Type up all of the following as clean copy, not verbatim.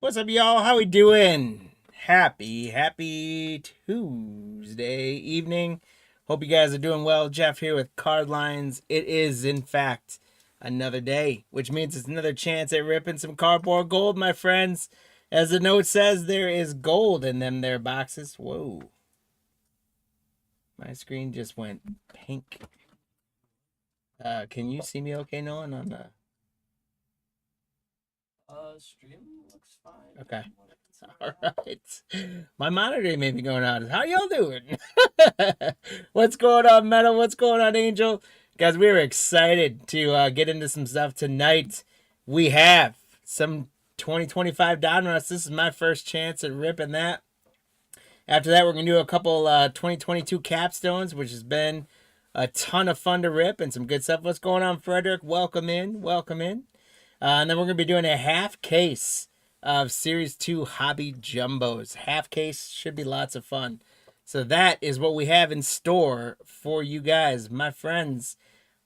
What's up, y'all? How we doing? Happy Tuesday evening. Hope you guys are doing well. Jeff here with Card Lines. It is, in fact, another day, which means it's another chance at ripping some cardboard gold, my friends. As the note says, there is gold in them there boxes. Whoa. My screen just went pink. Can you see me okay, Nolan, on the... Stream looks fine. Okay. All right. My monitor may be going out. How y'all doing? What's going on, Metal? What's going on, Angel? Guys, we are excited to get into some stuff tonight. We have some 2025 Donruss. This is my first chance at ripping that. After that, we're going to do a couple 2022 capstones, which has been a ton of fun to rip and some good stuff. What's going on, Frederick? Welcome in. Welcome in. And then we're going to be doing a half case of Series 2 Hobby Jumbos. Half case should be lots of fun. So that is what we have in store for you guys, my friends.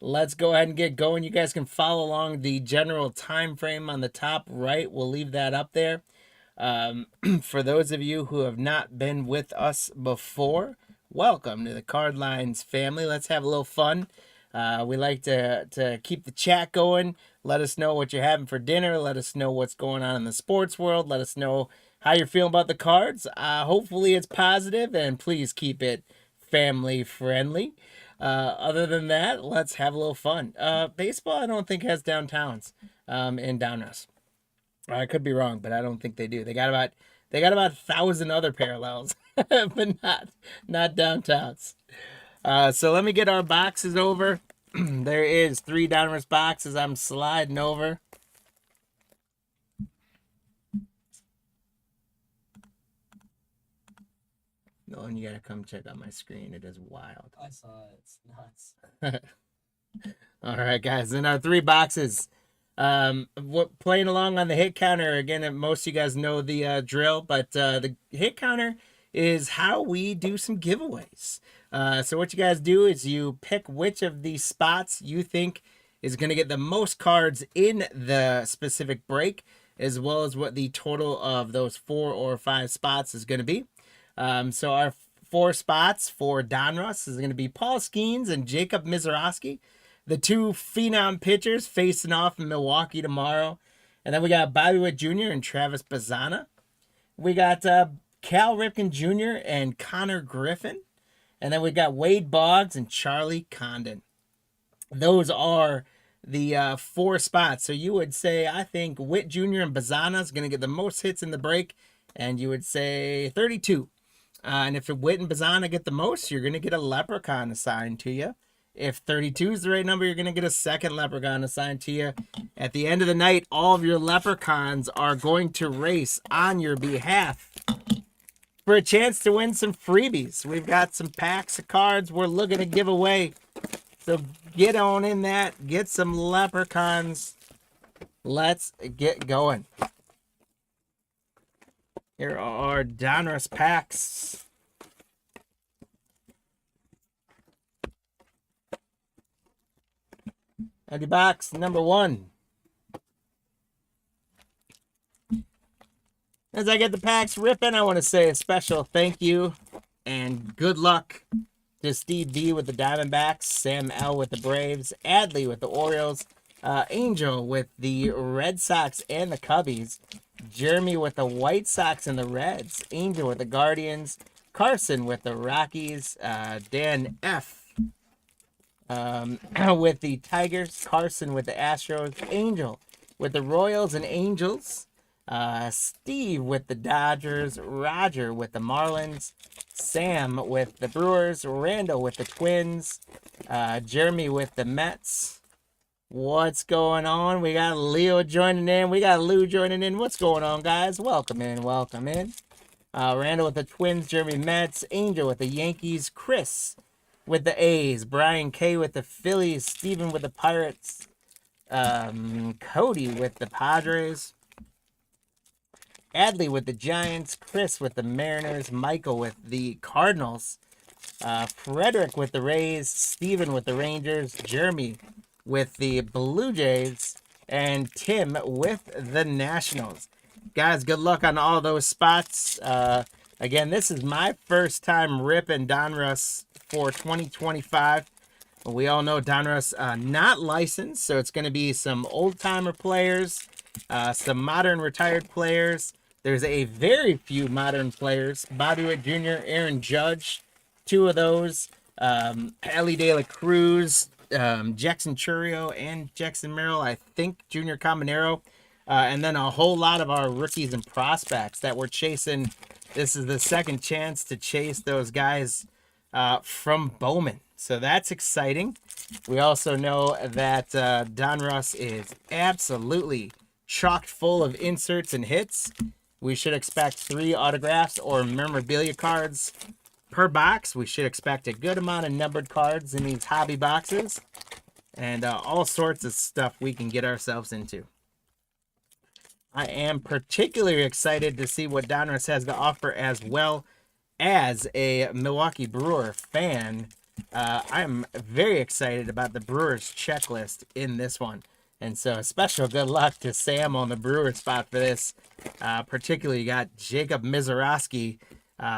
Let's go ahead and get going. You guys can follow along the general time frame on the top right. We'll leave that up there. For those of you who have not been with us before, welcome to the Card Lines family. Let's have a little fun. We like to keep the chat going. Let us know what you're having for dinner. Let us know what's going on in the sports world. Let us know how you're feeling about the cards. Hopefully it's positive, and please keep it family friendly. Other than that, let's have a little fun. Baseball, I don't think has downtowns in Donruss. I could be wrong, but I don't think they do. They got about 1,000 other parallels, but not downtowns. So let me get our boxes over. There is 3 Donruss boxes I'm sliding over. Nolan, you gotta come check out my screen. It is wild. I saw it. It's nuts. All right, guys. In our 3 boxes, playing along on the hit counter again. Most of you guys know the drill, but the hit counter is how we do some giveaways. So what you guys do is you pick which of these spots you think is going to get the most cards in the specific break, as well as what the total of those 4 or 5 spots is going to be. So our 4 spots for Donruss is going to be Paul Skeens and Jacob Mizorowski, the 2 phenom pitchers facing off in Milwaukee tomorrow. And then we got Bobby Witt Jr. and Travis Bazzana. We got Cal Ripken Jr. and Connor Griffin. And then we got Wade Boggs and Charlie Condon. Those are the 4 spots. So you would say, I think Witt Jr. and Bazzana is going to get the most hits in the break. And you would say 32. And if Witt and Bazzana get the most, you're going to get a leprechaun assigned to you. If 32 is the right number, you're going to get a second leprechaun assigned to you. At the end of the night, all of your leprechauns are going to race on your behalf for a chance to win some freebies. We've got some packs of cards we're looking to give away. So get on in that. Get some leprechauns. Let's get going. Here are our Donruss packs. Empty box number 1. As I get the packs ripping, I want to say a special thank you and good luck to Steve D with the Diamondbacks, Sam L with the Braves, Adley with the Orioles, Angel with the Red Sox and the Cubbies, Jeremy with the White Sox and the Reds, Angel with the Guardians, Carson with the Rockies, Dan F with the Tigers, Carson with the Astros, Angel with the Royals and Angels, Steve with the Dodgers, Roger with the Marlins, Sam with the Brewers, Randall with the Twins, Jeremy with the Mets. What's going on? We got Leo joining in. We got Lou joining in. What's going on, guys? Welcome in. Welcome in. Randall with the Twins, Jeremy Mets, Angel with the Yankees, Chris with the A's, Brian K with the Phillies, Steven with the Pirates, Cody with the Padres, Adley with the Giants, Chris with the Mariners, Michael with the Cardinals, Frederick with the Rays, Steven with the Rangers, Jeremy with the Blue Jays, and Tim with the Nationals. Guys, good luck on all those spots. Again, this is my first time ripping Donruss for 2025. We all know Donruss not licensed, so it's going to be some old-timer players, some modern retired players. There's a very few modern players. Bobby Witt Jr., Aaron Judge, two of those. Ellie De La Cruz, Jackson Churio, and Jackson Merrill, I think, Junior Caminero. And then a whole lot of our rookies and prospects that we're chasing. This is the second chance to chase those guys from Bowman. So that's exciting. We also know that Donruss is absolutely chock full of inserts and hits. We should expect 3 autographs or memorabilia cards per box. We should expect a good amount of numbered cards in these hobby boxes. And all sorts of stuff we can get ourselves into. I am particularly excited to see what Donruss has to offer as well as a Milwaukee Brewer fan. I'm very excited about the Brewers checklist in this one. And so special good luck to Sam on the Brewer spot for this. Particularly, you got Jacob Mizorowski.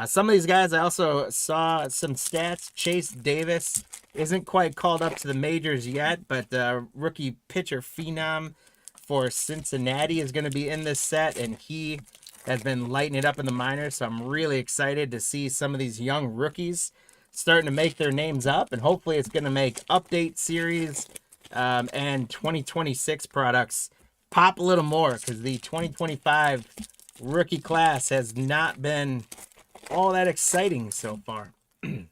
Some of these guys, I also saw some stats. Chase Davis isn't quite called up to the majors yet, but rookie pitcher phenom for Cincinnati is going to be in this set, and he has been lighting it up in the minors. So I'm really excited to see some of these young rookies starting to make their names up, and hopefully it's going to make update series and 2026 products pop a little more, because the 2025 rookie class has not been all that exciting so far. The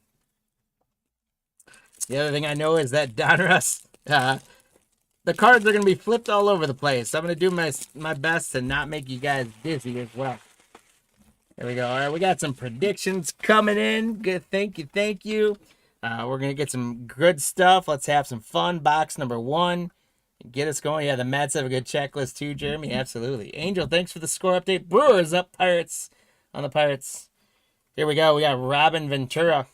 other thing I know is that Donruss, the cards are going to be flipped all over the place. I'm going to do my best to not make you guys dizzy as well. There we go. All right, we got some predictions coming in. Good, thank you. We're going to get some good stuff. Let's have some fun. Box number 1. Get us going. Yeah, the Mets have a good checklist too, Jeremy. Absolutely. Angel, thanks for the score update. Brewers up, Pirates on the Pirates. Here we go. We got Robin Ventura,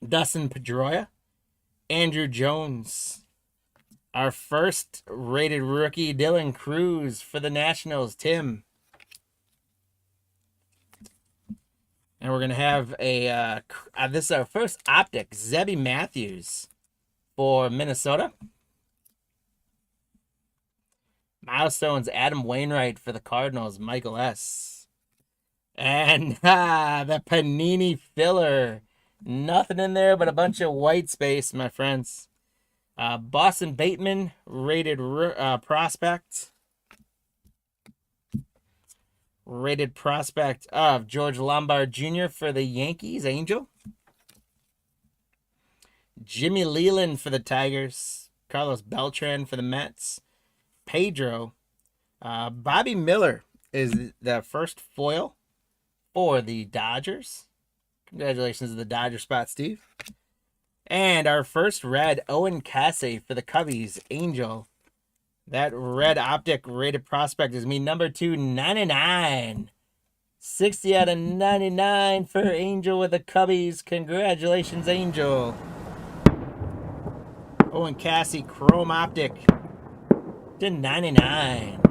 Dustin Pedroia, Andrew Jones. Our first rated rookie, Dylan Cruz for the Nationals, Tim. And we're going to have this is our first optic, Zebby Matthews for Minnesota. Milestones, Adam Wainwright for the Cardinals, Michael S. And the Panini filler. Nothing in there but a bunch of white space, my friends. Boston Bateman, rated prospect. Rated prospect of George Lombard Jr. for the Yankees, Angel. Jimmy Leland for the Tigers. Carlos Beltran for the Mets. Pedro. Bobby Miller is the first foil for the Dodgers. Congratulations to the Dodger spot, Steve. And our first red, Owen Cassey for the Cubbies, Angel. That red optic rated prospect is me, number 299. 60 out of 99 for Angel with the Cubbies. Congratulations, Angel. Owen Cassey, chrome optic to 99.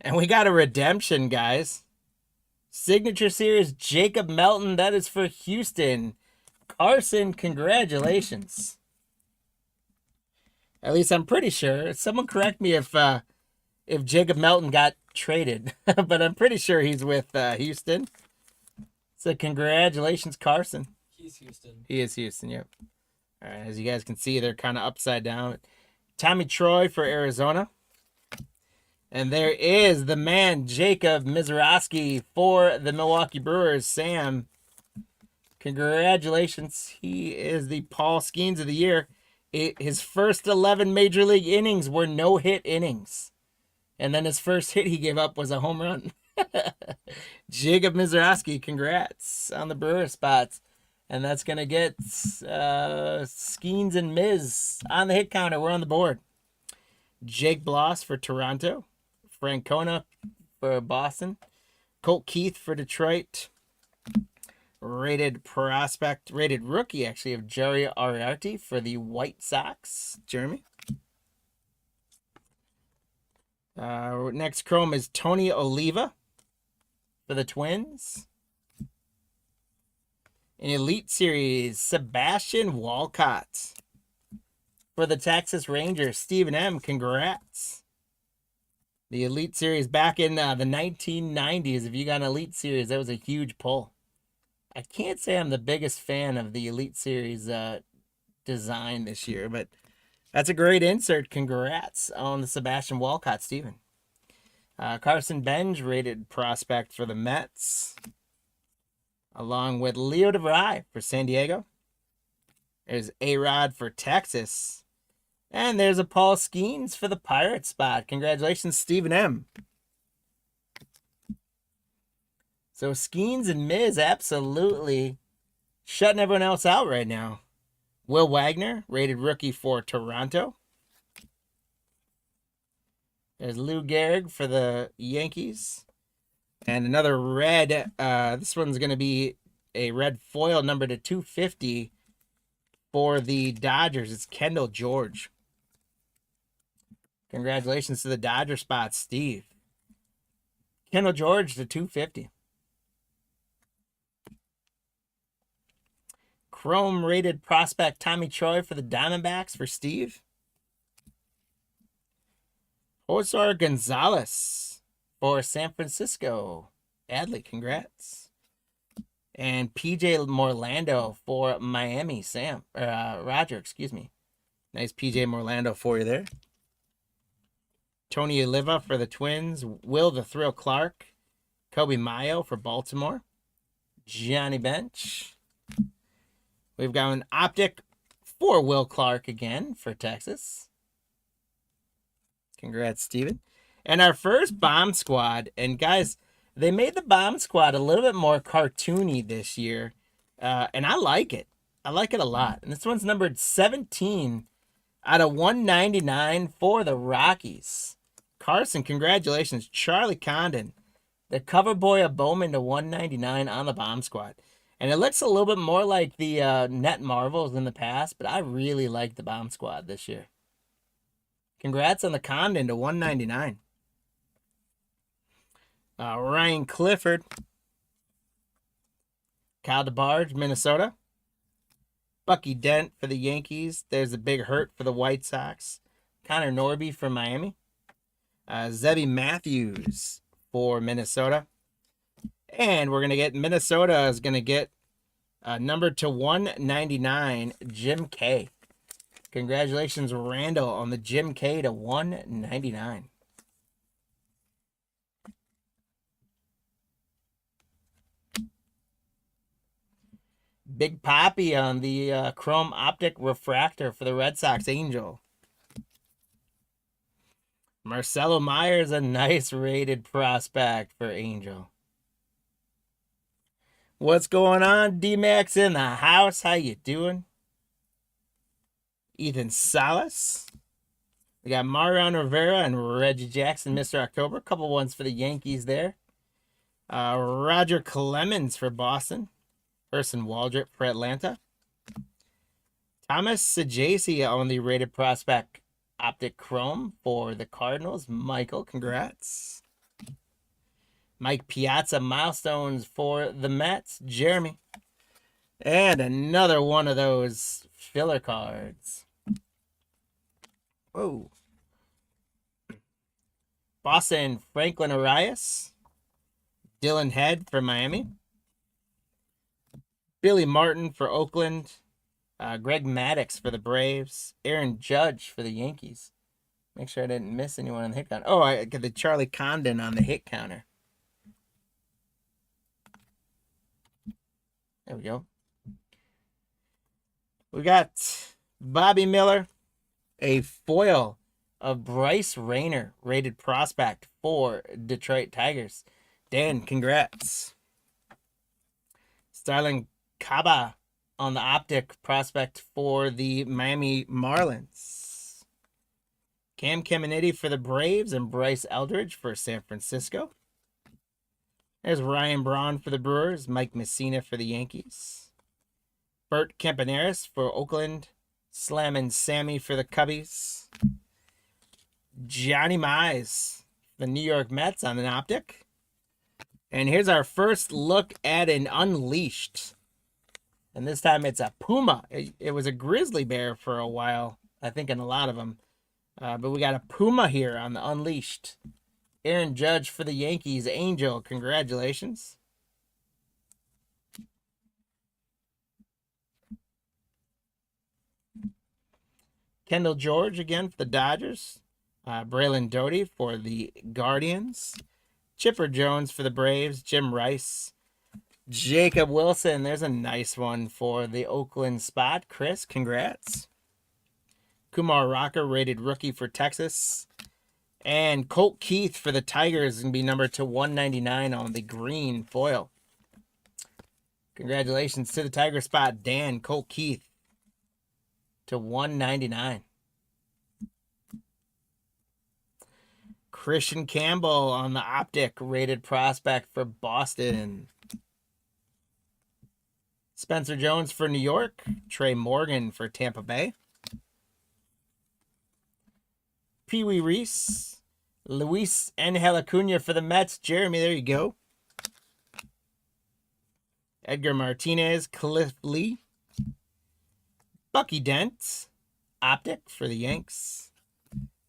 And we got a redemption, guys. Signature Series, Jacob Melton. That is for Houston. Carson, congratulations. At least I'm pretty sure. Someone correct me if Jacob Melton got traded. But I'm pretty sure he's with Houston. So congratulations, Carson. He's Houston. He is Houston, yep. All right, as you guys can see, they're kind of upside down. Tommy Troy for Arizona. And there is the man, Jacob Mizorowski for the Milwaukee Brewers, Sam. Congratulations. He is the Paul Skeens of the year. His first 11 major league innings were no-hit innings. And then his first hit he gave up was a home run. Jacob Mizorowski, congrats on the Brewer spots. And that's going to get Skeens and Miz on the hit counter. We're on the board. Jake Bloss for Toronto. Francona for Boston. Colt Keith for Detroit. Rated prospect, rated rookie, actually, of Jerry Ariarty for the White Sox. Jeremy. Next chrome is Tony Oliva for the Twins. In Elite Series, Sebastian Walcott for the Texas Rangers. Stephen M., congrats. The Elite Series back in the 1990s. If you got an Elite Series, that was a huge pull. I can't say I'm the biggest fan of the Elite Series design this year, but that's a great insert. Congrats on the Sebastian Walcott, Stephen. Carson Benz, rated prospect for the Mets, along with Leo DeVry for San Diego. There's A-Rod for Texas. And there's a Paul Skeens for the Pirate spot. Congratulations, Stephen M. So Skeens and Miz absolutely shutting everyone else out right now. Will Wagner, rated rookie for Toronto. There's Lou Gehrig for the Yankees. And another red. This one's going to be a red foil number to 250 for the Dodgers. It's Kendall George. Congratulations to the Dodger spot, Steve. Kendall George to 250. Chrome rated prospect Tommy Troy for the Diamondbacks for Steve. Josor Gonzalez for San Francisco. Adley, congrats. And PJ Morlando for Miami. Roger, excuse me. Nice PJ Morlando for you there. Tony Oliva for the Twins. Will the Thrill Clark. Kobe Mayo for Baltimore. Johnny Bench. We've got an optic for Will Clark again for Texas. Congrats, Steven. And our first Bomb Squad. And guys, they made the Bomb Squad a little bit more cartoony this year. And I like it. I like it a lot. And this one's numbered 17 out of 199 for the Rockies. Carson, congratulations. Charlie Condon, the cover boy of Bowman to 199 on the Bomb Squad. And it looks a little bit more like the Net Marvels in the past, but I really like the Bomb Squad this year. Congrats on the Condon to 199. Ryan Clifford. Kyle DeBarge, Minnesota. Bucky Dent for the Yankees. There's a big hurt for the White Sox. Connor Norby for Miami. Zebby Matthews for Minnesota. And we're going to get, Minnesota is going to get number to 199, Jim K. Congratulations, Randall, on the Jim K to 199. Big Poppy on the Chrome Optic Refractor for the Red Sox, Angel. Marcelo Myers, a nice rated prospect for Angel. What's going on? D-Max in the house. How you doing? Ethan Salas. We got Mariano Rivera and Reggie Jackson, Mr. October. A couple ones for the Yankees there. Roger Clemens for Boston. Person Waldrop for Atlanta. Thomas Saggese on the rated prospect Optic Chrome for the Cardinals. Michael, congrats. Mike Piazza milestones for the Mets. Jeremy. And another one of those filler cards. Whoa. Boston, Franklin Arias. Dylan Head for Miami. Billy Martin for Oakland. Greg Maddux for the Braves. Aaron Judge for the Yankees. Make sure I didn't miss anyone on the hit counter. Oh, I got the Charlie Condon on the hit counter. There we go. We got Bobby Miller, a foil of Bryce Rayner, rated prospect for Detroit Tigers. Dan, congrats. Starling Kaba on the Optic prospect for the Miami Marlins. Cam Caminiti for the Braves and Bryce Eldridge for San Francisco. There's Ryan Braun for the Brewers, Mike Messina for the Yankees. Bert Campaneris for Oakland, Slammin' Sammy for the Cubbies. Johnny Mize the New York Mets on an optic. And here's our first look at an Unleashed. And this time it's a Puma. It was a grizzly bear for a while, I think, in a lot of them. But we got a Puma here on the Unleashed. Aaron Judge for the Yankees. Angel, congratulations. Kendall George again for the Dodgers. Braylon Doty for the Guardians. Chipper Jones for the Braves. Jim Rice. Jacob Wilson. There's a nice one for the Oakland spot. Chris, congrats. Kumar Rocker, rated rookie for Texas. And Colt Keith for the Tigers is going to be numbered to 199 on the green foil. Congratulations to the Tiger spot, Dan. Colt Keith to 199. Christian Campbell on the optic, rated prospect for Boston. Spencer Jones for New York. Trey Morgan for Tampa Bay. Pee Wee Reese. Luis Angel Acuna for the Mets. Jeremy, there you go. Edgar Martinez. Cliff Lee. Bucky Dent. Optic for the Yanks.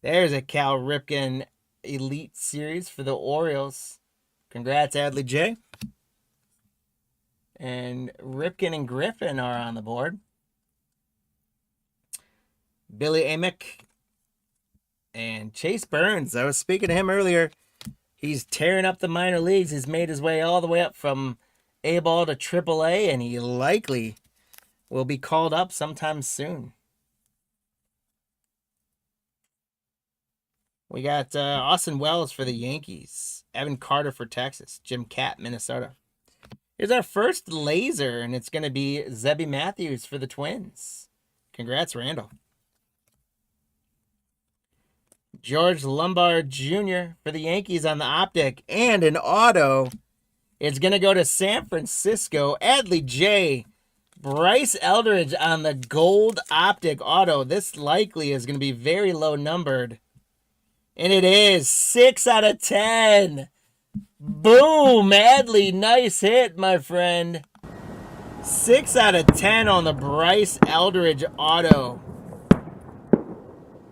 There's a Cal Ripken Elite Series for the Orioles. Congrats, Adley J. And Ripken and Griffin are on the board. Billy Amick and Chase Burns. I was speaking to him earlier. He's tearing up the minor leagues. He's made his way all the way up from A-ball to AAA, and he likely will be called up sometime soon. We got Austin Wells for the Yankees. Evan Carter for Texas. Jim Catt, Minnesota. Here's our first laser, and it's going to be Zebby Matthews for the Twins. Congrats, Randall. George Lombard Jr. for the Yankees on the optic. And an auto. It's going to go to San Francisco. Adley J. Bryce Eldridge on the gold optic auto. This likely is going to be very low numbered. And it is 6 out of 10. Boom, Adley. Nice hit, my friend. 6 out of 10 on the Bryce Eldridge auto.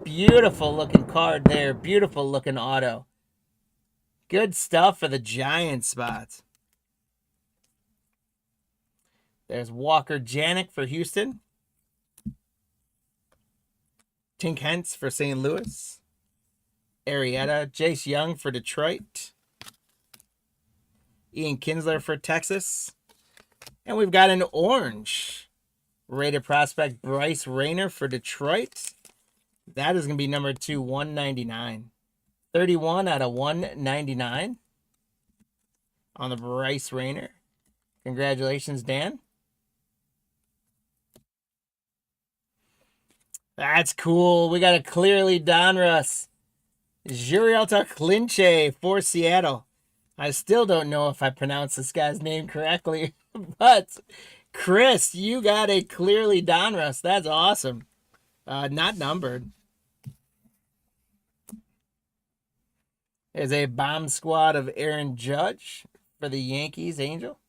Beautiful looking card there. Beautiful looking auto. Good stuff for the Giants spots. There's Walker Janik for Houston. Tink Hentz for St. Louis. Arrieta. Jace Young for Detroit. Ian Kinsler for Texas. And we've got an orange rated prospect, Bryce Rayner for Detroit. That is going to be number 2, 199. 31 out of 199 on the Bryce Rayner. Congratulations, Dan. That's cool. We got a clearly Donruss. Jurielta Clinche for Seattle. I still don't know if I pronounced this guy's name correctly, but Chris, you got a clearly Donruss. That's awesome. Not numbered. There's a bomb squad of Aaron Judge for the Yankees, Angel.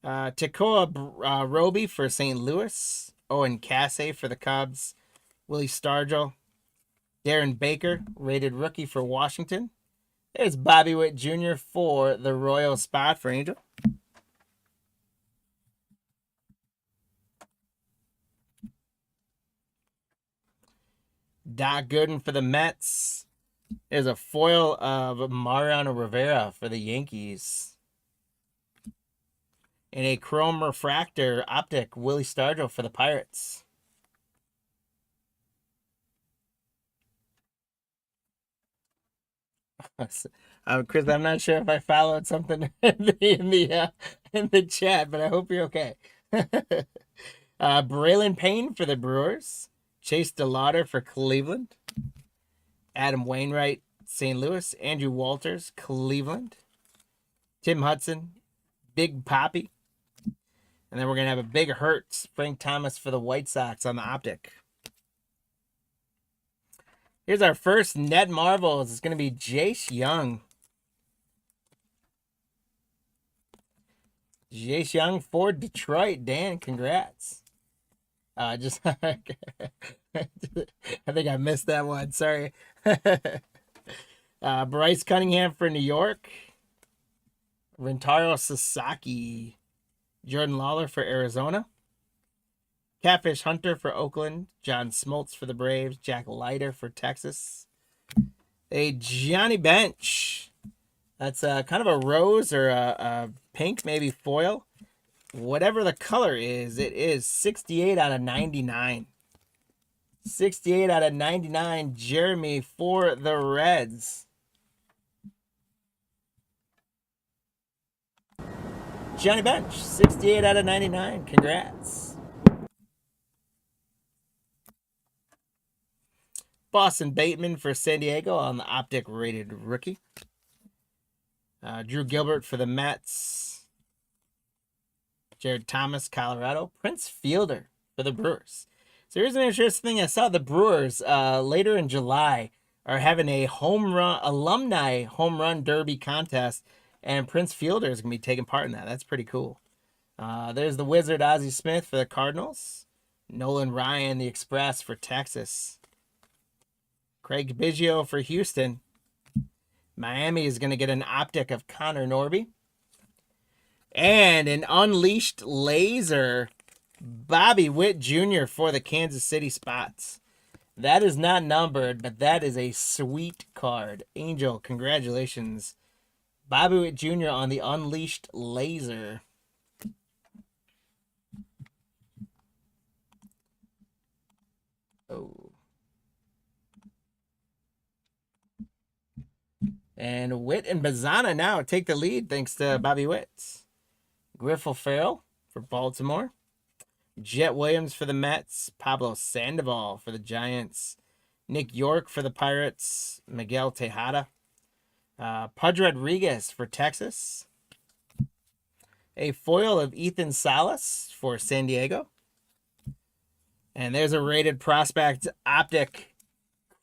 Tekoa Roby for St. Louis. Owen Casse for the Cubs. Willie Stargell. Darren Baker, rated rookie for Washington. There's Bobby Witt Jr. for the Royal spot for Angel. Doc Gooden for the Mets. There's a foil of Mariano Rivera for the Yankees. And a chrome refractor optic, Willie Stargell for the Pirates. Chris, I'm not sure if I followed something in the chat, but I hope you're okay. Braylon Payne for the Brewers. Chase DeLauder for Cleveland. Adam Wainwright, St. Louis. Andrew Walters, Cleveland. Tim Hudson, Big Poppy. And then we're going to have a Big Hurts, Frank Thomas for the White Sox on the optic. Here's our first Net Marvels. It's going to be Jace Young. Jace Young for Detroit. Dan, congrats. Just I think I missed that one. Sorry. Bryce Cunningham for New York. Rentaro Sasaki. Jordan Lawler for Arizona. Catfish Hunter for Oakland. John Smoltz for the Braves. Jack Leiter for Texas. A Johnny Bench. That's kind of a rose or a pink, maybe foil. Whatever the color is, it is 68 out of 99. 68 out of 99, Jeremy for the Reds. Johnny Bench, 68 out of 99. Congrats. Boston Bateman for San Diego on the Optic rated rookie. Drew Gilbert for the Mets. Jared Thomas, Colorado. Prince Fielder for the Brewers. So here's an interesting thing. I saw the Brewers later in July are having a alumni home run derby contest, and Prince Fielder is going to be taking part in that. That's pretty cool. There's the Wizard Ozzie Smith for the Cardinals. Nolan Ryan, the Express for Texas. Craig Biggio for Houston. Miami is going to get an optic of Connor Norby. And an Unleashed Laser, Bobby Witt Jr. for the Kansas City Spots. That is not numbered, but that is a sweet card. Angel, congratulations. Bobby Witt Jr. on the Unleashed Laser. Oh. And Witt and Bazana now take the lead thanks to Bobby Witt. Griffel Farrell for Baltimore. Jet Williams for the Mets. Pablo Sandoval for the Giants. Nick York for the Pirates. Miguel Tejada. Pudge Rodriguez for Texas. A foil of Ethan Salas for San Diego. And there's a rated prospect optic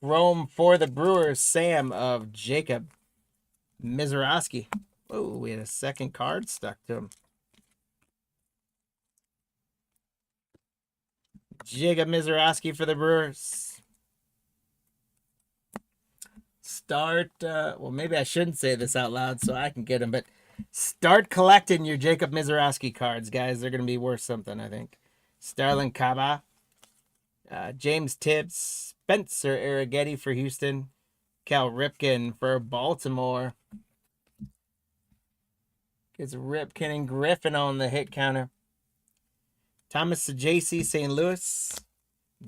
chrome for the Brewers. Sam of Jacob Mizorowski. Oh, we had a second card stuck to him. Jacob Mizorowski for the Brewers. Start, well, maybe I shouldn't say this out loud so I can get him, but start collecting your Jacob Mizorowski cards, guys. They're going to be worth something, I think. Starlin Caba. James Tibbs. Spencer Arrighetti for Houston. Cal Ripken for Baltimore. Gets Ripken and Griffin on the hit counter. Thomas Sajaci, St. Louis.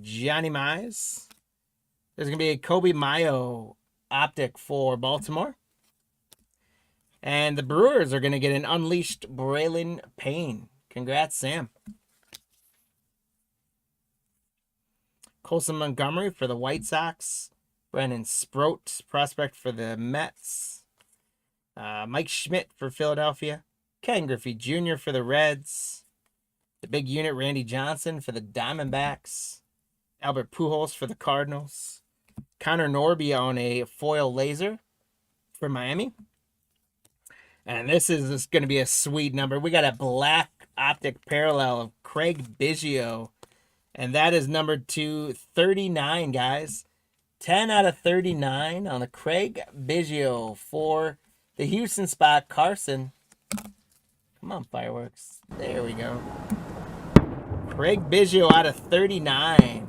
Johnny Mize. There's going to be a Kobe Mayo optic for Baltimore. And the Brewers are going to get an Unleashed Braylon Payne. Congrats, Sam. Colson Montgomery for the White Sox. Brandon Sproat, prospect for the Mets. Mike Schmidt for Philadelphia. Ken Griffey Jr. for the Reds. The big unit, Randy Johnson for the Diamondbacks. Albert Pujols for the Cardinals. Connor Norby on a foil laser for Miami. And this is going to be a sweet number. We got a black optic parallel of Craig Biggio. And that is numbered to 39, guys. 10 out of 39 on the Craig Biggio for the Houston spot. Carson. Come on, fireworks. There we go. Craig Biggio out of 39.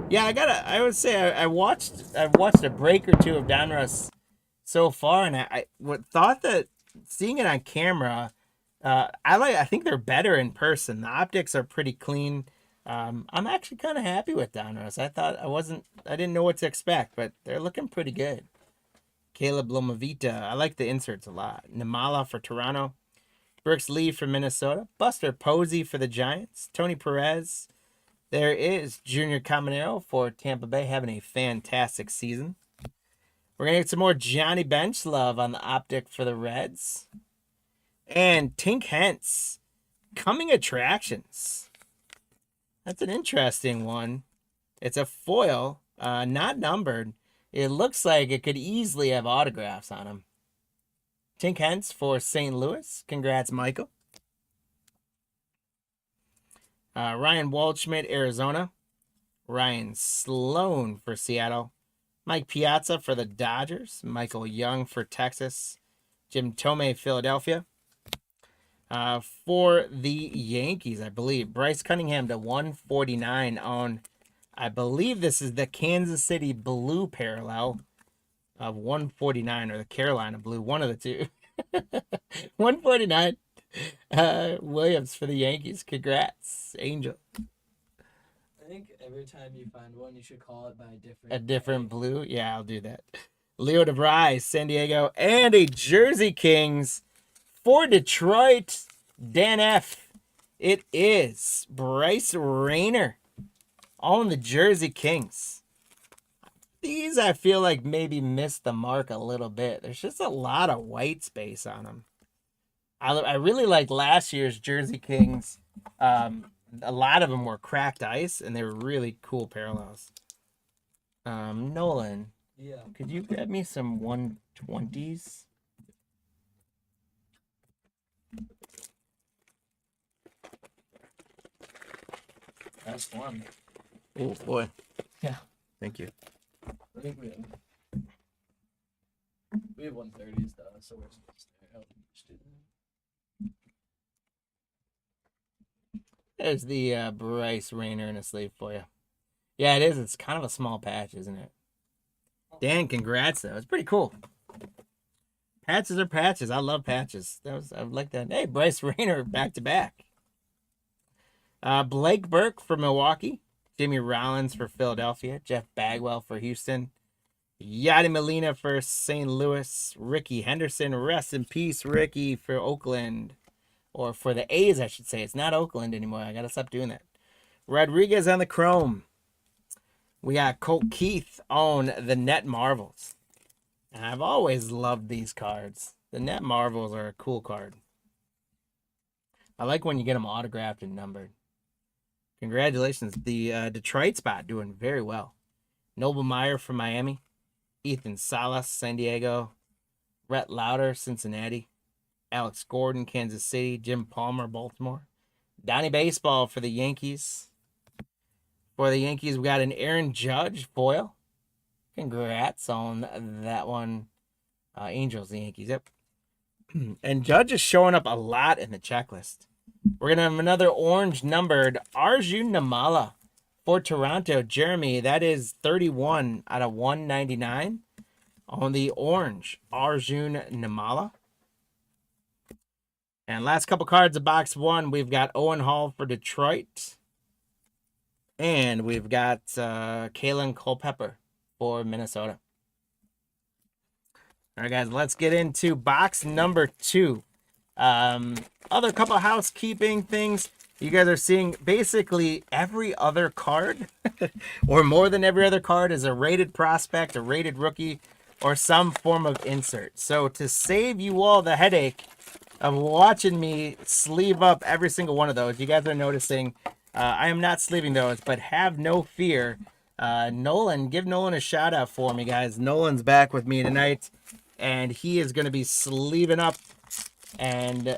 Yeah, I would say I've watched a break or two of Donruss so far, and I thought that seeing it on camera, I think they're better in person. The optics are pretty clean. I'm actually kind of happy with Donruss. I didn't know what to expect, but they're looking pretty good. Caleb Lomavita, I like the inserts a lot. Nimala for Toronto. Brooks Lee for Minnesota. Buster Posey for the Giants. Tony Perez. There is Junior Caminero for Tampa Bay, having a fantastic season. We're going to get some more Johnny Bench love on the optic for the Reds. And Tink Hence, coming attractions. That's an interesting one. It's a foil, not numbered. It looks like it could easily have autographs on them. Tink Hence for St. Louis. Congrats, Michael. Ryan Waldschmidt, Arizona. Ryan Sloan for Seattle. Mike Piazza for the Dodgers. Michael Young for Texas. Jim Thome, Philadelphia. For the Yankees, I believe. Bryce Cunningham to 149 on, I believe this is the Kansas City Blue parallel of 149, or the Carolina Blue, one of the two. 149. Williams for the Yankees. Congrats, Angel. I think every time you find one, you should call it by a different blue. Yeah, I'll do that. Leo DeVries, San Diego, and a Jersey Kings for Detroit. Dan F. It is Bryce Rayner on the Jersey Kings. These I feel like maybe missed the mark a little bit. There's just a lot of white space on them. I really like last year's Jersey Kings. A lot of them were cracked ice, and they were really cool parallels. Nolan, Yeah. could you grab me some 120s? That's one. Oh boy. Yeah. Thank you. I think we have 130s though, so we're supposed to do that. There's the Bryce Rayner in a sleeve for you. Yeah, it is. It's kind of a small patch, isn't it? Dan, congrats though. It's pretty cool. Patches are patches. I love patches. I like that. Hey, Bryce Rayner back to back. Blake Burke for Milwaukee. Jimmy Rollins for Philadelphia. Jeff Bagwell for Houston. Yadi Molina for St. Louis. Ricky Henderson. Rest in peace, Ricky, for Oakland. Or for the A's, I should say. It's not Oakland anymore. I got to stop doing that. Rodriguez on the Chrome. We got Colt Keith on the Net Marvels. And I've always loved these cards. The Net Marvels are a cool card. I like when you get them autographed and numbered. Congratulations. The Detroit spot doing very well. Noble Meyer from Miami. Ethan Salas, San Diego. Rhett Lauder, Cincinnati. Alex Gordon, Kansas City. Jim Palmer, Baltimore. Donnie Baseball for the Yankees. For the Yankees, we got an Aaron Judge foil. Congrats on that one. Angels, the Yankees. Yep. And Judge is showing up a lot in the checklist. We're going to have another orange numbered Arjun Namala for Toronto. Jeremy, that is 31 out of 199 on the orange Arjun Namala. And last couple cards of box one, we've got Owen Hall for Detroit. And we've got Kalen Culpepper for Minnesota. All right, guys, let's get into box number two. Other couple housekeeping things. You guys are seeing basically every other card, or more than every other card, is a rated prospect, a rated rookie, or some form of insert. So to save you all the headache of watching me sleeve up every single one of those, you guys are noticing I am not sleeving those, but have no fear. Nolan, give Nolan a shout out for me, guys. Nolan's back with me tonight, and he is going to be sleeving up and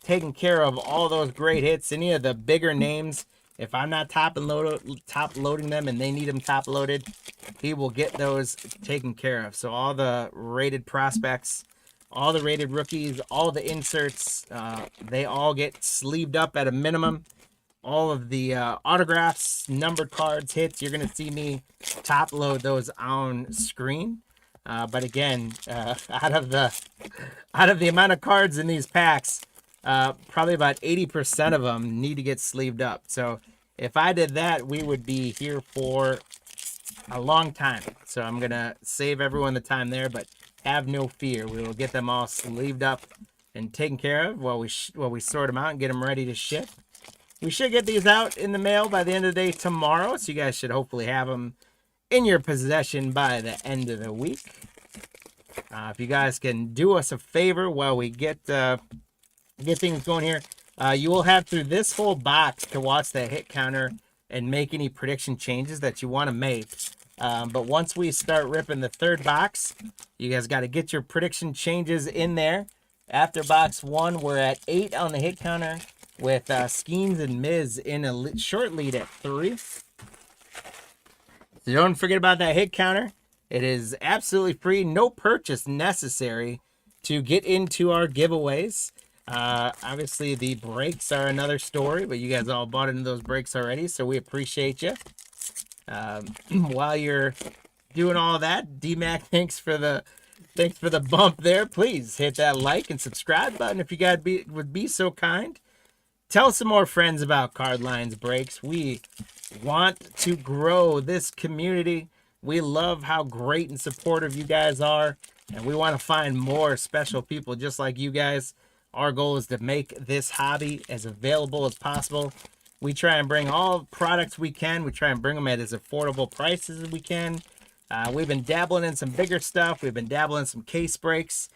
taking care of all those great hits. Any of the bigger names, if I'm not top loading them and they need them top loaded, he will get those taken care of. So all the rated prospects, all the rated rookies, all the inserts, they all get sleeved up at a minimum. All of the autographs, numbered cards, hits, you're going to see me top load those on screen. But again, out of the amount of cards in these packs, probably about 80% of them need to get sleeved up. So if I did that, we would be here for a long time. So I'm going to save everyone the time there, but have no fear. We will get them all sleeved up and taken care of while we sort them out and get them ready to ship. We should get these out in the mail by the end of the day tomorrow, so you guys should hopefully have them in your possession by the end of the week. If you guys can do us a favor while we get things going here, you will have through this whole box to watch the hit counter and make any prediction changes that you want to make. But once we start ripping the third box, you guys got to get your prediction changes in there. After box 1, we're at 8 on the hit counter with Skeens and Miz in a short lead at 3. So don't forget about that hit counter. It is absolutely free, no purchase necessary to get into our giveaways. Obviously, the breaks are another story, but you guys all bought into those breaks already, so we appreciate you. While you're doing all that, D-Mac, thanks for the bump there. Please hit that like and subscribe button if you guys would be so kind. Tell some more friends about Card Lines Breaks. We want to grow this community. We love how great and supportive you guys are, and we want to find more special people just like you guys. Our goal is to make this hobby as available as possible. We try and bring all products we can. We try and bring them at as affordable prices as we can. We've been dabbling in some bigger stuff. We've been dabbling in some case breaks.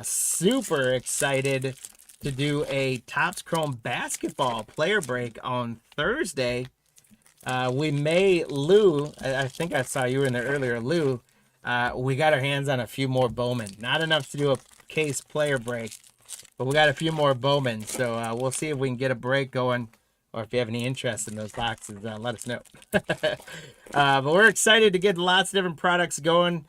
Super excited to do a Topps Chrome basketball player break on Thursday. We may, Lou, I think I saw you were in there earlier, Lou. We got our hands on a few more Bowman. Not enough to do a case player break, but we got a few more Bowman. So we'll see if we can get a break going, or if you have any interest in those boxes, let us know. But we're excited to get lots of different products going.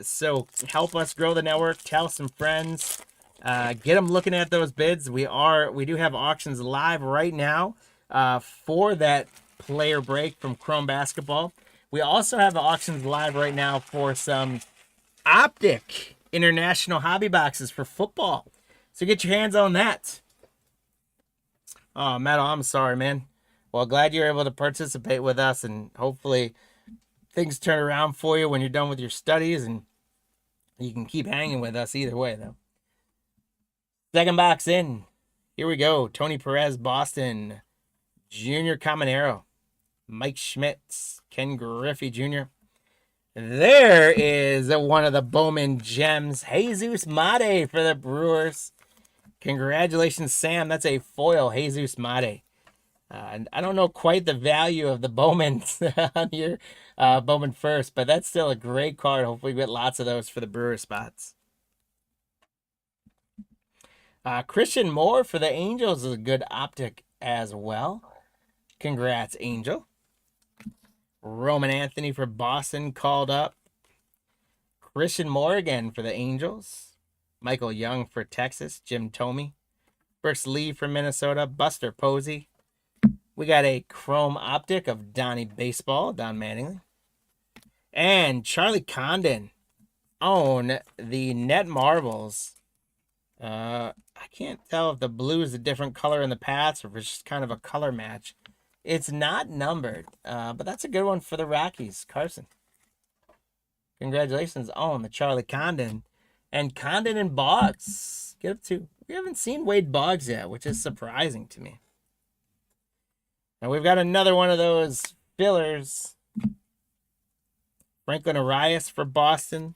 So help us grow the network. Tell some friends. Get them looking at those bids. We do have auctions live right now for that player break from Chrome Basketball. We also have auctions live right now for some Optic International Hobby Boxes for football. So get your hands on that. Oh, Metal, I'm sorry, man. Well, glad you're able to participate with us, and hopefully things turn around for you when you're done with your studies, and you can keep hanging with us either way, though. Second box in. Here we go. Tony Perez, Boston. Junior Caminero. Mike Schmitz. Ken Griffey Jr. There is one of the Bowman gems. Jesus Mate for the Brewers. Congratulations, Sam. That's a foil Jesus Mate. And I don't know quite the value of the Bowman on your Bowman first, but that's still a great card. Hopefully we get lots of those for the Brewer spots. Christian Moore for the Angels is a good optic as well. Congrats, Angel. Roman Anthony for Boston called up. Christian Moore again for the Angels. Michael Young for Texas. Jim Thome. Brooks Lee for Minnesota. Buster Posey. We got a Chrome Optic of Donnie Baseball. Don Mattingly. And Charlie Condon on the Net Marbles. I can't tell if the blue is a different color in the Pats or if it's just kind of a color match. It's not numbered, but that's a good one for the Rockies. Carson. Congratulations on the Charlie Condon. And Condon and Boggs. Get up to. We haven't seen Wade Boggs yet, which is surprising to me. Now we've got another one of those fillers. Franklin Arias for Boston.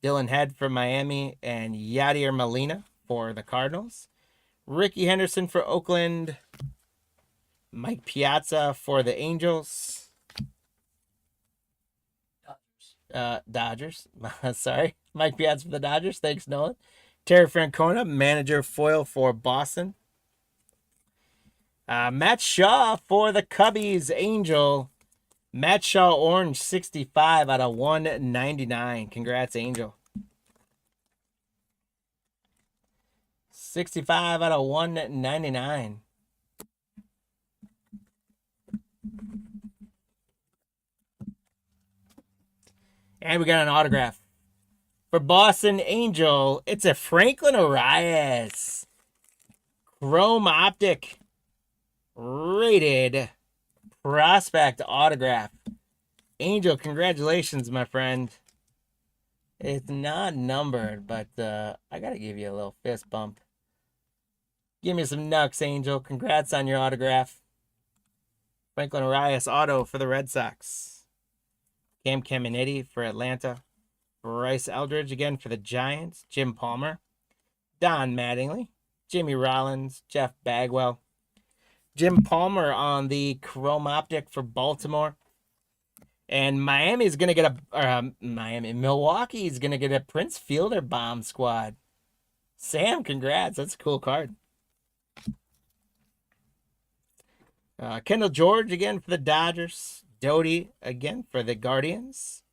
Dylan Head for Miami. And Yadier Molina for the Cardinals. Ricky Henderson for Oakland. Mike Piazza for the Angels. Dodgers. Sorry. Mike Piazza for the Dodgers. Thanks, Nolan. Terry Francona, manager foil for Boston. Matt Shaw for the Cubbies, Angel. Matt Shaw orange 65 out of 199. Congrats, Angel. 65 out of 199. And we got an autograph. For Boston Angel, it's a Franklin Arias. Chrome Optic. Rated prospect autograph. Angel, congratulations, my friend. It's not numbered, but I got to give you a little fist bump. Give me some knucks, Angel. Congrats on your autograph. Franklin Arias auto for the Red Sox. Cam Caminiti for Atlanta. Bryce Eldridge again for the Giants. Jim Palmer. Don Mattingly. Jimmy Rollins. Jeff Bagwell. Jim Palmer on the Chrome Optic for Baltimore. And Miami's going to get Milwaukee's going to get a Prince Fielder bomb squad. Sam, congrats. That's a cool card. Kendall George again for the Dodgers. Doty again for the Guardians.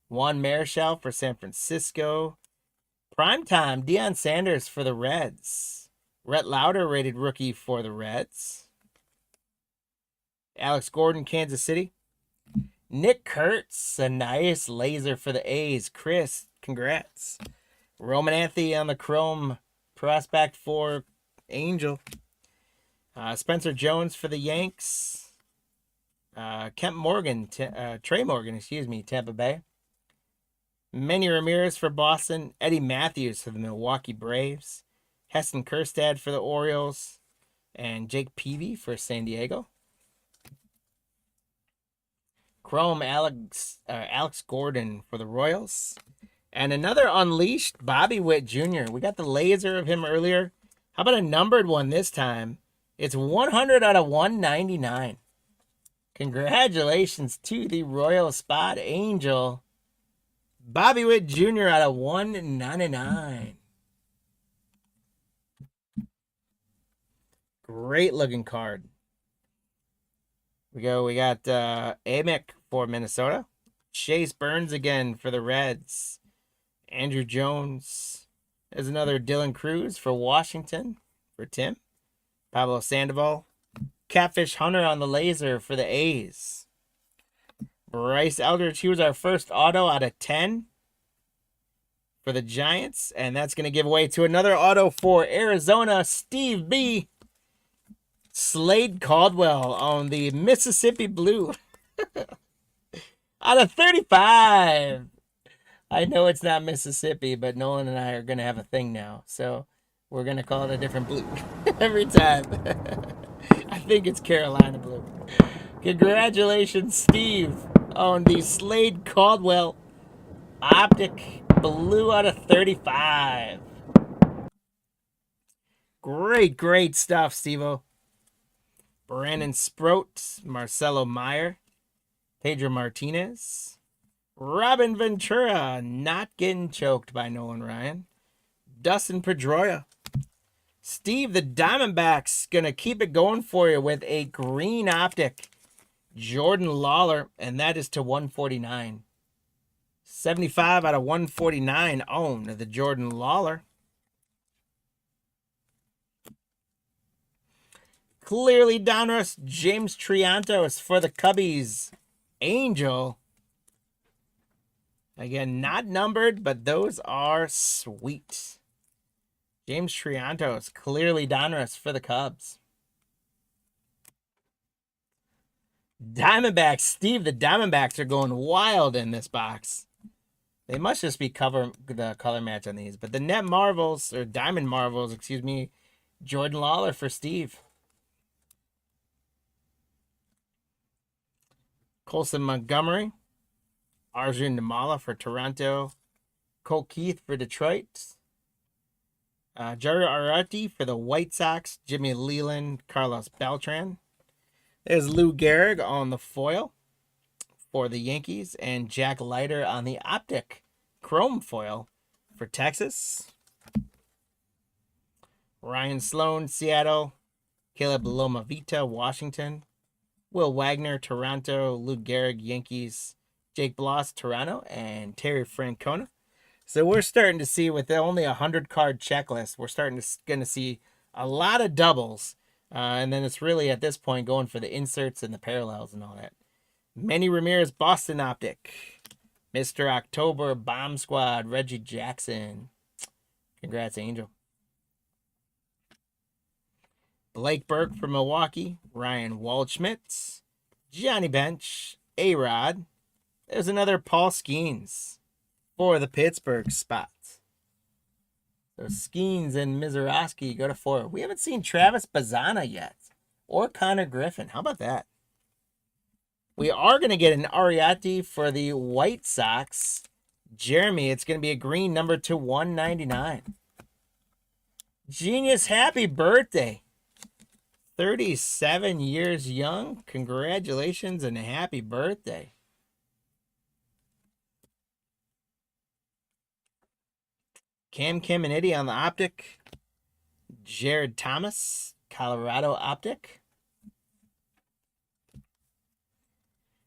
Juan Marichal for San Francisco. Primetime, Deion Sanders for the Reds. Rhett Lauder rated rookie for the Reds. Alex Gordon, Kansas City. Nick Kurtz, a nice laser for the A's. Chris, congrats. Roman Anthony on the Chrome prospect for Angel. Spencer Jones for the Yanks. Trey Morgan, Tampa Bay. Manny Ramirez for Boston. Eddie Matthews for the Milwaukee Braves. Heston Kjerstad for the Orioles. And Jake Peavy for San Diego. Chrome, Alex Gordon for the Royals. And another unleashed Bobby Witt Jr. We got the laser of him earlier. How about a numbered one this time? It's 100 out of 199. Congratulations to the Royal Spot Angel. Bobby Witt Jr. out of 199. Great looking card. We got Amick for Minnesota. Chase Burns again for the Reds. Andrew Jones. There's another Dylan Cruz for Washington for Tim. Pablo Sandoval. Catfish Hunter on the laser for the A's. Bryce Eldridge, he was our first auto out of 10 for the Giants. And that's going to give away to another auto for Arizona, Steve B. Slade Caldwell on the Mississippi Blue. Out of 35. I know it's not Mississippi, but Nolan and I are going to have a thing now. So we're going to call it a different blue every time. I think it's Carolina Blue. Congratulations, Steve, on the Slade Caldwell Optic Blue out of 35. Great stuff, Steve-O. Brandon Sproat, Marcelo Meyer, Pedro Martinez, Robin Ventura, not getting choked by Nolan Ryan, Dustin Pedroia. Steve, the Diamondbacks, going to keep it going for you with a green optic, Jordan Lawler, and that is to 149. 75 out of 149 own the Jordan Lawler. Clearly Donruss, James Triantos for the Cubbies. Angel. Again, not numbered, but those are sweet. James Triantos, clearly Donruss for the Cubs. Diamondbacks, Steve, the Diamondbacks are going wild in this box. They must just be the color match on these. But the Net Marvels, or Diamond Marvels, excuse me, Jordan Lawler for Steve. Colson Montgomery, Arjun Nimala for Toronto, Cole Keith for Detroit, Jerry Arati for the White Sox, Jimmy Leland, Carlos Beltran. There's Lou Gehrig on the foil for the Yankees, and Jack Leiter on the optic chrome foil for Texas. Ryan Sloan, Seattle, Caleb Lomavita, Washington, Will Wagner, Toronto, Lou Gehrig, Yankees, Jake Bloss, Toronto, and Terry Francona. So we're starting to see, with only a 100-card checklist, we're starting to see a lot of doubles. And then it's really, at this point, going for the inserts and the parallels and all that. Manny Ramirez, Boston Optic. Mr. October, Bomb Squad, Reggie Jackson. Congrats, Angel. Blake Burke from Milwaukee, Ryan Waldschmidt, Johnny Bench, A-Rod. There's another Paul Skeens for the Pittsburgh spot. So Skeens and Mizorowski go to 4. We haven't seen Travis Bazzana yet, or Connor Griffin. How about that? We are going to get an Ariati for the White Sox. Jeremy, it's going to be a green number to 199. Genius, happy birthday. 37 years young. Congratulations and happy birthday. Cam Caminiti on the Optic. Jared Thomas, Colorado Optic.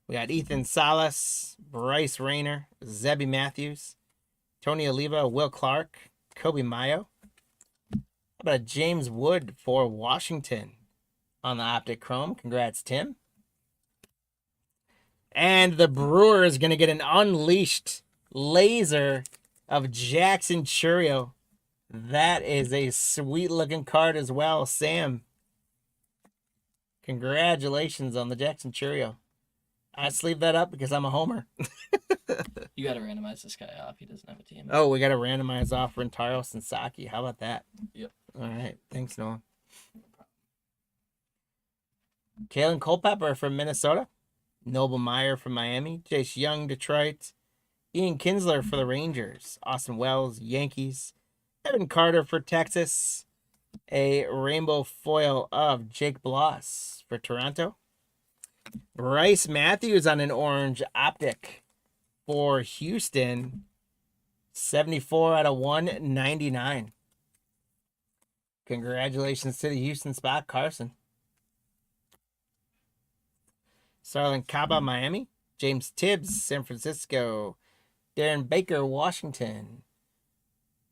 We got Ethan Salas, Bryce Rayner, Zebby Matthews, Tony Oliva, Will Clark, Kobe Mayo. How about a James Wood for Washington on the Optic Chrome? Congrats, Tim. And the Brewers going to get an unleashed laser of Jackson Chourio. That is a sweet looking card as well, Sam. Congratulations on the Jackson Chourio. I sleeve that up because I'm a homer. You got to randomize this guy off. He doesn't have a team. Oh, we got to randomize off Rentaro Sensaki. How about that? Yep. All right. Thanks, Noah. Kalen Culpepper from Minnesota. Noble Meyer from Miami. Jace Young, Detroit. Ian Kinsler for the Rangers. Austin Wells, Yankees. Evan Carter for Texas. A rainbow foil of Jake Bloss for Toronto. Bryce Matthews on an orange Optic for Houston. 74 out of 199. Congratulations to the Houston spot, Carson. Starlin Caba, Miami. James Tibbs, San Francisco. Darren Baker, Washington.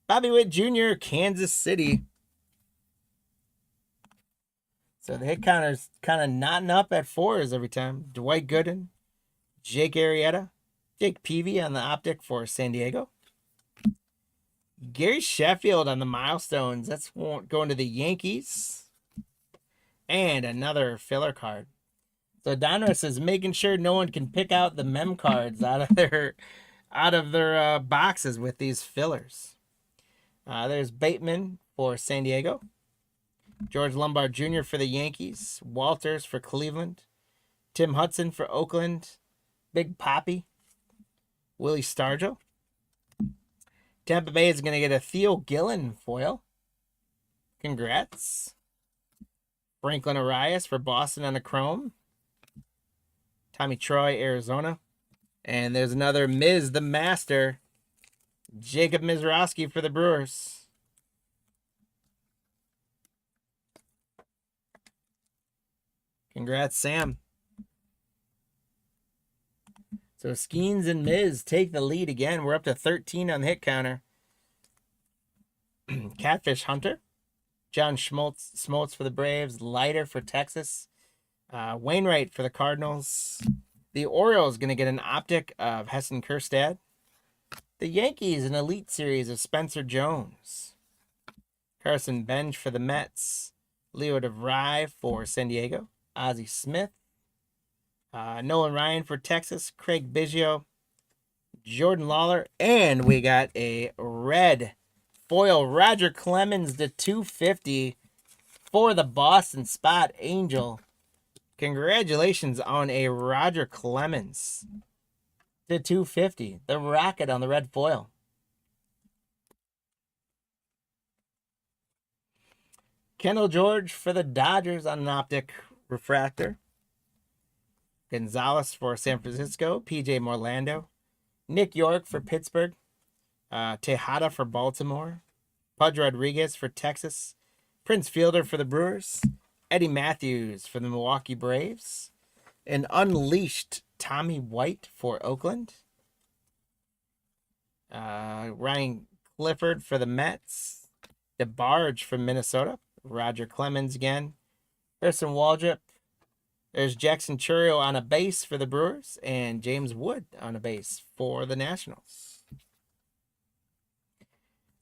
Bobby Witt Jr., Kansas City. So the hit counter's kind of knotting up at 4s every time. Dwight Gooden, Jake Arrieta, Jake Peavy on the Optic for San Diego. Gary Sheffield on the Milestones. That's going to the Yankees. And another filler card. So Donruss is making sure no one can pick out the mem cards out of their boxes with these fillers. There's Bateman for San Diego. George Lombard Jr. for the Yankees. Walters for Cleveland. Tim Hudson for Oakland. Big Poppy. Willie Stargell. Tampa Bay is going to get a Theo Gillen foil. Congrats. Franklin Arias for Boston on a chrome. Tommy Troy, Arizona. And there's another Miz the Master. Jacob Mizrowski for the Brewers. Congrats, Sam. So Skeens and Miz take the lead again. We're up to 13 on the hit counter. Catfish Hunter. John Smoltz for the Braves. Leiter for Texas. Wainwright for the Cardinals. The Orioles going to get an Optic of Hessen Kjerstad. The Yankees, an Elite Series of Spencer Jones. Carson Bench for the Mets. Leo DeVry for San Diego. Ozzie Smith. Nolan Ryan for Texas. Craig Biggio. Jordan Lawler. And we got a red foil Roger Clemens to 250 for the Boston Spot Angel. Congratulations on a Roger Clemens to 250. The Rocket on the red foil. Kendall George for the Dodgers on an Optic refractor. Gonzalez for San Francisco. PJ Morlando. Nick York for Pittsburgh. Tejada for Baltimore. Pudge Rodriguez for Texas. Prince Fielder for the Brewers. Eddie Matthews for the Milwaukee Braves. An unleashed Tommy White for Oakland. Ryan Clifford for the Mets. DeBarge from Minnesota. Roger Clemens again. Harrison Waldrop. There's Jackson Chourio on a base for the Brewers. And James Wood on a base for the Nationals.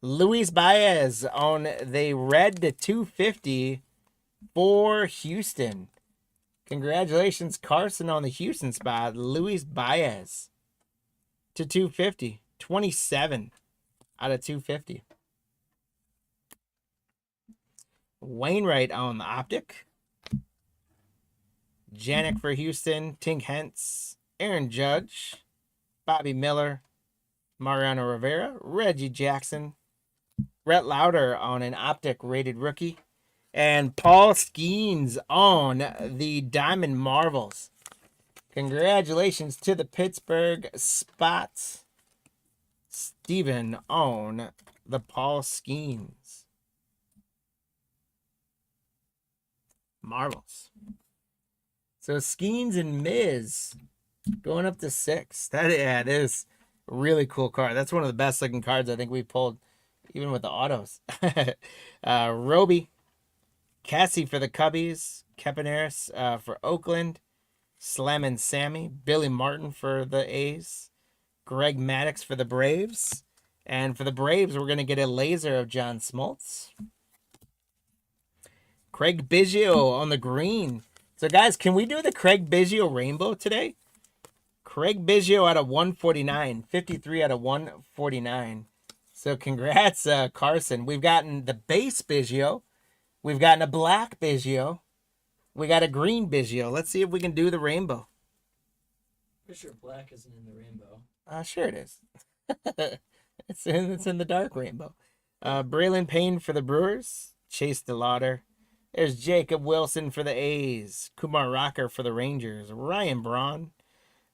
Luis Baez on the red to 250 for Houston. Congratulations, Carson, on the Houston spot. Luis Baez to 250. 27 out of 250. Wainwright on the Optic. Janik for Houston. Tink Hentz. Aaron Judge. Bobby Miller. Mariano Rivera. Reggie Jackson. Brett Lauder on an Optic rated rookie. And Paul Skeens on the Diamond Marvels. Congratulations to the Pittsburgh Spots. Steven on the Paul Skeens Marvels. So Skeens and Miz going up to 6. That is a really cool card. That's one of the best looking cards I think we pulled, even with the autos. Roby, Cassie for the Cubbies, Kepaneris for Oakland, Slammin' Sammy, Billy Martin for the A's, Greg Maddux for the Braves. And for the Braves, we're going to get a laser of John Smoltz. Craig Biggio on the green. So, guys, can we do the Craig Biggio rainbow today? Craig Biggio out of 149. 53 out of 149. So, congrats, Carson. We've gotten the base Biggio. We've gotten a black Biggio. We got a green Biggio. Let's see if we can do the rainbow. Pretty sure black isn't in the rainbow. Sure it is. it's in the dark rainbow. Braylon Payne for the Brewers. Chase DeLauder. There's Jacob Wilson for the A's. Kumar Rocker for the Rangers. Ryan Braun.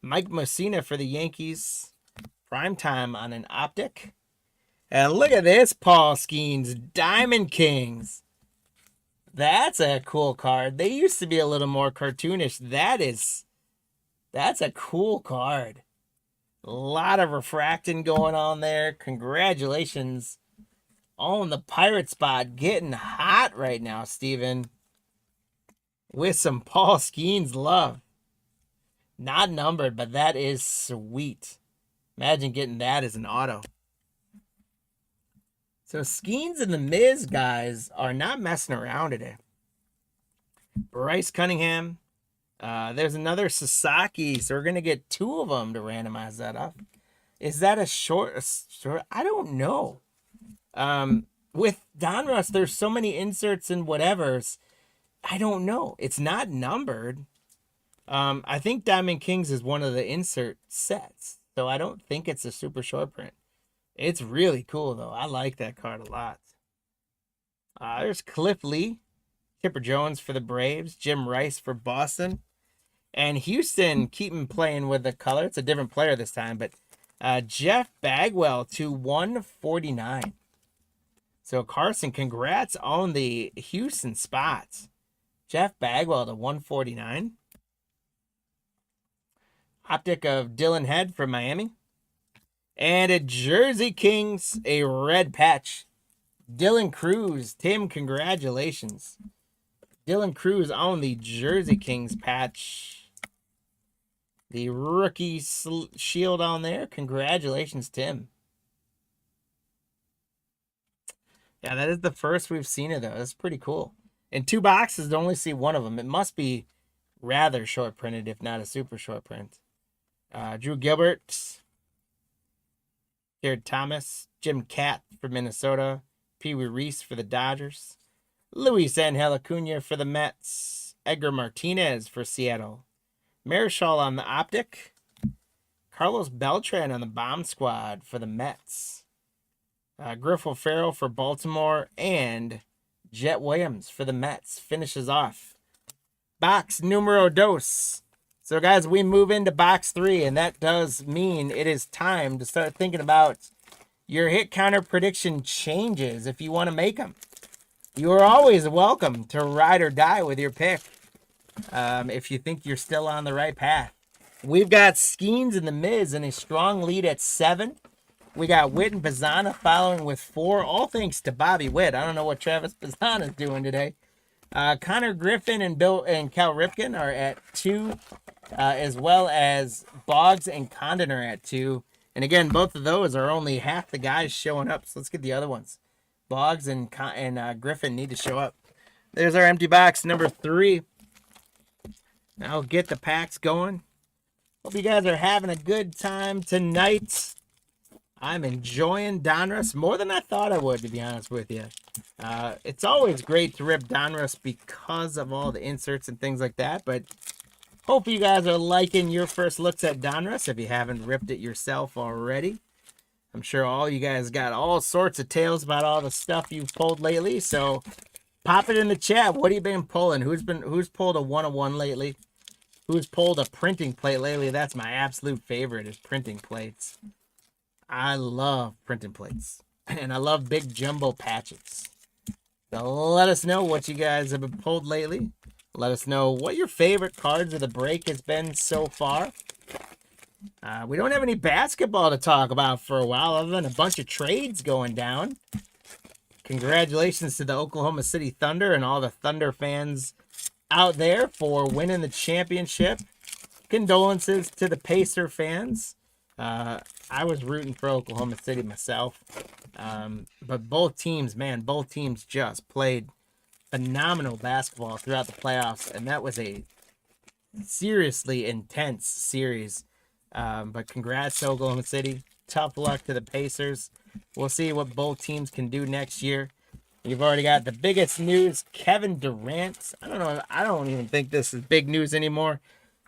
Mike Mussina for the Yankees. Primetime on an optic. And look at this, Paul Skeens. Diamond Kings. That's a cool card. They used to be a little more cartoonish. That's a cool card. A lot of refracting going on there. Congratulations on the Pirate spot. Getting hot right now, Steven. With some Paul Skeens love. Not numbered, but that is sweet. Imagine getting that as an auto. So Skeens and the Miz guys are not messing around today. Bryce Cunningham. There's another Sasaki, so we're going to get 2 of them to randomize that up. Is that a short? I don't know. With Donruss, there's so many inserts and whatevers. I don't know. It's not numbered. I think Diamond Kings is one of the insert sets, so I don't think it's a super short print. It's really cool, though. I like that card a lot. There's Cliff Lee, Chipper Jones for the Braves, Jim Rice for Boston, and Houston keeping playing with the color. It's a different player this time, but Jeff Bagwell to 149. So Carson, congrats on the Houston spots. Jeff Bagwell to 149. Optic of Dylan Head from Miami. And a Jersey Kings, a red patch. Dylan Cruz. Tim, congratulations. Dylan Cruz on the Jersey Kings patch. The rookie shield on there. Congratulations, Tim. Yeah, that is the first we've seen it, though. That's pretty cool. In 2 boxes, to only see 1 of them. It must be rather short printed, if not a super short print. Drew Gilbert. Jared Thomas, Jim Catt for Minnesota, Pee Wee Reese for the Dodgers, Luis Angel Acuna for the Mets, Edgar Martinez for Seattle, Marichal on the optic, Carlos Beltran on the bomb squad for the Mets, Griffel Farrell for Baltimore, and Jet Williams for the Mets finishes off box numero dos. So, guys, we move into box 3, and that does mean it is time to start thinking about your hit counter prediction changes if you want to make them. You are always welcome to ride or die with your pick if you think you're still on the right path. We've got Skeens and the Miz in a strong lead at 7. We got Witt and Bazzana following with 4, all thanks to Bobby Witt. I don't know what Travis Bazzana is doing today. Connor Griffin and Cal Ripken are at 2. As well as Boggs and Condon are at 2. And again, both of those are only half the guys showing up. So let's get the other ones. Boggs and Griffin need to show up. There's our empty box number 3. Now get the packs going. Hope you guys are having a good time tonight. I'm enjoying Donruss more than I thought I would, to be honest with you. It's always great to rip Donruss because of all the inserts and things like that, but hope you guys are liking your first looks at Donruss if you haven't ripped it yourself already. I'm sure all you guys got all sorts of tales about all the stuff you've pulled lately, so Pop it in the chat. What have you been pulling? Who's pulled a 101 lately? Who's pulled a printing plate lately? That's my absolute favorite, is printing plates. I love printing plates. And I love big jumbo patches. So let us know what you guys have been pulled lately. Let us know what your favorite cards of the break has been so far. We don't have any basketball to talk about for a while, other than a bunch of trades going down. Congratulations to the Oklahoma City Thunder and all the Thunder fans out there for winning the championship. Condolences to the Pacer fans. I was rooting for Oklahoma City myself. But both teams, man, both teams just played phenomenal basketball throughout the playoffs. And that was a seriously intense series. But congrats to Oklahoma City. Tough luck to the Pacers. We'll see what both teams can do next year. You've already got the biggest news, Kevin Durant. I don't know. I don't even think this is big news anymore.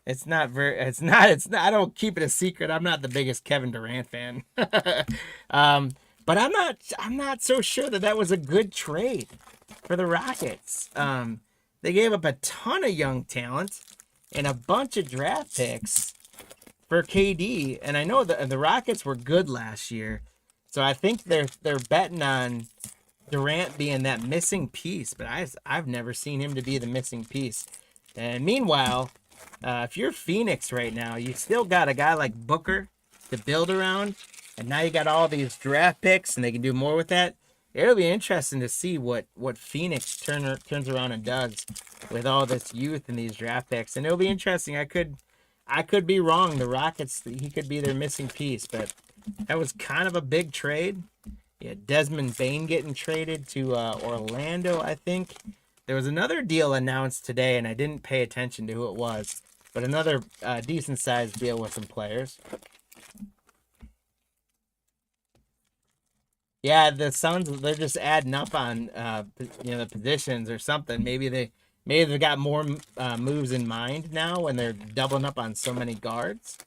It's not. I don't keep it a secret. I'm not the biggest Kevin Durant fan. But I'm not so sure that was a good trade for the Rockets. They gave up a ton of young talent and a bunch of draft picks for KD. And I know the Rockets were good last year. So I think they're betting on Durant being that missing piece, but I've never seen him to be the missing piece. And meanwhile, if you're Phoenix right now, you still got a guy like Booker to build around, and now you got all these draft picks, and they can do more with that. It'll be interesting to see what Phoenix turns around and does with all this youth and these draft picks, and it'll be interesting. I could be wrong. The Rockets, he could be their missing piece, but that was kind of a big trade. Yeah, Desmond Bane getting traded to Orlando, I think. There was another deal announced today, and I didn't pay attention to who it was, but another decent-sized deal with some players. Yeah, the Suns, they're just adding up on the positions or something. Maybe they've got more moves in mind now when they're doubling up on so many guards.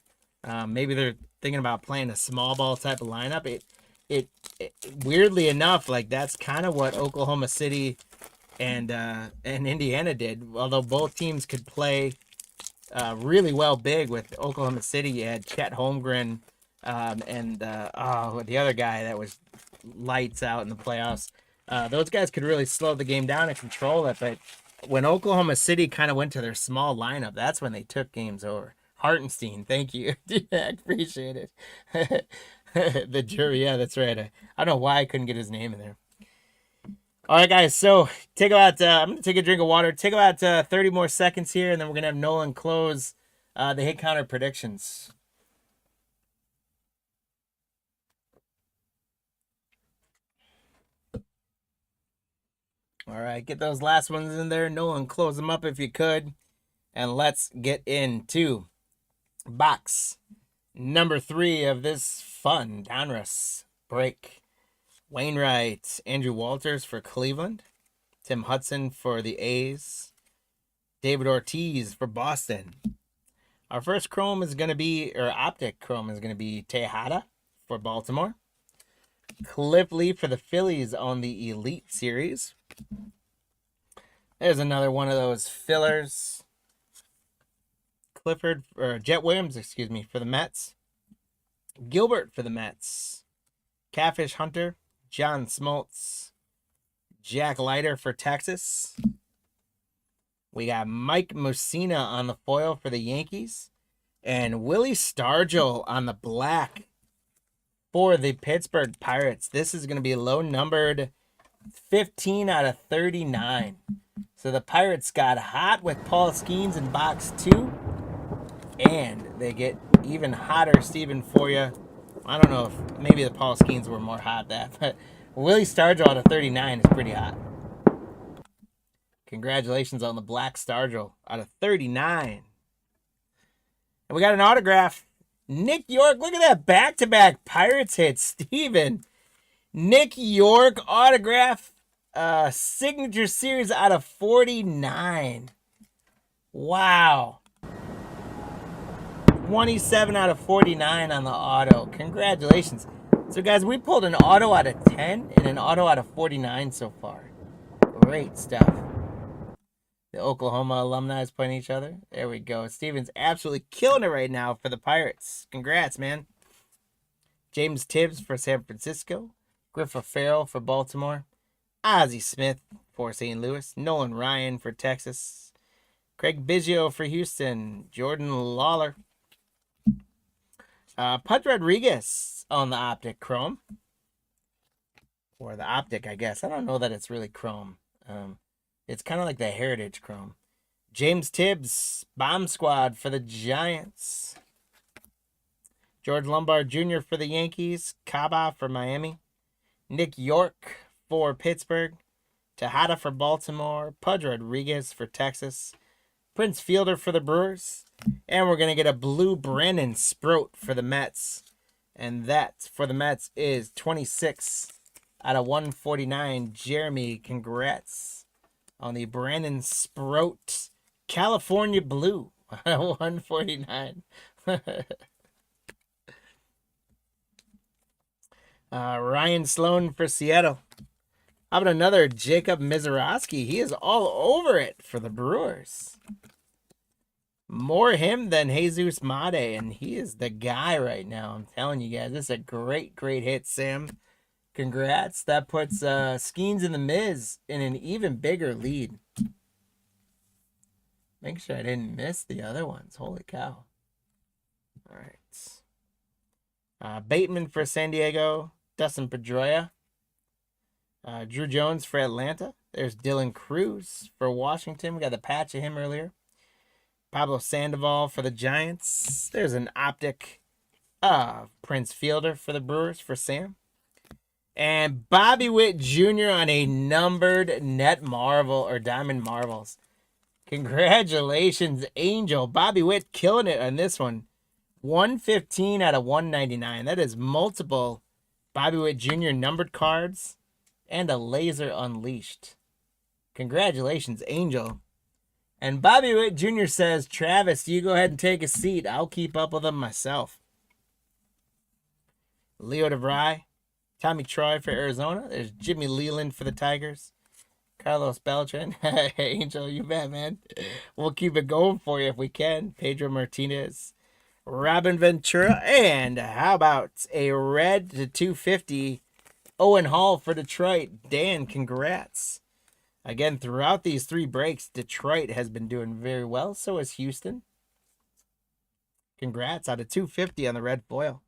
Maybe they're thinking about playing a small ball type of lineup. It weirdly enough, like that's kind of what Oklahoma City and Indiana did. Although both teams could play really well big. With Oklahoma City, you had Chet Holmgren and the other guy that was lights out in the playoffs. Those guys could really slow the game down and control it. But when Oklahoma City kind of went to their small lineup, that's when they took games over. Hartenstein, thank you. I appreciate it. The jury, yeah, that's right. I don't know why I couldn't get his name in there. All right, guys, so take about, I'm going to take a drink of water. Take about 30 more seconds here, and then we're going to have Nolan close the hit counter predictions. All right, get those last ones in there. Nolan, close them up if you could. And let's get into box number 3 of this fun Donruss break. Wainwright, Andrew Walters for Cleveland, Tim Hudson for the A's, David Ortiz for Boston. Our first chrome is going to be, or optic chrome is going to be Tejada for Baltimore. Cliff Lee for the Phillies on the Elite Series. There's another one of those fillers. Jet Williams, for the Mets. Gilbert for the Mets. Catfish Hunter, John Smoltz, Jack Leiter for Texas. We got Mike Mussina on the foil for the Yankees. And Willie Stargell on the black for the Pittsburgh Pirates. This is going to be low numbered 15 out of 39. So the Pirates got hot with Paul Skeens in box 2. And they get even hotter, Steven, for you. I don't know if maybe the Paul Skeens were more hot but Willie Stargell out of 39 is pretty hot. Congratulations on the black Stargell out of 39. And we got an autograph. Nick York, look at that back-to-back Pirates hit, Steven. Nick York autograph, signature series out of 49. Wow. 27 out of 49 on the auto. Congratulations. So, guys, we pulled an auto out of 10 and an auto out of 49 so far. Great stuff. The Oklahoma alumni is playing each other. There we go. Steven's absolutely killing it right now for the Pirates. Congrats, man. James Tibbs for San Francisco. Griffith Farrell for Baltimore. Ozzie Smith for St. Louis. Nolan Ryan for Texas. Craig Biggio for Houston. Jordan Lawler. Pudge Rodriguez on the Optic Chrome. Or the Optic, I guess. I don't know that it's really Chrome. It's kind of like the Heritage Chrome. James Tibbs, Bomb Squad for the Giants. George Lombard Jr. for the Yankees. Kaba for Miami. Nick York for Pittsburgh. Tejada for Baltimore. Pudge Rodriguez for Texas. Prince Fielder for the Brewers. And we're going to get a blue Brandon Sproat for the Mets. And that for the Mets is 26 out of 149. Jeremy, congrats on the Brandon Sproat California Blue out of 149. Ryan Sloan for Seattle. How about another Jacob Mizorowski? He is all over it for the Brewers. More him than Jesus Made, and he is the guy right now. I'm telling you guys, this is a great, great hit, Sam. Congrats. That puts Skeens and the Miz in an even bigger lead. Make sure I didn't miss the other ones. Holy cow. All right. Bateman for San Diego. Dustin Pedroia. Drew Jones for Atlanta. There's Dylan Cruz for Washington. We got the patch of him earlier. Pablo Sandoval for the Giants. There's an Optic Prince Fielder for the Brewers for Sam. And Bobby Witt Jr. on a numbered Net Marvel or Diamond Marvels. Congratulations, Angel. Bobby Witt killing it on this one. 115 out of 199. That is multiple Bobby Witt Jr. numbered cards and a laser unleashed. Congratulations, Angel. And Bobby Witt Jr. says, Travis, you go ahead and take a seat. I'll keep up with them myself. Leo DeVry. Tommy Troy for Arizona. There's Jimmy Leland for the Tigers. Carlos Beltran. Angel, you bet, man. We'll keep it going for you if we can. Pedro Martinez. Robin Ventura. And how about a red to 250 Owen Hall for Detroit. Dan, congrats. Again, throughout these three breaks, Detroit has been doing very well. So is Houston. Congrats out of 250 on the red foil.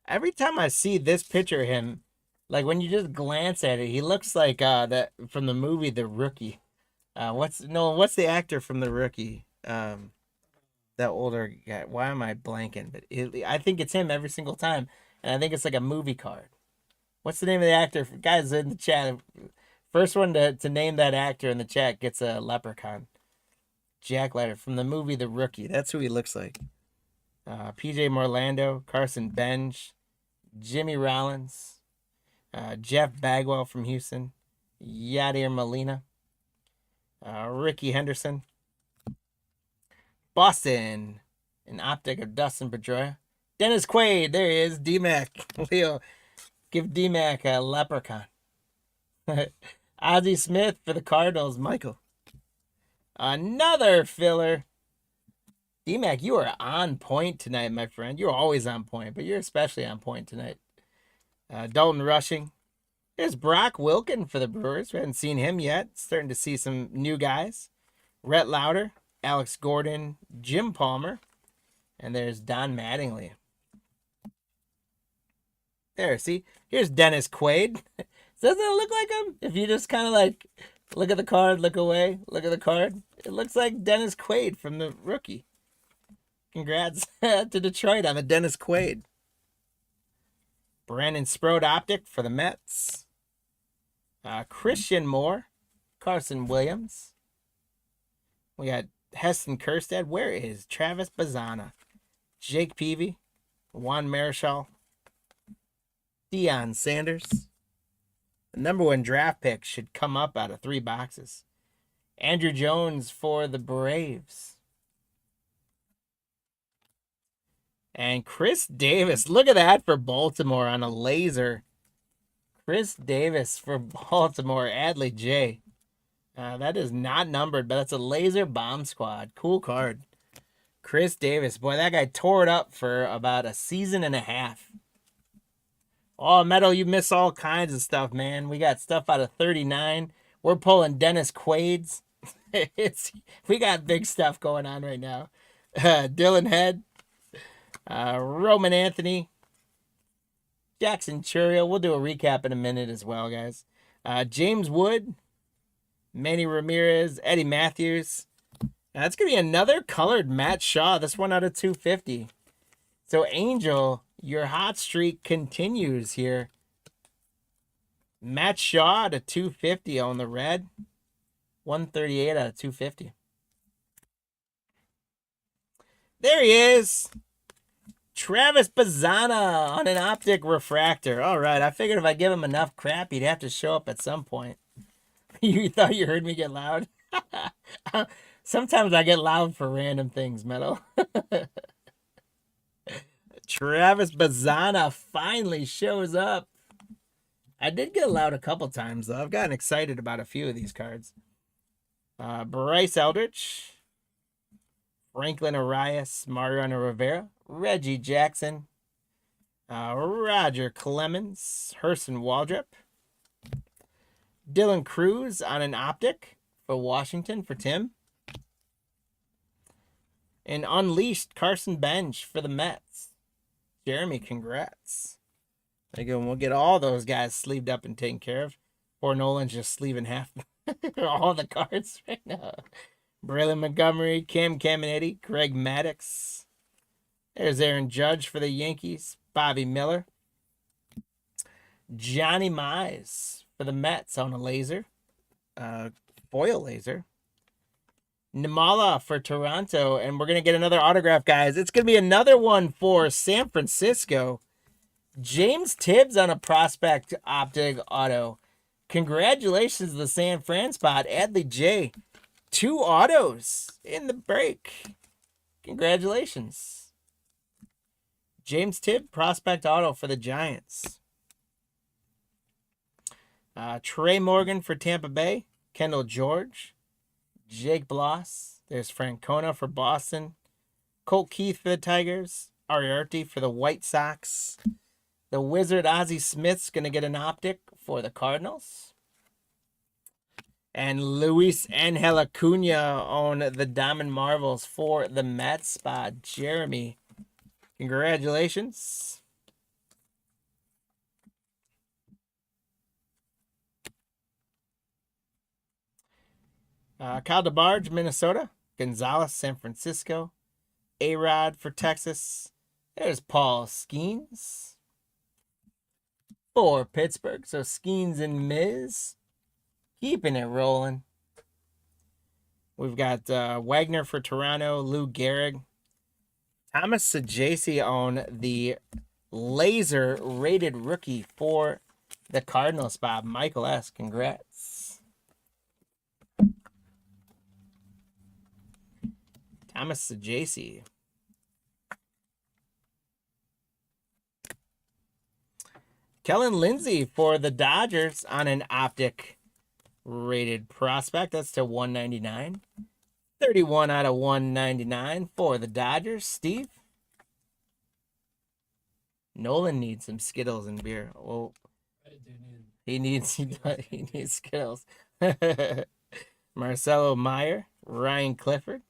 Every time I see this picture of him, like when you just glance at it, he looks like that from the movie The Rookie. What's the actor from The Rookie? That older guy. Why am I blanking? But I think it's him every single time, and I think it's like a movie card. What's the name of the actor? Guys in the chat. First one to name that actor in the chat gets a leprechaun. Jack Leiter from the movie The Rookie. That's who he looks like. PJ Morlando, Carson Benj, Jimmy Rollins, Jeff Bagwell from Houston, Yadier Molina, Ricky Henderson, Boston, an Optic of Dustin Pedroia, Dennis Quaid, there he is, D-Mac, Leo, give D-Mac a leprechaun. Ozzie Smith for the Cardinals, Michael. Another filler. D-Mac, you are on point tonight, my friend. You're always on point, but you're especially on point tonight. Dalton Rushing. There's Brock Wilken for the Brewers. We haven't seen him yet. Starting to see some new guys. Rhett Lauder, Alex Gordon, Jim Palmer, and there's Don Mattingly. There, see? Here's Dennis Quaid. Doesn't it look like him? If you just kind of like look at the card, look away, look at the card. It looks like Dennis Quaid from The Rookie. Congrats to Detroit on the Dennis Quaid. Brandon Sproat Optic for the Mets. Christian Moore. Carson Williams. We got Heston Kjerstad. Where is Travis Bazana? Jake Peavy. Juan Marichal. Deion Sanders. The number one draft pick should come up out of 3 boxes. Andrew Jones for the Braves. And Chris Davis. Look at that for Baltimore on a laser. Chris Davis for Baltimore. Adley J. That is not numbered, but that's a Laser Bomb Squad. Cool card. Chris Davis. Boy, that guy tore it up for about a season and a half. Oh, Metal, you miss all kinds of stuff, man. We got stuff out of 39. We're pulling Dennis Quaid's. We got big stuff going on right now. Dylan Head. Roman Anthony. Jackson Churio. We'll do a recap in a minute as well, guys. James Wood. Manny Ramirez. Eddie Matthews. That's going to be another colored Matt Shaw. This one out of 250. So, Angel, your hot streak continues here. Matt Shaw to 250 on the red. 138 out of 250. There he is. Travis Bazzana on an optic refractor. All right, I figured if I give him enough crap, he'd have to show up at some point. You thought you heard me get loud? Sometimes I get loud for random things, Metal. Travis Bazzana finally shows up. I did get loud a couple times, though. I've gotten excited about a few of these cards. Bryce Eldridge. Franklin Arias. Mariano Rivera. Reggie Jackson. Roger Clemens. Hurston Waldrep. Dylan Cruz on an optic for Washington for Tim. And Unleashed Carson Bench for the Mets. Jeremy, congrats. There you go. We'll get all those guys sleeved up and taken care of. Poor Nolan's just sleeving half all the cards right now. Braylon Montgomery, Cam Caminiti, Greg Maddux. There's Aaron Judge for the Yankees. Bobby Miller. Johnny Mize for the Mets on a laser. Foil laser. Nimala for Toronto. And we're going to get another autograph, guys. It's going to be another one for San Francisco. James Tibbs on a prospect optic auto. Congratulations to the San Fran spot. Adley J. 2 autos in the break. Congratulations. James Tibb, prospect auto for the Giants. Trey Morgan for Tampa Bay. Kendall George. Jake Bloss. There's Francona for Boston. Colt Keith for the Tigers. Ariarte for the White Sox. The Wizard Ozzie Smith's going to get an optic for the Cardinals. And Luis Angel Acuna on the Diamond Marvels for the Mets spot. Jeremy, congratulations. Kyle DeBarge, Minnesota. Gonzalez, San Francisco. A-Rod for Texas. There's Paul Skeens for Pittsburgh. So Skeens and Miz keeping it rolling. We've got Wagner for Toronto. Lou Gehrig. Thomas Saggese on the laser rated rookie for the Cardinals spot. Michael S. Congrats. Thomas Saggese. Kellen Lindsey for the Dodgers on an optic rated prospect. That's to 199. 31 out of 199 for the Dodgers. Steve? Nolan needs some Skittles and beer. Oh, he needs Skittles. Marcelo Meyer, Ryan Clifford,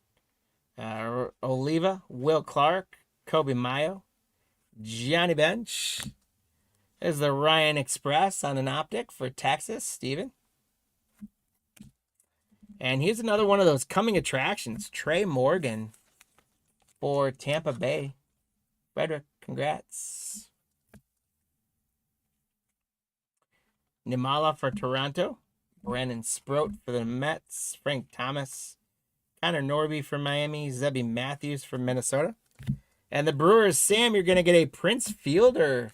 Oliva, Will Clark, Kobe Mayo, Gianni Bench. There's the Ryan Express on an optic for Texas, Steven. And here's another one of those coming attractions. Trey Morgan for Tampa Bay. Frederick, congrats. Nimala for Toronto. Brandon Sproat for the Mets. Frank Thomas. Connor Norby for Miami. Zebby Matthews for Minnesota. And the Brewers, Sam, you're going to get a Prince Fielder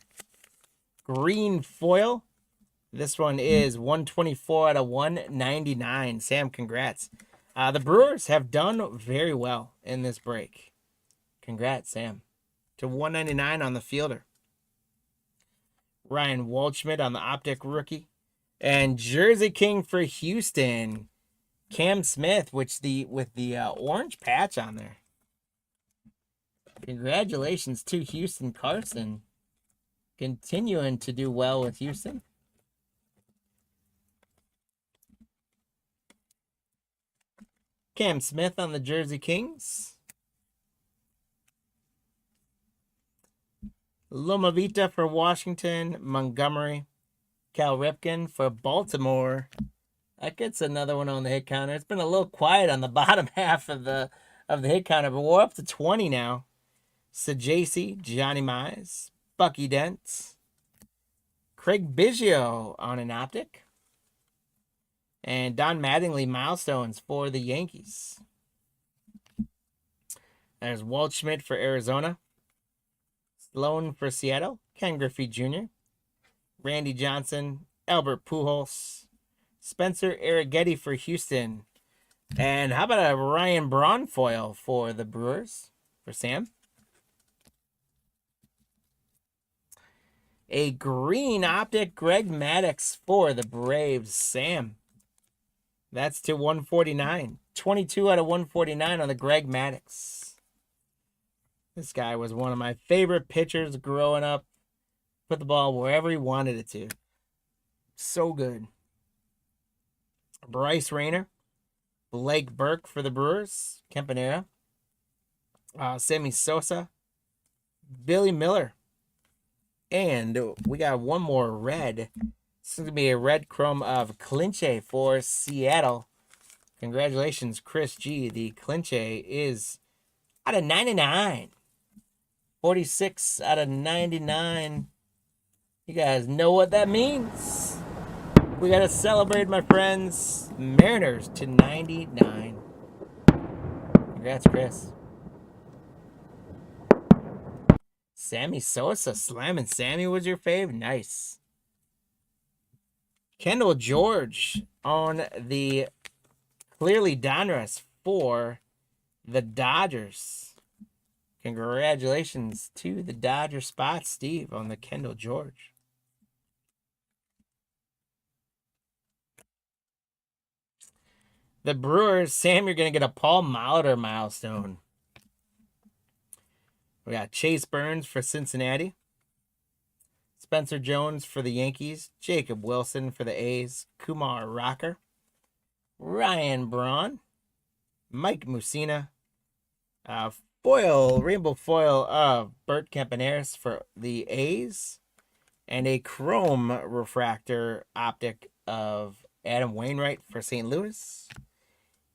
green foil. This one is 124 out of 199. Sam, congrats. The Brewers have done very well in this break. Congrats, Sam. To 199 on the Fielder. Ryan Waldschmidt on the optic rookie. And Jersey King for Houston. Cam Smith, with the orange patch on there. Congratulations to Houston Carson. Continuing to do well with Houston. Cam Smith on the Jersey Kings. Loma Vita for Washington. Montgomery. Cal Ripken for Baltimore. That gets another one on the hit counter. It's been a little quiet on the bottom half of the hit counter, but we're up to 20 now. Sajaci, Johnny Mize, Bucky Dent, Craig Biggio on an optic, and Don Mattingly milestones for the Yankees. There's Walt Schmidt for Arizona, Sloan for Seattle, Ken Griffey Jr., Randy Johnson, Albert Pujols, Spencer Arrighetti for Houston, and how about a Ryan Braun foil for the Brewers for Sam? A green optic Greg Maddux for the Braves, Sam. That's to 149. 22 out of 149 on the Greg Maddux. This guy was one of my favorite pitchers growing up. Put the ball wherever he wanted it to. So good. Bryce Rayner. Blake Burke for the Brewers. Campanera. Sammy Sosa. Billy Miller. And we got one more red. This is going to be a red chrome of Clinche for Seattle. Congratulations, Chris G. The Clinche is out of 99. 46 out of 99. You guys know what that means. We got to celebrate, my friends. Mariners to 99. Congrats, Chris. Sammy Sosa, Slammin' Sammy was your fave? Nice. Kendall George on the clearly Donruss for the Dodgers. Congratulations to the Dodger spot, Steve, on the Kendall George. The Brewers, Sam, you're going to get a Paul Molitor milestone. We got Chase Burns for Cincinnati. Spencer Jones for the Yankees. Jacob Wilson for the A's. Kumar Rocker. Ryan Braun. Mike Mussina. Rainbow foil of Bert Campaneris for the A's. And a chrome refractor optic of Adam Wainwright for St. Louis.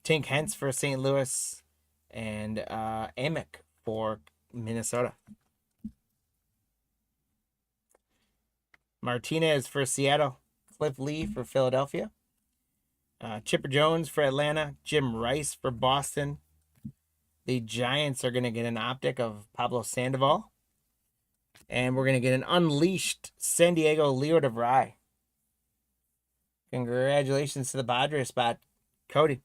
Tink Hence for St. Louis. And Amick for Minnesota. Martinez for Seattle. Cliff Lee for Philadelphia. Chipper Jones for Atlanta. Jim Rice for Boston. The Giants are going to get an optic of Pablo Sandoval. And we're going to get an unleashed San Diego Leo DeVry. Congratulations to the Padres spot, Cody.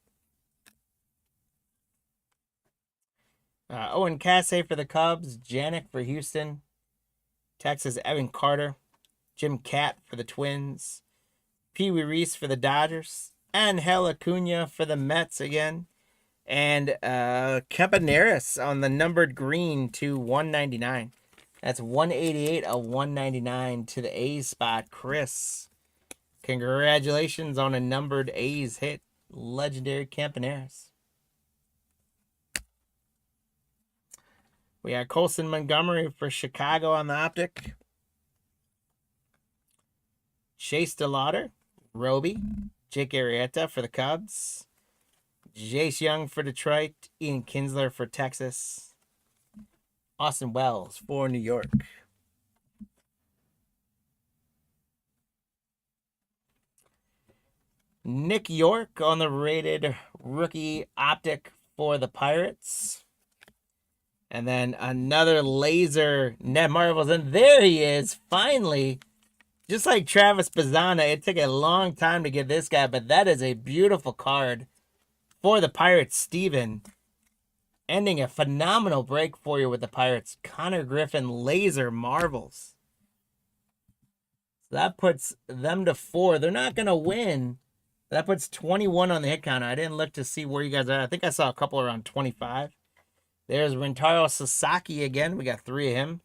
Owen Casse for the Cubs. Janik for Houston. Texas Evan Carter. Jim Catt for the Twins. Pee Wee Reese for the Dodgers. Angel Acuna for the Mets again. And Campaneris on the numbered green to 199. That's 188 of 199 to the A's spot, Chris. Congratulations on a numbered A's hit. Legendary Campaneris. We got Colson Montgomery for Chicago on the optic. Chase DeLauder, Roby, Jake Arrieta for the Cubs. Jace Young for Detroit. Ian Kinsler for Texas. Austin Wells for New York. Nick York on the rated rookie optic for the Pirates. And then another laser Net Marvels. And there he is, finally. Just like Travis Bazzana, it took a long time to get this guy, but that is a beautiful card for the Pirates, Steven. Ending a phenomenal break for you with the Pirates. Connor Griffin laser Marvels. So that puts them to 4. They're not going to win That puts 21 on the hit counter. I didn't look to see where you guys are. I think I saw a couple around 25. There's Rentaro Sasaki again. We got 3 of him.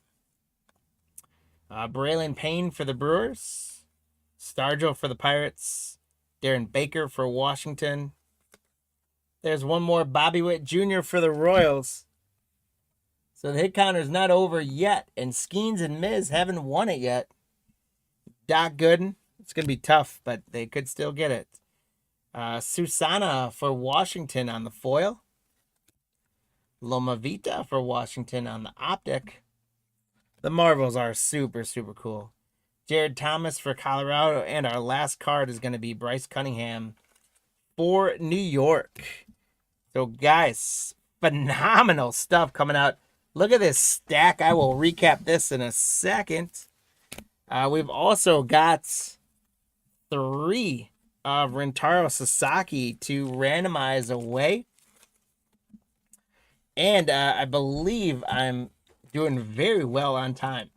Braylon Payne for the Brewers. Stargell for the Pirates. Darren Baker for Washington. There's one more Bobby Witt Jr. for the Royals. So the hit counter's not over yet. And Skeens and Miz haven't won it yet. Doc Gooden. It's going to be tough, but they could still get it. Susana for Washington on the foil. Loma Vita for Washington on the optic. The Marvels are super, super cool. Jared Thomas for Colorado. And our last card is going to be Bryce Cunningham for New York. So, guys, phenomenal stuff coming out. Look at this stack. I will recap this in a second. We've also got 3 of Rentaro Sasaki to randomize away. And I believe I'm doing very well on time.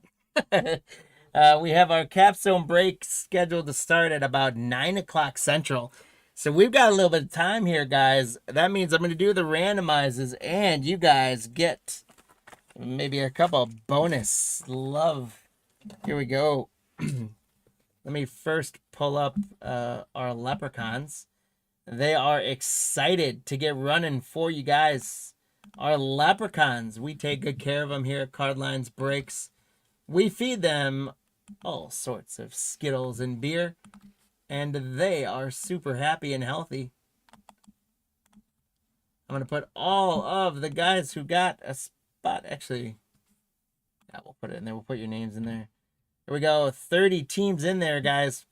We have our capstone break scheduled to start at about 9 o'clock Central. So we've got a little bit of time here, guys. That means I'm going to do the randomizes, and you guys get maybe a couple of bonus love. Here we go. Let me first pull up our leprechauns. They are excited to get running for you guys. Our leprechauns, we take good care of them here at Cardlines Breaks. We feed them all sorts of Skittles and beer, and they are super happy and healthy. I'm going to put all of the guys who got a spot. Actually, yeah, we'll put it in there. We'll put your names in there. Here we go. 30 teams in there, guys.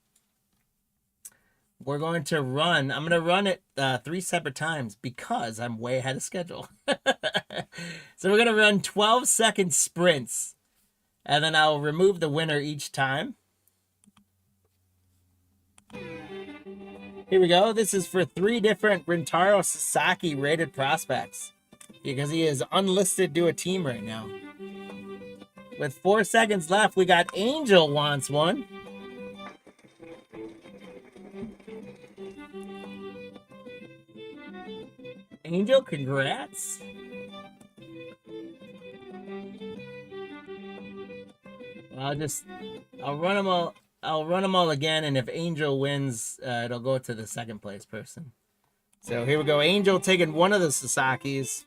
We're going to run. I'm going to run it 3 separate times because I'm way ahead of schedule. So we're going to run 12-second sprints. And then I'll remove the winner each time. Here we go. This is for 3 different Rentaro Sasaki rated prospects. Because he is unlisted to a team right now. With 4 seconds left, we got Angel wants one. Angel, congrats. I'll run them all. I'll run them all again, and if Angel wins, it'll go to the second place person. So here we go. Angel taking one of the Sasakis.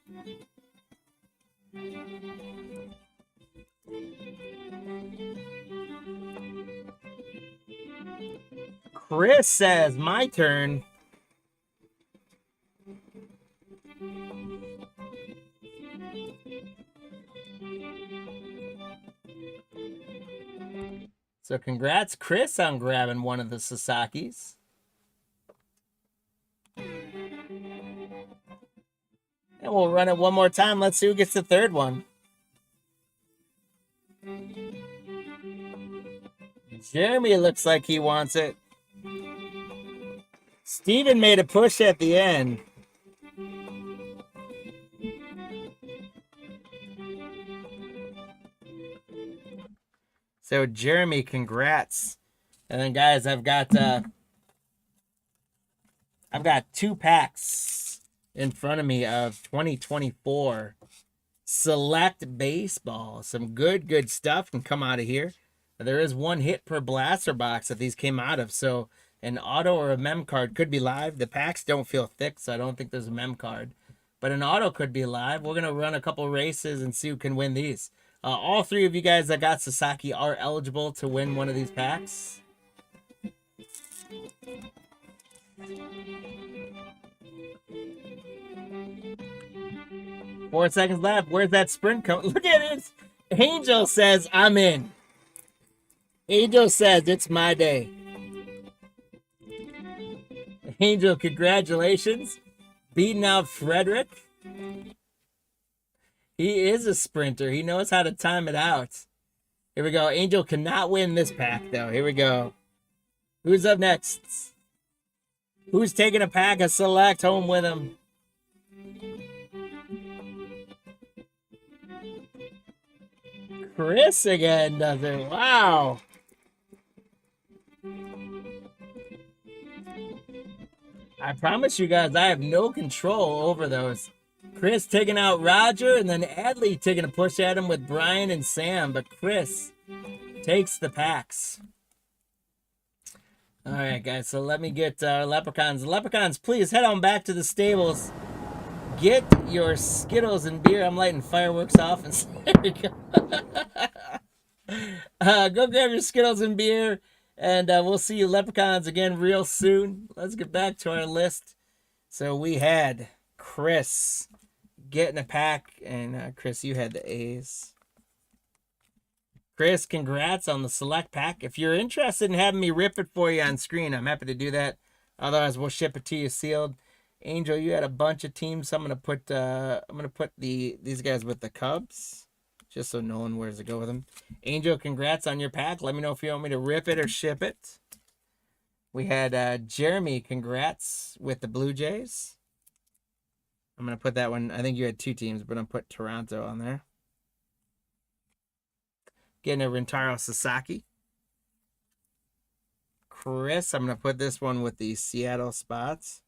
Chris says, my turn. So congrats, Chris, on grabbing one of the Sasakis. And we'll run it one more time. Let's see who gets the third one. Jeremy looks like he wants it. Steven made a push at the end. So Jeremy, congrats. And then guys, I've got 2 packs in front of me of 2024 Select Baseball. Some good stuff can come out of here. There is 1 hit per blaster box that these came out of. So an auto or a mem card could be live. The packs don't feel thick, so I don't think there's a mem card. But an auto could be live. We're going to run a couple races and see who can win these. All 3 of you guys that got Sasaki are eligible to win one of these packs. Four seconds left. Where's that sprint coming? Look at it. Angel says, I'm in. Angel says, it's my day. Angel, congratulations. Beating out Frederick. He is a sprinter. He knows how to time it out. Here we go. Angel cannot win this pack, though. Here we go. Who's up next? Who's taking a pack of Select home with him? Chris again does it. Wow. I promise you guys, I have no control over those. Chris taking out Roger, and then Adley taking a push at him with Brian and Sam, but Chris takes the packs. All right, guys, so let me get Leprechauns. Leprechauns, please head on back to the stables. Get your Skittles and beer. I'm lighting fireworks off. And there we go. Go grab your Skittles and beer, and we'll see you Leprechauns again real soon. Let's get back to our list. So we had Chris getting a pack, and Chris, you had the A's. Chris, congrats on the select pack. If you're interested in having me rip it for you on screen, I'm happy to do that. Otherwise, we'll ship it to you sealed. Angel, you had a bunch of teams. So I'm gonna put these guys with the Cubs, just so no one wheres to go with them. Angel, congrats on your pack. Let me know if you want me to rip it or ship it. We had Jeremy, congrats with the Blue Jays. I'm gonna put that one. I think you had two teams, but I'm gonna put Toronto on there. Getting a Rintaro Sasaki. Chris, I'm gonna put this one with the Seattle Spots.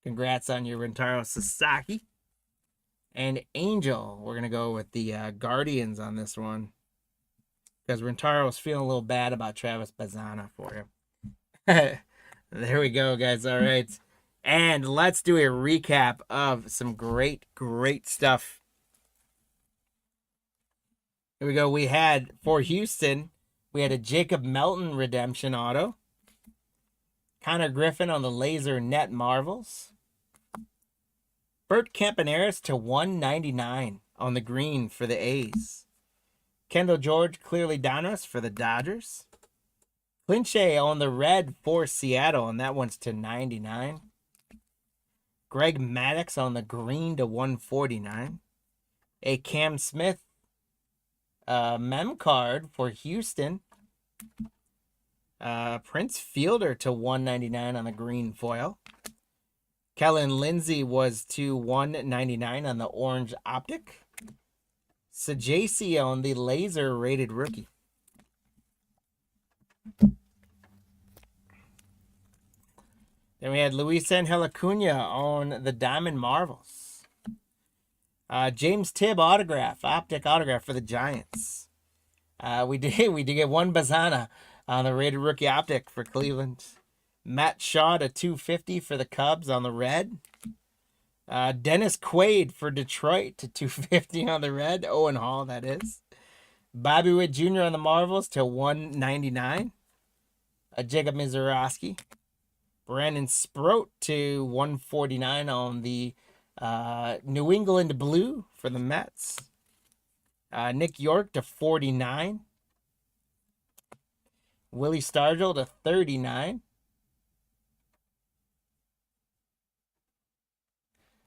Congrats on your Rintaro Sasaki. And Angel, we're going to go with the Guardians on this one. Because Rintaro's feeling a little bad about Travis Bazzana for you. There we go, guys. All right. And let's do a recap of some great, great stuff. Here we go. We had, for Houston, we had a Jacob Melton redemption auto. Connor Griffin on the Laser Net Marvels. Bert Campaneris to 199 on the green for the A's. Kendall George clearly Donruss for the Dodgers. Clinchy on the red for Seattle, and that one's to 99. Greg Maddux on the green to 149. A Cam Smith mem card for Houston. Prince Fielder to 199 on the green foil. Kellen Lindsay was to 199 on the orange optic. Sajasi on the laser rated rookie. Then we had Luis Angel Acuna on the Diamond Marvels. James Tibb autograph, optic autograph for the Giants. We did get one Bazzana on the rated rookie optic for Cleveland. Matt Shaw to 250 for the Cubs on the red. Dennis Quaid for Detroit to 250 on the red. Owen Hall, that is. Bobby Witt Jr. on the Marvels to 199. Jacob Mizorowski. Brandon Sproat to 149 on the New England Blue for the Mets. Nick York to 49. Willie Stargell to 39.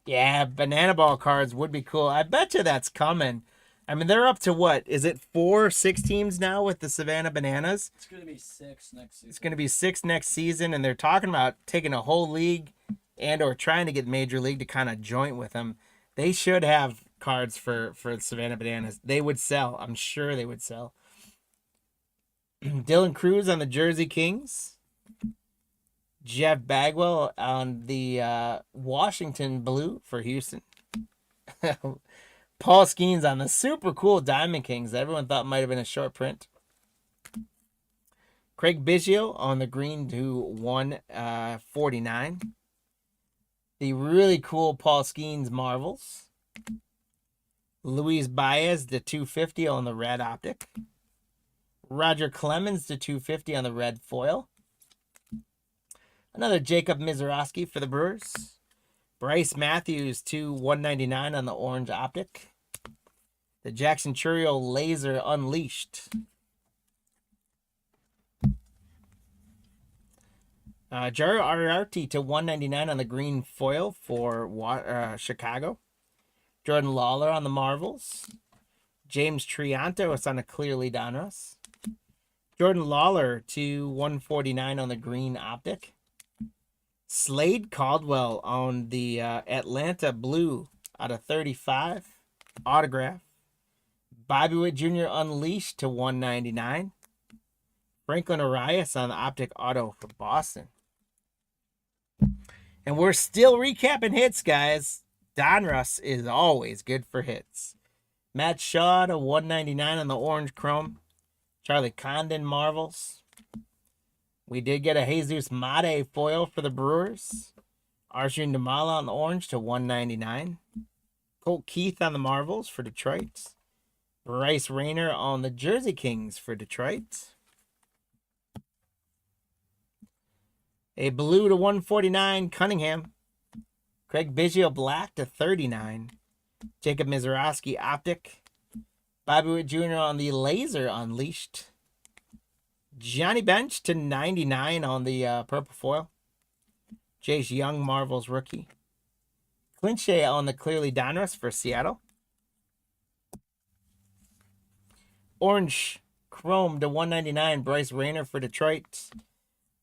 Yeah, banana ball cards would be cool. I bet you that's coming. I mean, they're up to what? Is it 6 teams now with the Savannah Bananas? It's going to be 6 next season. It's going to be 6 next season, and they're talking about taking a whole league and or trying to get Major League to kind of joint with them. They should have cards for Savannah Bananas. They would sell. I'm sure they would sell. Dylan Cruz on the Jersey Kings. Jeff Bagwell on the Washington Blue for Houston. Paul Skeens on the super cool Diamond Kings that everyone thought might have been a short print. Craig Biggio on the green to 149. The really cool Paul Skeens Marvels. Luis Baez to 250 on the red optic. Roger Clemens to 250 on the red foil. Another Jacob Mizorowski for the Brewers. Bryce Matthews to 199 on the orange optic. The Jackson Chourio Laser Unleashed. Jairo Ariarte to 199 on the green foil for Chicago. Jordan Lawler on the Marvels. James Triantos on a clearly Donruss. Jordan Lawler to 149 on the green optic. Slade Caldwell on the Atlanta Blue out of 35. Autograph. Bobby Witt Jr. Unleashed to 199. Franklin Arias on the optic auto for Boston. And we're still recapping hits, guys. Donruss is always good for hits. Matt Shaw to 199 on the orange chrome. Charlie Condon Marvels. We did get a Jesus Mate foil for the Brewers. Arjun Damala on the orange to 199. Colt Keith on the Marvels for Detroit. Bryce Rayner on the Jersey Kings for Detroit. A blue to 149, Cunningham. Craig Biggio black to 39. Jacob Mizorowski optic. Bobby Witt Jr. on the laser unleashed. Johnny Bench to 99 on the purple foil. Jace Young Marvels rookie. Clinchy on the clearly Donruss for Seattle. Orange chrome to 199, Bryce Rayner for Detroit.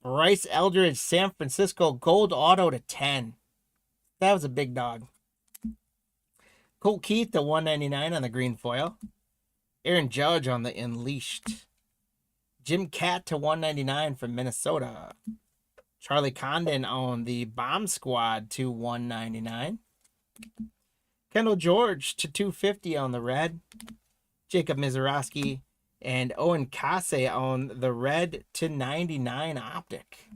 Bryce Eldridge, San Francisco, gold auto to 10. That was a big dog. Colt Keith to 199 on the green foil. Aaron Judge on the unleashed. Jim Cat to 199 from Minnesota. Charlie Condon on the bomb squad to 199. Kendall George to 250 on the red. Jacob Mizorowski and Owen Kase on the red to 99 optic.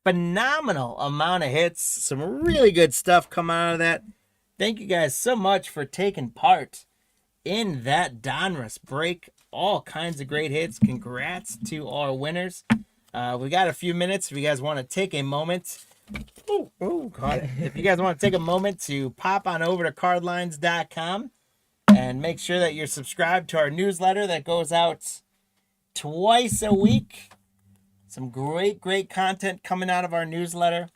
Phenomenal amount of hits. Some really good stuff come out of that. Thank you guys so much for taking part in that Donruss break. All kinds of great hits. Congrats to our winners. We got a few minutes if you guys want to take a moment. Caught it. If you guys want to take a moment to pop on over to cardlines.com and make sure that you're subscribed to our newsletter that goes out twice a week. Some great content coming out of our newsletter.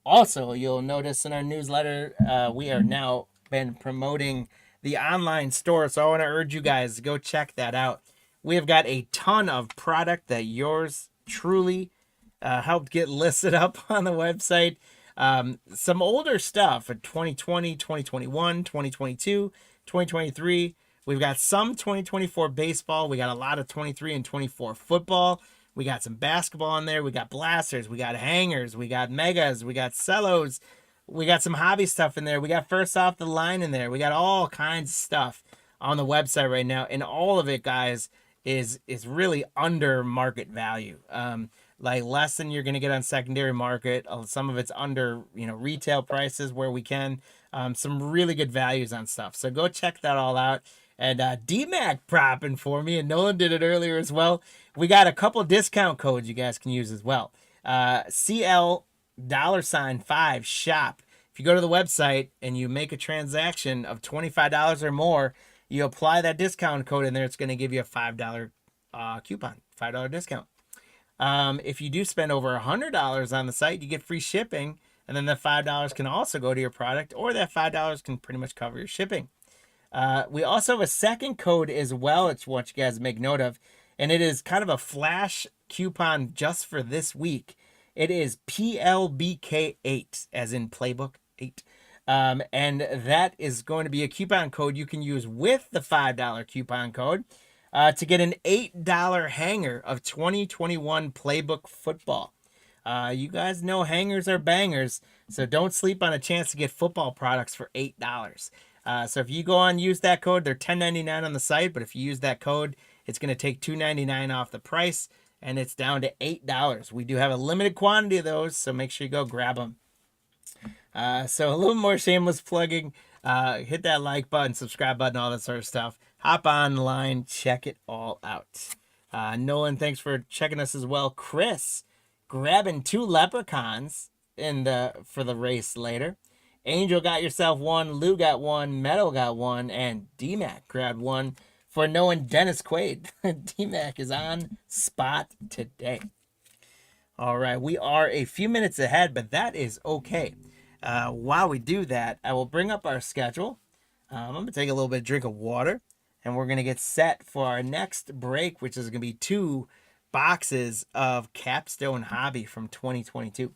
Also, you'll notice in our newsletter, we are now been promoting the online store. So I want to urge you guys to go check that out. We have got a ton of product that yours truly helped get listed up on the website. Some older stuff for 2020, 2021, 2022, 2023. We've got some 2024 baseball. We got a lot of 23 and 24 football. We got some basketball in there. We got blasters. We got hangers. We got megas. We got cellos. We got some hobby stuff in there. We got first off the line in there. We got all kinds of stuff on the website right now. And all of it, guys, is really under market value. Like less than you're going to get on secondary market. Some of it's under, retail prices where we can. Some really good values on stuff. So go check that all out. And D-Mac propping for me, and Nolan did it earlier as well. We got a couple discount codes you guys can use as well. CL $5 shop. If you go to the website and you make a transaction of $25 or more, you apply that discount code in there. It's going to give you a $5 coupon, $5 discount. If you do spend over $100 on the site, you get free shipping, and then that $5 can also go to your product, or that $5 can pretty much cover your shipping. We also have a second code as well. It's what you guys make note of, and it is kind of a flash coupon just for this week. It is PLBK8, as in playbook 8. And that is going to be a coupon code you can use with the $5 coupon code to get an $8 hanger of 2021 playbook football. You guys know hangers are bangers, so don't sleep on a chance to get football products for $8. So if you go on and use that code, they're $10.99 on the site, but if you use that code, it's going to take $2.99 off the price, and it's down to $8. We do have a limited quantity of those, so make sure you go grab them. So a little more shameless plugging. Hit that like button, subscribe button, all that sort of stuff. Hop online, check it all out. Nolan, thanks for checking us as well. Chris, grabbing 2 leprechauns for the race later. Angel got yourself 1, Lou got 1, Meadow got 1, and D-Mac grabbed 1 for knowing Dennis Quaid. D-Mac is on spot today. All right, we are a few minutes ahead, but that is okay. While we do that, I will bring up our schedule. I'm going to take a little bit of drink of water, and we're going to get set for our next break, which is going to be 2 boxes of Capstone Hobby from 2022.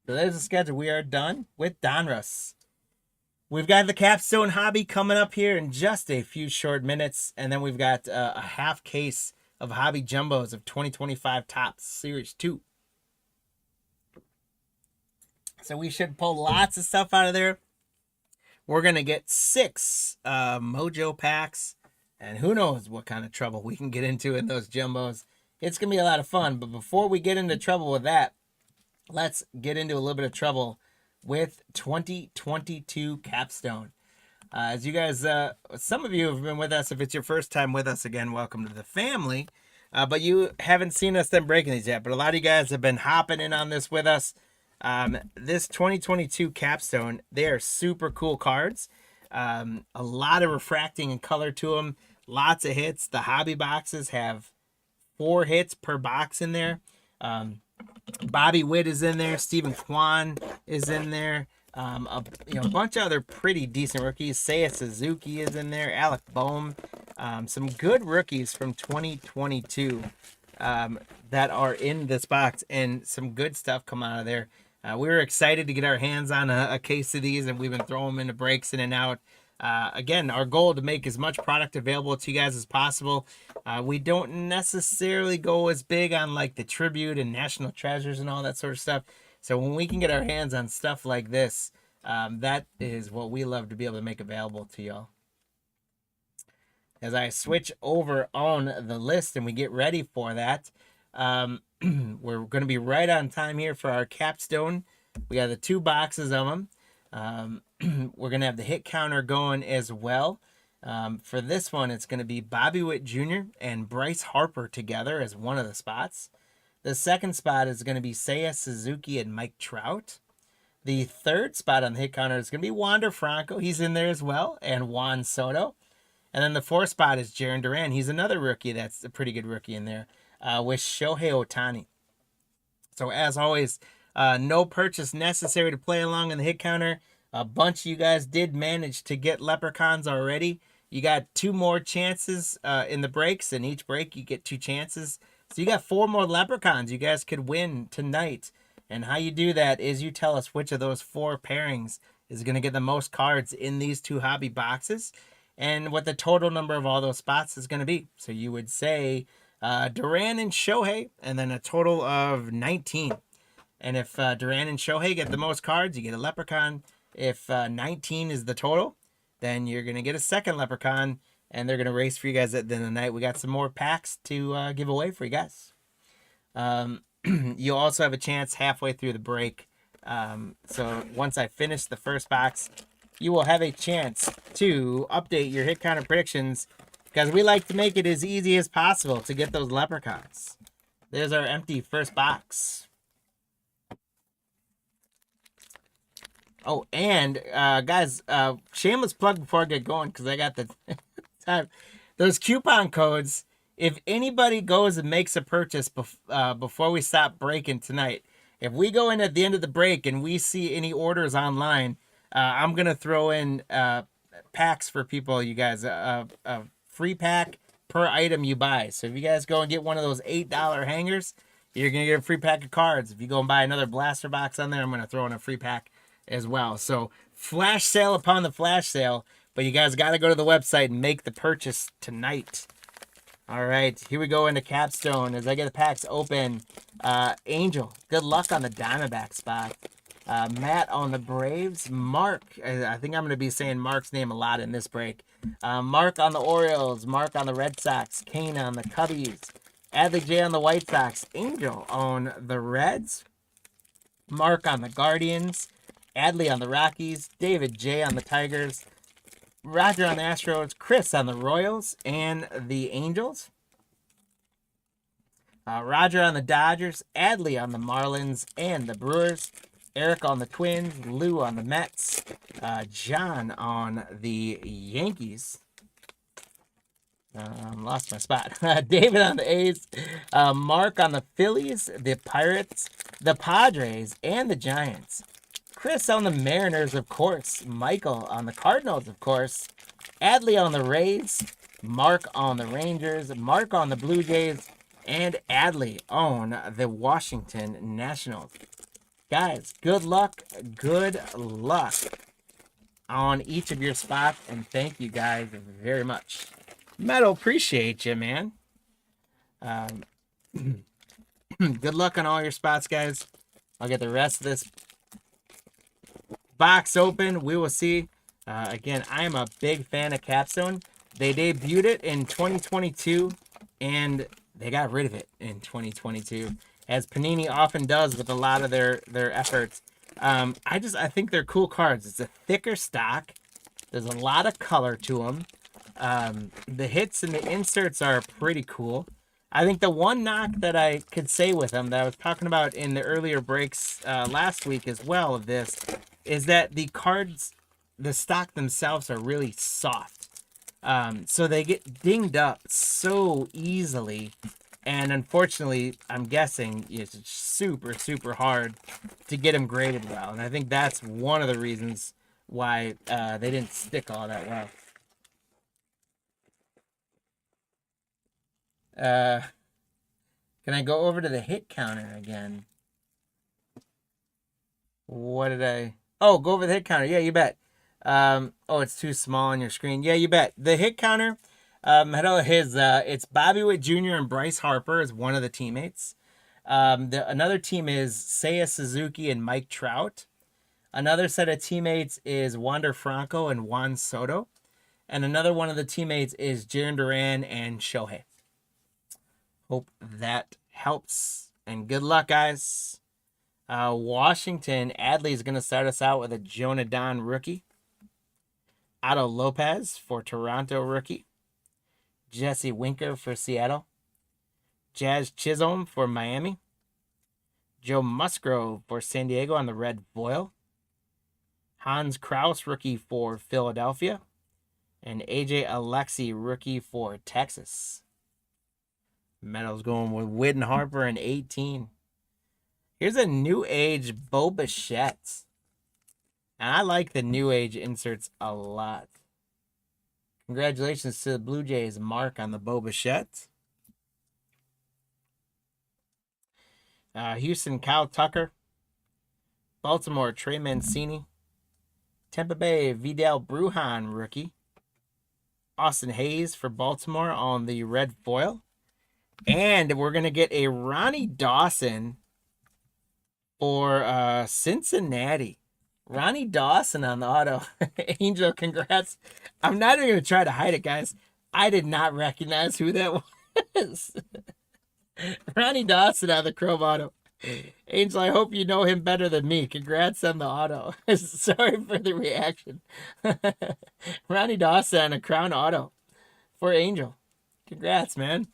So there's the schedule. We are done with Donruss. We've got the Capstone Hobby coming up here in just a few short minutes, and then we've got a half case of Hobby Jumbos of 2025 Topps Series 2. So we should pull lots of stuff out of there. We're going to get 6 Mojo packs. And who knows what kind of trouble we can get into in those Jumbos. It's going to be a lot of fun. But before we get into trouble with that, let's get into a little bit of trouble with 2022 Capstone. As you guys, some of you have been with us. If it's your first time with us, again, welcome to the family. But you haven't seen us then breaking these yet. But a lot of you guys have been hopping in on this with us. This 2022 Capstone, they are super cool cards. A lot of refracting and color to them. Lots of hits. The hobby boxes have 4 hits per box in there. Bobby Witt is in there. Stephen Kwan is in there. A bunch of other pretty decent rookies. Seiya Suzuki is in there. Alec Boehm. Some good rookies from 2022 that are in this box, and some good stuff come out of there. We were excited to get our hands on a case of these, and we've been throwing them into breaks in and out. Again, our goal to make as much product available to you guys as possible. We don't necessarily go as big on like the tribute and national treasures and all that sort of stuff. So when we can get our hands on stuff like this, that is what we love to be able to make available to y'all. As I switch over on the list and we get ready for that, we're going to be right on time here for our Capstone. We got the 2 boxes of them. We're going to have the hit counter going as well. For this one, it's going to be Bobby Witt Jr. and Bryce Harper together as one of the spots. The second spot is going to be Seiya Suzuki and Mike Trout. The third spot on the hit counter is going to be Wander Franco. He's in there as well. And Juan Soto. And then the 4th spot is Jarren Duran. He's another rookie that's a pretty good rookie in there. With Shohei Ohtani. So as always, no purchase necessary to play along in the hit counter. A bunch of you guys did manage to get leprechauns already. You got 2 more chances in the breaks. In each break, you get 2 chances. So you got 4 more leprechauns you guys could win tonight. And how you do that is you tell us which of those 4 pairings is going to get the most cards in these 2 hobby boxes, and what the total number of all those spots is going to be. So you would say Duran and Shohei, and then a total of 19. And if Duran and Shohei get the most cards, you get a leprechaun. If 19 is the total, then you're going to get a second leprechaun, and they're going to race for you guys at the end of the night. We got some more packs to give away for you guys. You'll also have a chance halfway through the break. So once I finish the first box, you will have a chance to update your hit counter predictions, because we like to make it as easy as possible to get those leprechauns. There's our empty first box. Oh, and guys, shameless plug before I get going, because I got the time. Those coupon codes, if anybody goes and makes a purchase before we stop breaking tonight, if we go in at the end of the break and we see any orders online, I'm going to throw in packs for people, you guys. A free pack per item you buy. So if you guys go and get one of those $8 hangers, you're going to get a free pack of cards. If you go and buy another blaster box on there, I'm going to throw in a free pack as well. So flash sale upon the flash sale, but you guys got to go to the website and make the purchase tonight. All right, here we go into Capstone as I get the packs open. Angel, good luck on the Diamondback spot. Matt on the Braves. Mark, I think I'm going to be saying Mark's name a lot in this break. Mark on the Orioles. Mark on the Red Sox. Kane on the Cubbies. Adley J on the White Sox. Angel on the Reds. Mark on the Guardians. Adley on the Rockies. David J on the Tigers. Roger on the Astros. Chris on the Royals and the Angels. Roger on the Dodgers. Adley on the Marlins and the Brewers. Eric on the Twins. Lou on the Mets. John on the Yankees. Lost my spot. David on the A's. Mark on the Phillies, the Pirates, the Padres, and the Giants. Chris on the Mariners, of course. Michael on the Cardinals, of course. Adley on the Rays. Mark on the Rangers. Mark on the Blue Jays. And Adley on the Washington Nationals. Guys, good luck. Good luck on each of your spots. And thank you guys very much. Metal, appreciate you, man. Um, good luck on all your spots, guys. I'll get the rest of this box open. We will see. Again, I am a big fan of Capstone. They debuted it in 2022, and they got rid of it in 2022, as Panini often does with a lot of their efforts. I think they're cool cards. It's a thicker stock. There's a lot of color to them. The hits and the inserts are pretty cool. I think the one knock that I could say with them that I was talking about in the earlier breaks last week as well of this is that the cards, the stock themselves are really soft. So they get dinged up so easily. And unfortunately, I'm guessing it's super, super hard to get them graded well. And I think that's one of the reasons why they didn't stick all that well. Can I go over to the hit counter again? What did I... Oh, go over the hit counter. Yeah, you bet. Oh, it's too small on your screen. Yeah, you bet. The hit counter, it's Bobby Witt Jr. and Bryce Harper is one of the teammates. Another team is Seiya Suzuki and Mike Trout. Another set of teammates is Wander Franco and Juan Soto. And another one of the teammates is Jarren Duran and Shohei. Hope that helps. And good luck, guys. Washington, Adley is going to start us out with a Jonah Don rookie. Otto Lopez for Toronto rookie. Jesse Winker for Seattle. Jazz Chisholm for Miami. Joe Musgrove for San Diego on the red foil. Hans Kraus rookie for Philadelphia. And AJ Alexi rookie for Texas. Meadows going with Whitten Harper and 18. Here's a New Age Bo Bichette. And I like the New Age inserts a lot. Congratulations to the Blue Jays, Mark, on the Bo Bichette. Houston, Kyle Tucker. Baltimore, Trey Mancini. Tampa Bay, Vidal Brujan, rookie. Austin Hayes for Baltimore on the red foil. And we're going to get a Ronnie Dawson for Cincinnati. Ronnie Dawson on the auto. Angel, congrats. I'm not even going to try to hide it, guys. I did not recognize who that was. Ronnie Dawson on the Chrome auto. Angel, I hope you know him better than me. Congrats on the auto. Sorry for the reaction. Ronnie Dawson on a Crown auto for Angel. Congrats, man.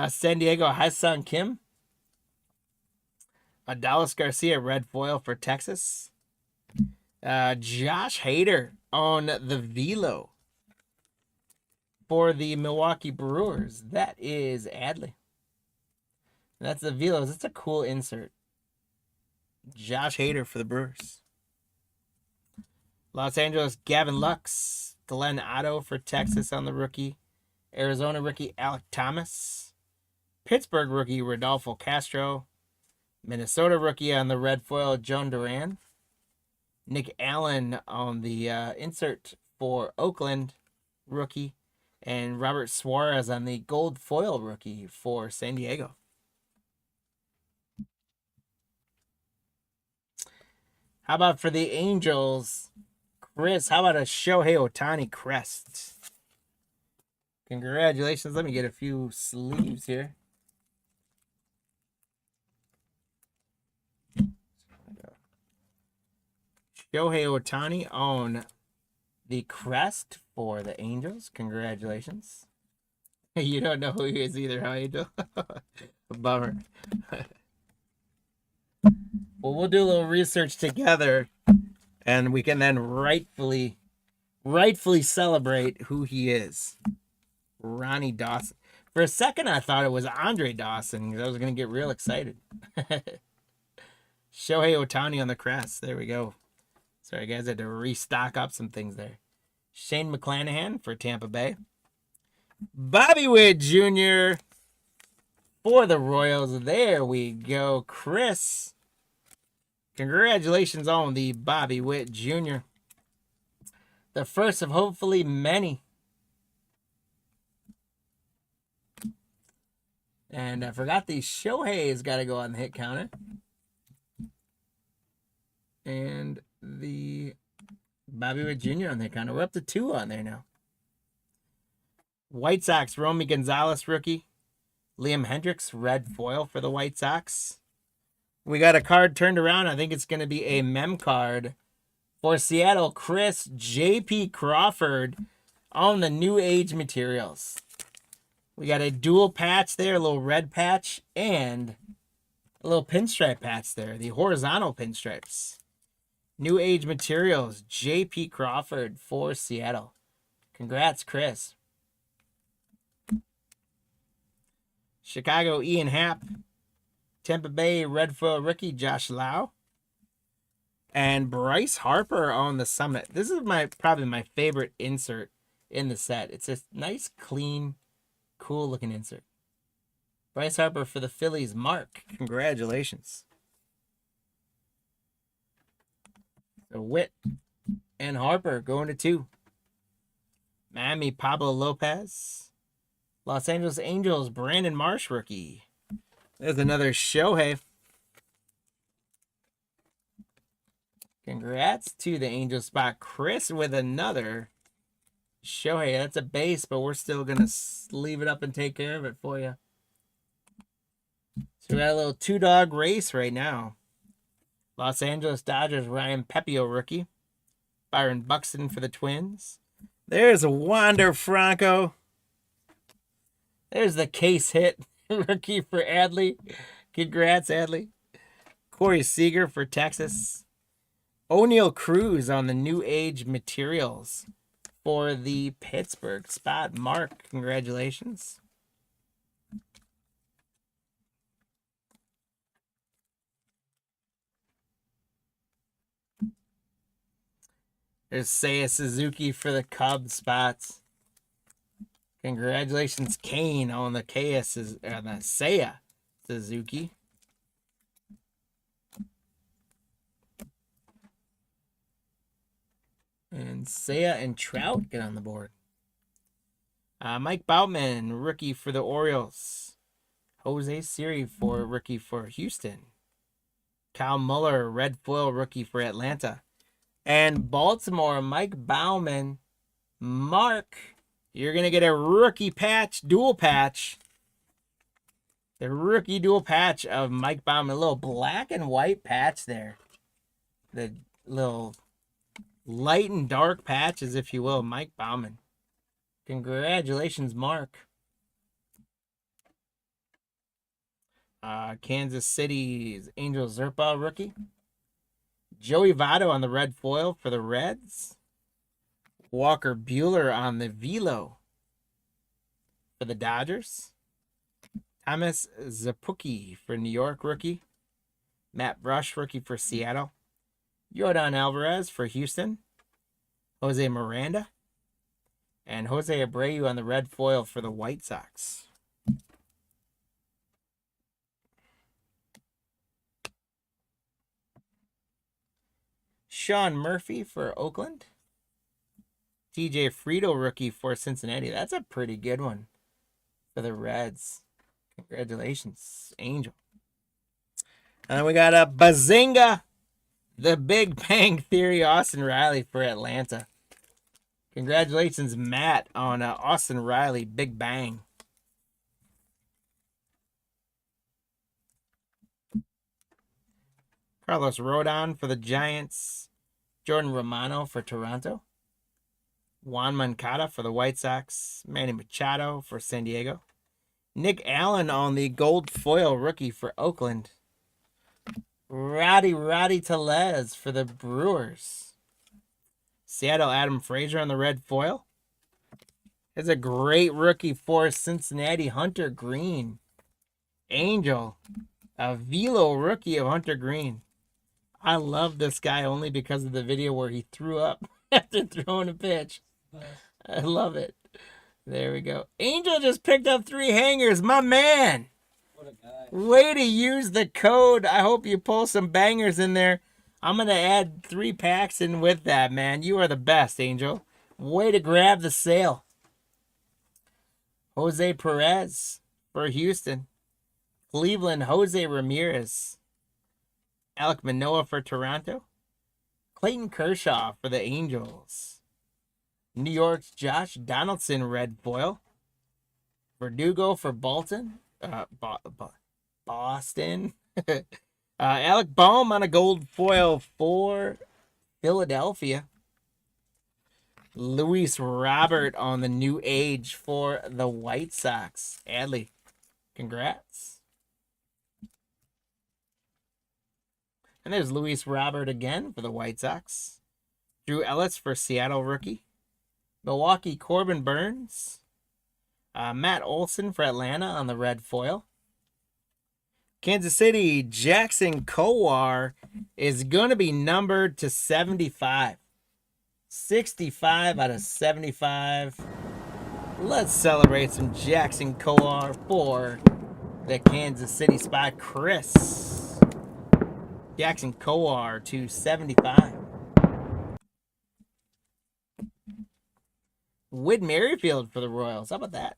San Diego, Ha-Seong Kim. Dallas Garcia, red foil for Texas. Josh Hader on the Velo for the Milwaukee Brewers. That is Adley. That's the Velos. That's a cool insert. Josh Hader for the Brewers. Los Angeles, Gavin Lux. Glenn Otto for Texas on the rookie. Arizona rookie, Alec Thomas. Pittsburgh rookie, Rodolfo Castro. Minnesota rookie on the red foil, Joan Duran. Nick Allen on the insert for Oakland rookie. And Robert Suarez on the gold foil rookie for San Diego. How about for the Angels? Chris, how about a Shohei Ohtani crest? Congratulations. Let me get a few sleeves here. Shohei Ohtani on the crest for the Angels. Congratulations. You don't know who he is either, huh, Angel? Bummer. Well, we'll do a little research together, and we can then rightfully celebrate who he is. Ronnie Dawson. For a second, I thought it was Andre Dawson because I was going to get real excited. Shohei Ohtani on the crest. There we go. Sorry, guys, I had to restock up some things there. Shane McClanahan for Tampa Bay. Bobby Witt Jr. for the Royals. There we go. Chris, congratulations on the Bobby Witt Jr. The first of hopefully many. And I forgot the Shohei's got to go on the hit counter. And the Bobby Witt Jr. on the hit counter. We're up to 2 on there now. White Sox, Romy Gonzalez rookie. Liam Hendricks, red foil for the White Sox. We got a card turned around. I think it's going to be a mem card for Seattle. Chris J.P. Crawford on the New Age materials. We got a dual patch there, a little red patch, and a little pinstripe patch there, the horizontal pinstripes. New Age materials, J.P. Crawford for Seattle. Congrats, Chris. Chicago, Ian Happ. Tampa Bay, red foil rookie, Josh Lau. And Bryce Harper on the Summit. This is probably my favorite insert in the set. It's a nice, clean, cool looking insert. Bryce Harper for the Phillies. Mark, congratulations. So Witt and Harper going to 2. Miami, Pablo Lopez. Los Angeles Angels, Brandon Marsh rookie. There's another Shohei. Congrats to the Angels spot. Chris with another Shohei. That's a base, but we're still going to leave it up and take care of it for you. So we got a little 2-dog race right now. Los Angeles Dodgers, Ryan Pepio rookie. Byron Buxton for the Twins. There's a Wander Franco. There's the case hit rookie for Adley. Congrats, Adley. Corey Seager for Texas. O'Neal Cruz on the New Age materials for the Pittsburgh spot. Mark, congratulations. There's Seiya Suzuki for the Cubs spots. Congratulations, Kane, on the Seiya Suzuki. And Seiya and Trout get on the board. Mike Boutman, rookie for the Orioles. Jose Siri for rookie for Houston. Kyle Muller, red foil rookie for Atlanta. And Baltimore, Mike Bauman. Mark, you're going to get a rookie patch, dual patch. The rookie dual patch of Mike Bauman. A little black and white patch there. The little light and dark patches, if you will. Mike Bauman. Congratulations, Mark. Kansas City's Angel Zerpa rookie. Joey Votto on the red foil for the Reds. Walker Buehler on the Velo for the Dodgers. Thomas Zapucki for New York rookie. Matt Brush rookie for Seattle. Yordan Alvarez for Houston. Jose Miranda. And Jose Abreu on the red foil for the White Sox. Sean Murphy for Oakland. TJ Friedl rookie for Cincinnati. That's a pretty good one for the Reds. Congratulations, Angel. And then we got a Bazinga, the Big Bang Theory Austin Riley for Atlanta. Congratulations, Matt, on Austin Riley, Big Bang. Carlos Rodon for the Giants. Jordan Romano for Toronto. Juan Moncada for the White Sox. Manny Machado for San Diego. Nick Allen on the gold foil rookie for Oakland. Roddy Tellez for the Brewers. Seattle, Adam Frazier on the red foil. It's a great rookie for Cincinnati, Hunter Green. Angel, a Velo rookie of Hunter Green. I love this guy only because of the video where he threw up after throwing a pitch. I love it. There we go. Angel just picked up 3 hangers. My man. What a guy. Way to use the code. I hope you pull some bangers in there. I'm going to add 3 packs in with that, man. You are the best, Angel. Way to grab the sale. Jose Perez for Houston. Cleveland, Jose Ramirez. Alek Manoah for Toronto. Clayton Kershaw for the Angels. New York's Josh Donaldson, red foil. Verdugo for Boston. Alec Bohm on a gold foil for Philadelphia. Luis Robert on the new age for the White Sox. Adley, congrats. And there's Luis Robert again for the White Sox. Drew Ellis for Seattle rookie. Milwaukee, Corbin Burns. Matt Olson for Atlanta on the red foil. Kansas City, Jackson Kowar is going to be numbered to 75. 65 out of 75. Let's celebrate some Jackson Kowar for the Kansas City spot. Chris. Jackson Kowar to 75. Whit Merrifield for the Royals. How about that?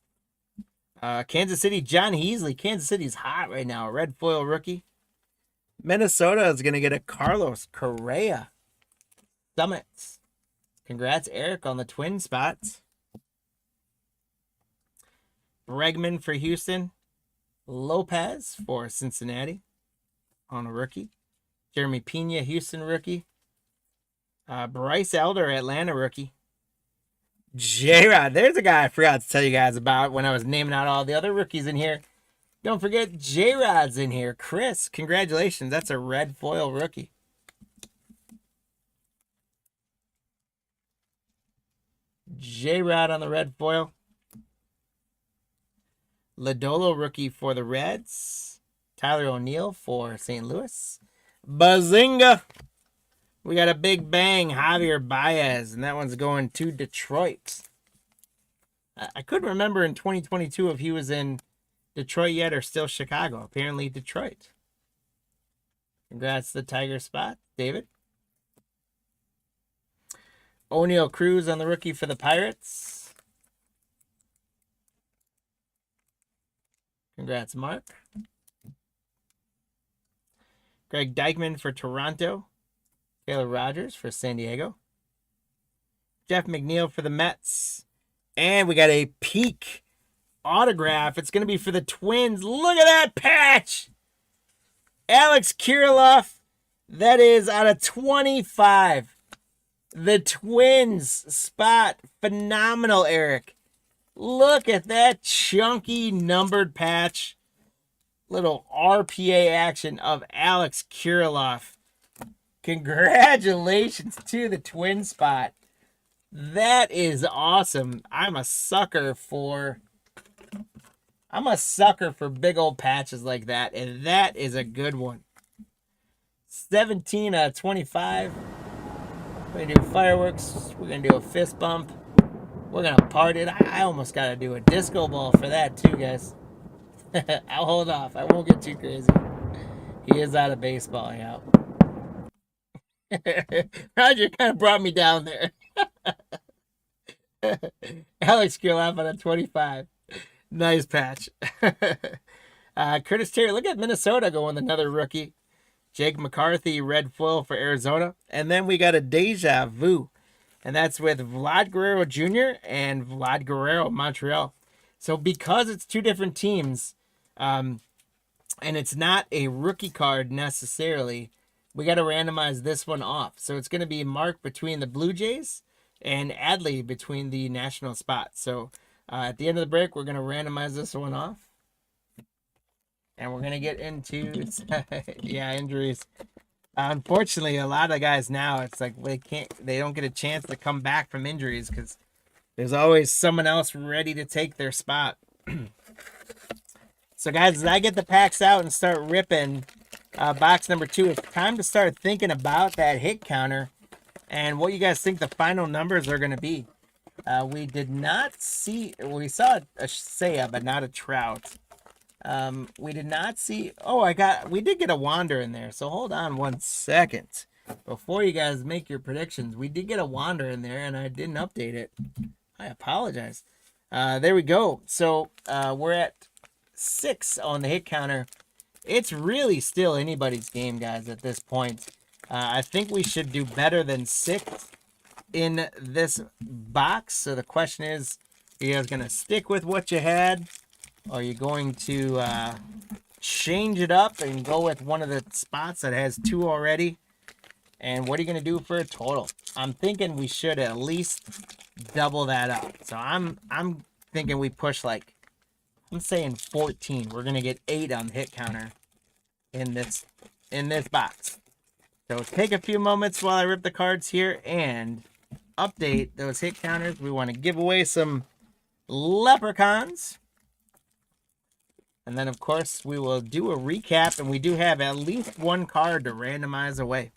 Kansas City, John Heasley. Kansas City's hot right now. Red foil rookie. Minnesota is going to get a Carlos Correa. Summits. Congrats, Eric, on the twin spots. Bregman for Houston. Lopez for Cincinnati on a rookie. Jeremy Pena, Houston rookie. Bryce Elder, Atlanta rookie. J-Rod, there's a guy I forgot to tell you guys about when I was naming out all the other rookies in here. Don't forget J-Rod's in here. Chris, congratulations. That's a red foil rookie. J-Rod on the red foil. Lodolo rookie for the Reds. Tyler O'Neill for St. Louis. Bazinga! We got a big bang, Javier Baez, and that one's going to Detroit. I couldn't remember in 2022 if he was in Detroit yet or still Chicago. Apparently Detroit. Congrats to the Tiger spot, David. O'Neal Cruz on the rookie for the Pirates. Congrats, Mark. Greg Dykman for Toronto. Taylor Rogers for San Diego. Jeff McNeil for the Mets. And we got a peak autograph. It's going to be for the Twins. Look at that patch. Alex Kirilloff. That is out of 25. The Twins spot. Phenomenal, Eric. Look at that chunky numbered patch. Little RPA action of Alex Kirilloff. Congratulations to the twin spot. That is awesome. I'm a sucker for big old patches like that, and that is a good one. 17 out of 25. We're gonna do fireworks. We're gonna do a fist bump. We're gonna party it. I almost gotta do a disco ball for that too, guys. I'll hold off. I won't get too crazy. He is out of baseball, yeah. Roger kind of brought me down there. Alex Kirilloff on a 25. Nice patch. Curtis Terry, look at Minnesota going another rookie. Jake McCarthy, red foil for Arizona. And then we got a deja vu. And that's with Vlad Guerrero Jr. and Vlad Guerrero, Montreal. So because it's two different teams, and it's not a rookie card necessarily, we got to randomize this one off. So it's going to be Mark between the Blue Jays and Adley between the national spots. So at the end of the break, we're going to randomize this one off. And we're going to get into, injuries. Unfortunately, a lot of guys now, it's like they don't get a chance to come back from injuries because there's always someone else ready to take their spot. So guys, as I get the packs out and start ripping box number 2, it's time to start thinking about that hit counter and what you guys think the final numbers are going to be. We saw a Seiya, but not a Trout. We did not see, we did get a Wander in there. So hold on one second. Before you guys make your predictions, we did get a Wander in there and I didn't update it. I apologize. There we go. So we're at 6 on the hit counter. It's really still anybody's game, guys, at this point. I think we should do better than 6 in this box. So the question is, are you guys going to stick with what you had? Or are you going to change it up and go with one of the spots that has 2 already? And what are you going to do for a total? I'm thinking we should at least double that up. So I'm thinking we push like, I'm saying 14. We're going to get 8 on the hit counter in this box. So take a few moments while I rip the cards here and update those hit counters. We want to give away some leprechauns. And then, of course, we will do a recap, and we do have at least 1 card to randomize away.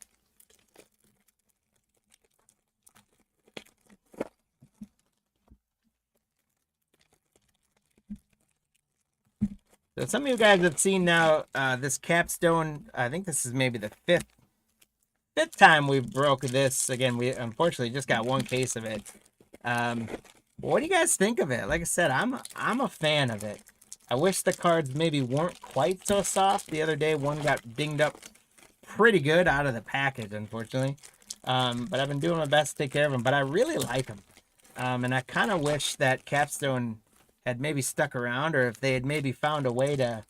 So some of you guys have seen now this capstone. I think this is maybe the fifth time we broke this. Again, we unfortunately just got 1 case of it. What do you guys think of it? Like I said, I'm a fan of it. I wish the cards maybe weren't quite so soft. The other day, one got dinged up pretty good out of the package, unfortunately. But I've been doing my best to take care of them. But I really like them. And I kind of wish that capstone had maybe stuck around, or if they had maybe found a way to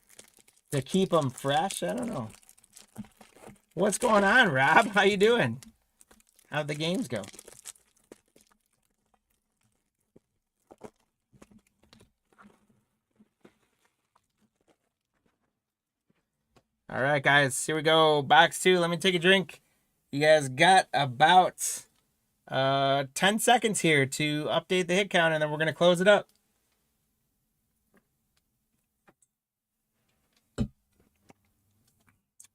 keep them fresh. I don't know. What's going on, Rob? How you doing? How'd the games go? All right, guys, here we go. Box 2. Let me take a drink. You guys got about 10 seconds here to update the hit count, and then we're going to close it up.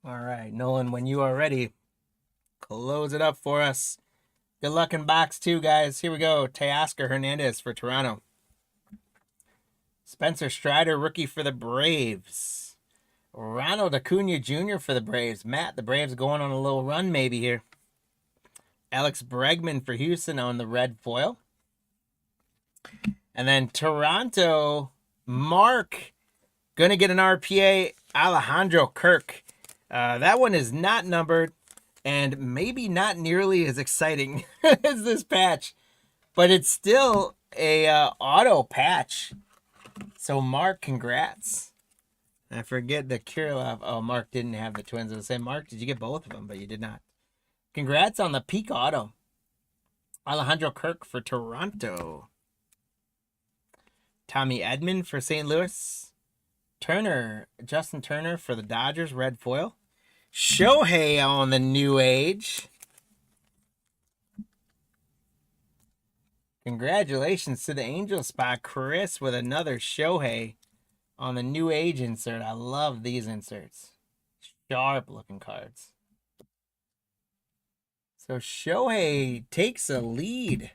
All right, Nolan, when you are ready, close it up for us. Good luck in box 2, guys. Here we go. Teoscar Hernandez for Toronto. Spencer Strider, rookie for the Braves. Ronald Acuna Jr. for the Braves. Matt, the Braves going on a little run maybe here. Alex Bregman for Houston on the red foil. And then Toronto, Mark, going to get an RPA, Alejandro Kirk. That one is not numbered and maybe not nearly as exciting as this patch, but it's still a auto patch. So Mark, congrats. I forget the Kirilov. Oh, Mark didn't have the Twins. I was saying, Mark, did you get both of them? But you did not. Congrats on the peak auto. Alejandro Kirk for Toronto. Tommy Edman for St. Louis. Turner, Justin Turner for the Dodgers, red foil. Shohei on the new age. Congratulations to the Angel spot. Chris with another Shohei on the new age insert. I love these inserts. Sharp looking cards. So Shohei takes a lead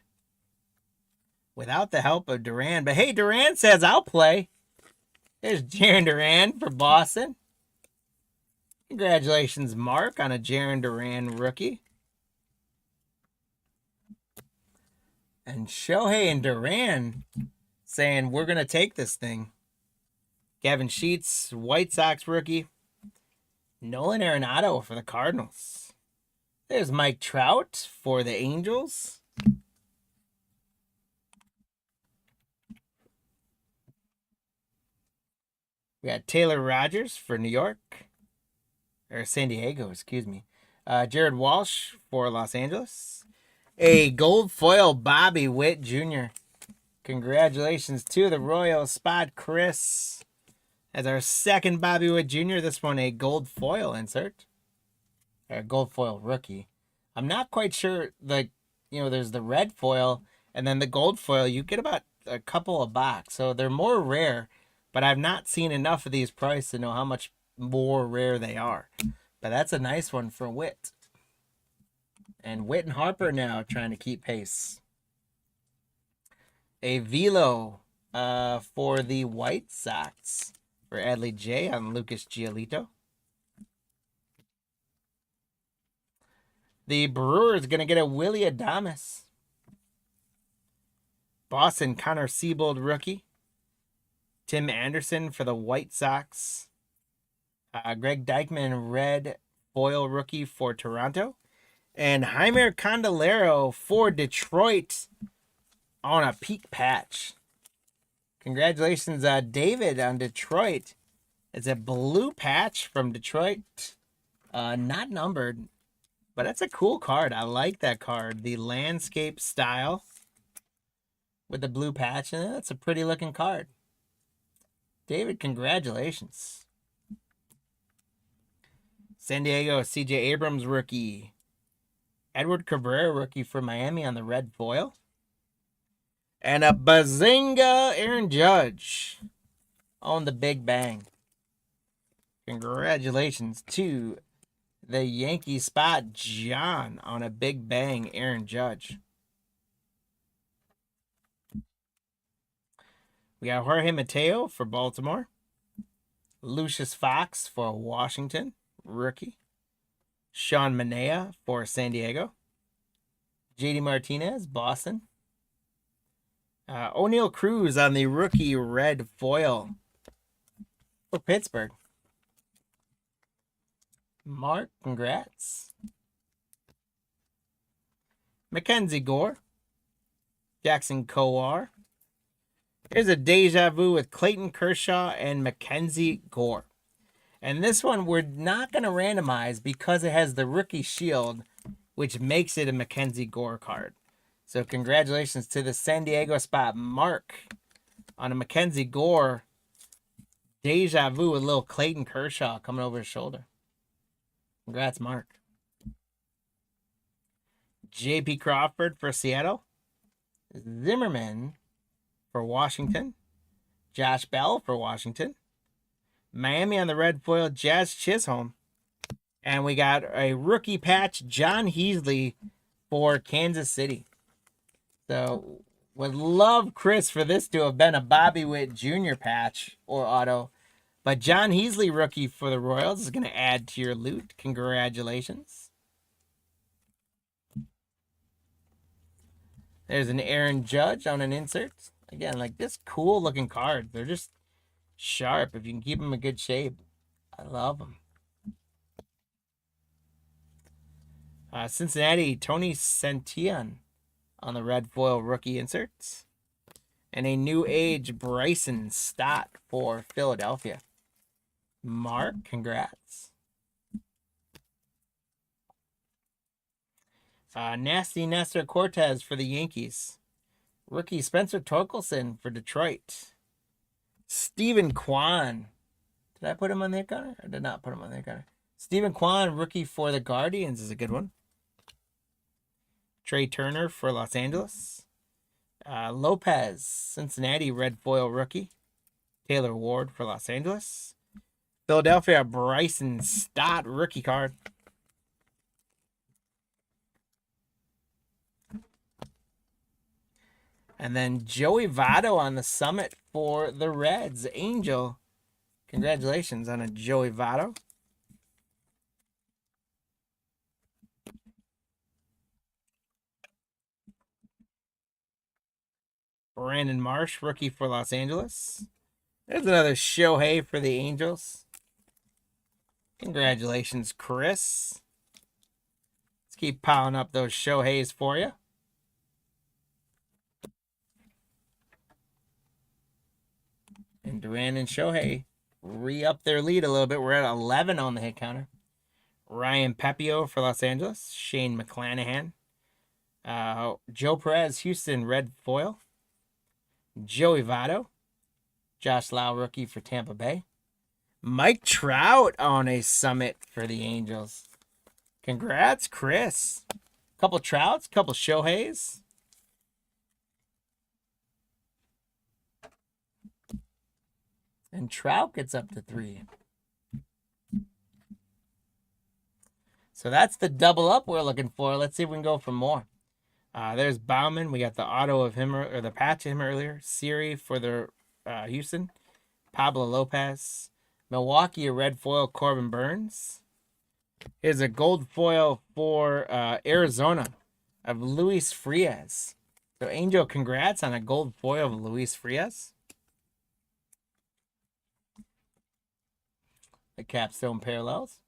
without the help of Duran. But hey, Duran says, I'll play. There's Jarren Duran for Boston. Congratulations, Mark, on a Jarren Duran rookie. And Shohei and Duran saying, we're going to take this thing. Gavin Sheets, White Sox rookie. Nolan Arenado for the Cardinals. There's Mike Trout for the Angels. We got Taylor Rogers for New York. Or San Diego, excuse me. Jared Walsh for Los Angeles. A gold foil Bobby Witt Jr. Congratulations to the Royal spot, Chris. As our second Bobby Witt Jr., this one a gold foil insert. Or gold foil rookie. I'm not quite sure, like, there's the red foil and then the gold foil. You get about a couple a box. So they're more rare. But I've not seen enough of these priced to know how much more rare they are. But that's a nice one for Witt. And Witt and Harper now trying to keep pace. A velo for the White Sox for Adley J on Lucas Giolito. The Brewers going to get a Willy Adames. Boston, Connor Siebold rookie. Tim Anderson for the White Sox. Greg Deichmann, red foil rookie for Toronto. And Jeimer Candelario for Detroit on a peak patch. Congratulations, David, on Detroit. It's a blue patch from Detroit. Not numbered, but that's a cool card. I like that card. The landscape style with the blue patch. And that's a pretty looking card. David, congratulations. San Diego, C.J. Abrams rookie. Edward Cabrera rookie for Miami on the red foil. And a Bazinga Aaron Judge on the Big Bang. Congratulations to the Yankee spot John on a Big Bang Aaron Judge. We got Jorge Mateo for Baltimore. Lucius Fox for Washington, rookie. Sean Manaea for San Diego. JD Martinez, Boston. O'Neal Cruz on the rookie red foil for Pittsburgh. Mark, congrats. Mackenzie Gore. Jackson Kowar. Here's a deja vu with Clayton Kershaw and Mackenzie Gore. And this one we're not going to randomize because it has the rookie shield, which makes it a Mackenzie Gore card. So congratulations to the San Diego spot, Mark, on a Mackenzie Gore deja vu with little Clayton Kershaw coming over his shoulder. Congrats, Mark. J.P. Crawford for Seattle. Zimmerman for Washington. Josh Bell for Washington. Miami on the red foil, Jazz Chisholm. And we got a rookie patch, John Heasley for Kansas City. So, would love Chris for this to have been a Bobby Witt Jr. patch or auto. But John Heasley, rookie for the Royals, is going to add to your loot. Congratulations. There's an Aaron Judge on an insert. Again, like this cool looking card. They're just sharp if you can keep them in good shape. I love them. Cincinnati, Tony Santillan on the red foil rookie inserts. And a new age Bryson Stott for Philadelphia. Mark, congrats. Nasty Nestor Cortez for the Yankees. Rookie Spencer Torkelson for Detroit. Stephen Kwan. Did I put him on the counter? I did not put him on the counter. Stephen Kwan, rookie for the Guardians, is a good one. Trey Turner for Los Angeles. Lopez, Cincinnati, red foil rookie. Taylor Ward for Los Angeles. Philadelphia, Bryson Stott, rookie card. And then Joey Votto on the summit for the Reds. Angel, congratulations on a Joey Votto. Brandon Marsh, rookie for Los Angeles. There's another Shohei for the Angels. Congratulations, Chris. Let's keep piling up those Shoheis for you. And Duran and Shohei re-up their lead a little bit. We're at 11 on the hit counter. Ryan Pepio for Los Angeles. Shane McClanahan. Joe Perez, Houston, red foil. Joey Votto. Josh Lau, rookie for Tampa Bay. Mike Trout on a summit for the Angels. Congrats, Chris. Couple Trouts, couple Shoheis. And Trout gets up to 3. So that's the double up we're looking for. Let's see if we can go for more. There's Bauman. We got the auto of him, or the patch of him earlier. Siri for the Houston. Pablo Lopez. Milwaukee, a red foil, Corbin Burns. Here's a gold foil for Arizona of Luis Frias. So, Angel, congrats on a gold foil of Luis Frias. the Capstone Parallels.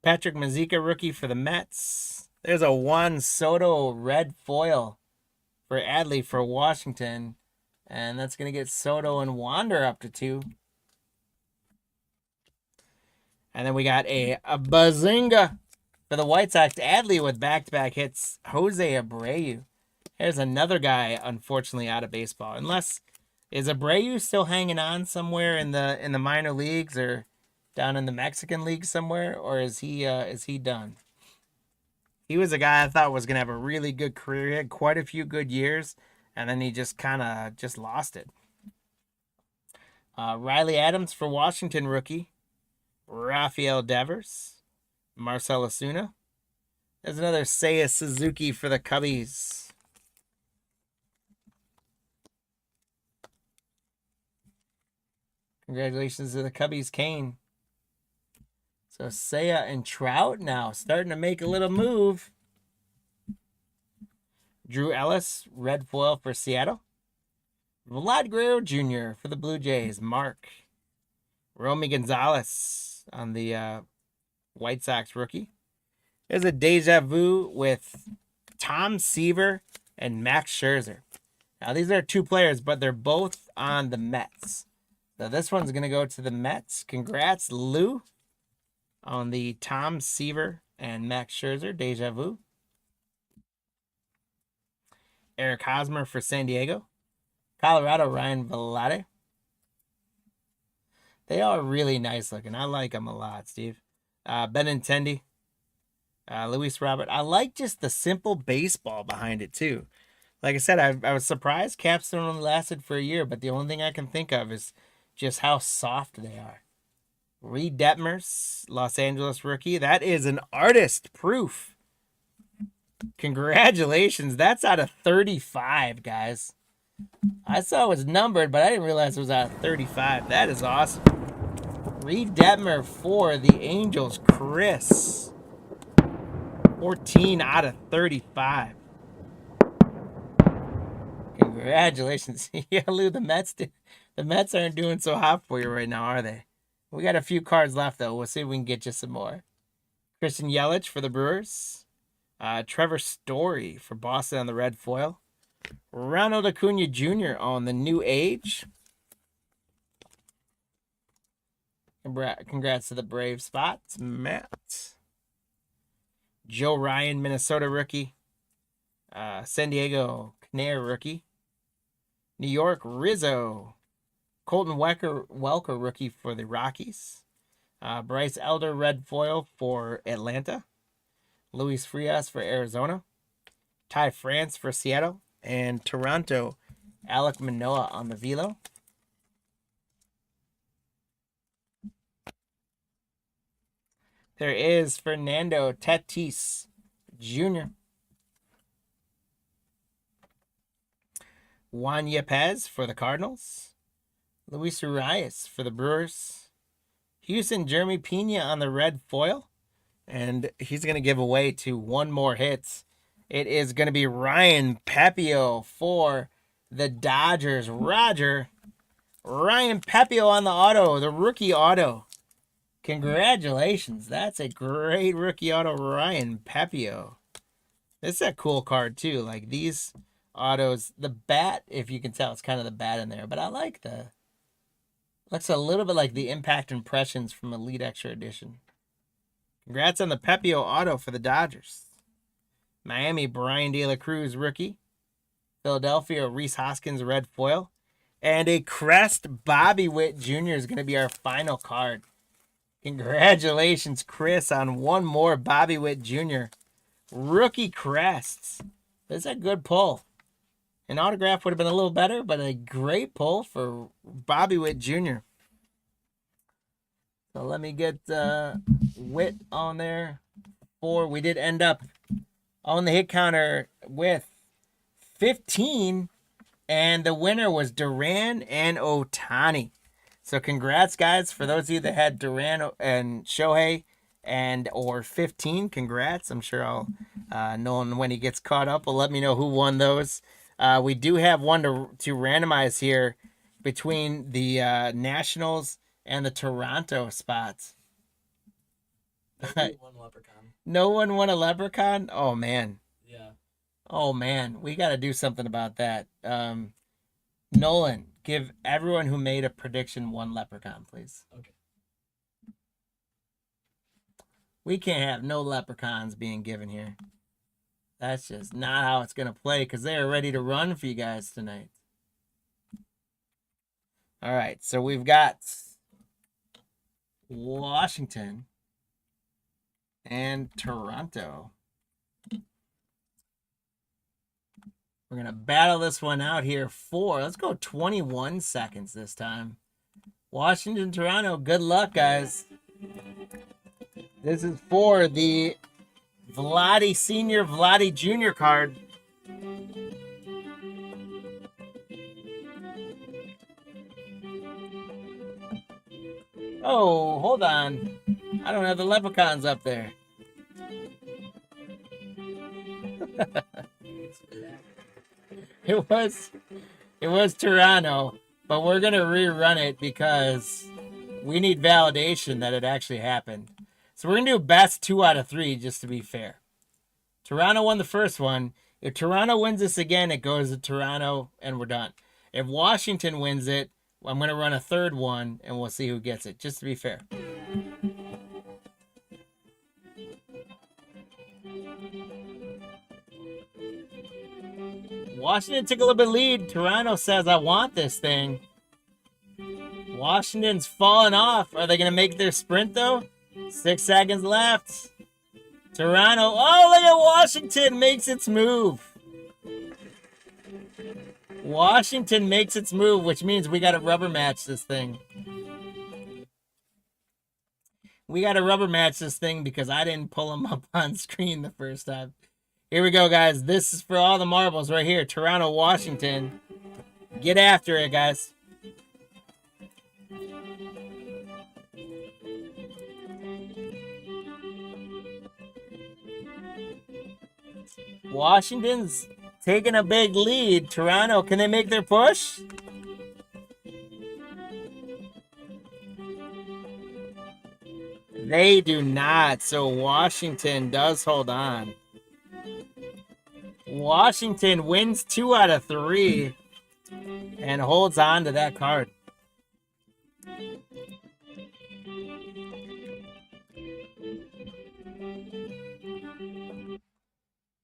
Patrick Mazeika, rookie for the Mets. There's a Juan Soto red foil for Adley for Washington. And that's going to get Soto and Wander up to 2. And then we got a Bazinga for the White Sox. Adley with back-to-back hits. Jose Abreu. There's another guy, unfortunately, out of baseball. Unless, is Abreu still hanging on somewhere in the minor leagues or down in the Mexican League somewhere, or is he done? He was a guy I thought was going to have a really good career. He had quite a few good years, and then he just kind of just lost it. Riley Adams for Washington, rookie. Rafael Devers. Marcell Ozuna. There's another Seiya Suzuki for the Cubbies. Congratulations to the Cubbies, Kane. So Seiya and Trout now starting to make a little move. Drew Ellis, red foil for Seattle. Vlad Guerrero Jr. for the Blue Jays. Mark. Romy Gonzalez on the White Sox rookie. There's a deja vu with Tom Seaver and Max Scherzer. Now these are 2 players, but they're both on the Mets. So this one's going to go to the Mets. Congrats, Lou, on the Tom Seaver and Max Scherzer deja vu. Eric Hosmer for San Diego. Colorado, Ryan Velarde. They are really nice looking. I like them a lot, Steve. Benintendi. Luis Robert. I like just the simple baseball behind it, too. Like I said, I was surprised Capstone only lasted for a year, but the only thing I can think of is just how soft they are. Reed Detmers, Los Angeles rookie. That is an artist proof. Congratulations. That's out of 35, guys. I saw it was numbered, but I didn't realize it was out of 35. That is awesome. Reed Detmer for the Angels, Chris. 14 out of 35. Congratulations. Yeah, Lou, the Mets aren't doing so hot for you right now, are they? We got a few cards left, though. We'll see if we can get you some more. Christian Yelich for the Brewers. Trevor Story for Boston on the red foil. Ronald Acuna Jr. on the New Age. Congrats to the Brave spots, Matt. Joe Ryan, Minnesota rookie. San Diego Canary rookie. New York Rizzo. Colton Welker rookie for the Rockies. Bryce Elder red foil for Atlanta. Luis Frias for Arizona. Ty France for Seattle. And Toronto, Alek Manoah on the Velo. There is Fernando Tatis Jr. Juan Yepez for the Cardinals. Luis Urias for the Brewers. Houston Jeremy Pena on the red foil. And he's going to give away to one more hits. It is going to be Ryan Papio for the Dodgers. Roger. Ryan Papio on the auto, the rookie auto. Congratulations. That's a great rookie auto, Ryan Papio. This is a cool card, too. Like these autos, the bat, if you can tell, it's kind of the bat in there. But I like looks a little bit like the Impact Impressions from Elite Extra Edition. Congrats on the Papio auto for the Dodgers. Miami, Brian De La Cruz, rookie. Philadelphia, Rhys Hoskins, red foil. And a Crest Bobby Witt Jr. is going to be our final card. Congratulations, Chris, on one more Bobby Witt Jr. Rookie Crests. That's a good pull. An autograph would have been a little better, but a great pull for Bobby Witt Jr. So let me get Witt on there. We did end up on the hit counter with 15, and the winner was Duran and Ohtani. So congrats, guys. For those of you that had Duran and Shohei or 15, congrats. I'm sure I'll know when he gets caught up. Will let me know who won those. We do have one to randomize here between the Nationals and the Toronto spots. Maybe one leprechaun. No one won a leprechaun? Oh, man. Yeah. Oh, man. We got to do something about that. Nolan, give everyone who made a prediction one leprechaun, please. Okay. We can't have no leprechauns being given here. That's just not how it's going to play because they are ready to run for you guys tonight. All right, so we've got Washington and Toronto. We're going to battle this one out here for, let's go 21 seconds this time. Washington, Toronto, good luck, guys. This is for the Vladdy Senior, Vladdy Junior card. Oh, hold on. I don't have the leprechauns up there. It was Toronto, but we're going to rerun it because we need validation that it actually happened. So we're going to do best 2 out of 3 just to be fair. Toronto won the first one. If Toronto wins this again, it goes to Toronto and we're done. If Washington wins it, I'm going to run a third one and we'll see who gets it, just to be fair. Washington took a little bit of lead. Toronto says, I want this thing. Washington's falling off. Are they going to make their sprint, though? 6 seconds left. Toronto. Oh, look at Washington makes its move. Washington makes its move, which means we got to rubber match this thing. We got to rubber match this thing because I didn't pull them up on screen the first time. Here we go, guys. This is for all the marbles right here. Toronto, Washington. Get after it, guys. Washington's taking a big lead. Toronto, can they make their push? They do not. So Washington does hold on. Washington wins 2 out of 3 and holds on to that card.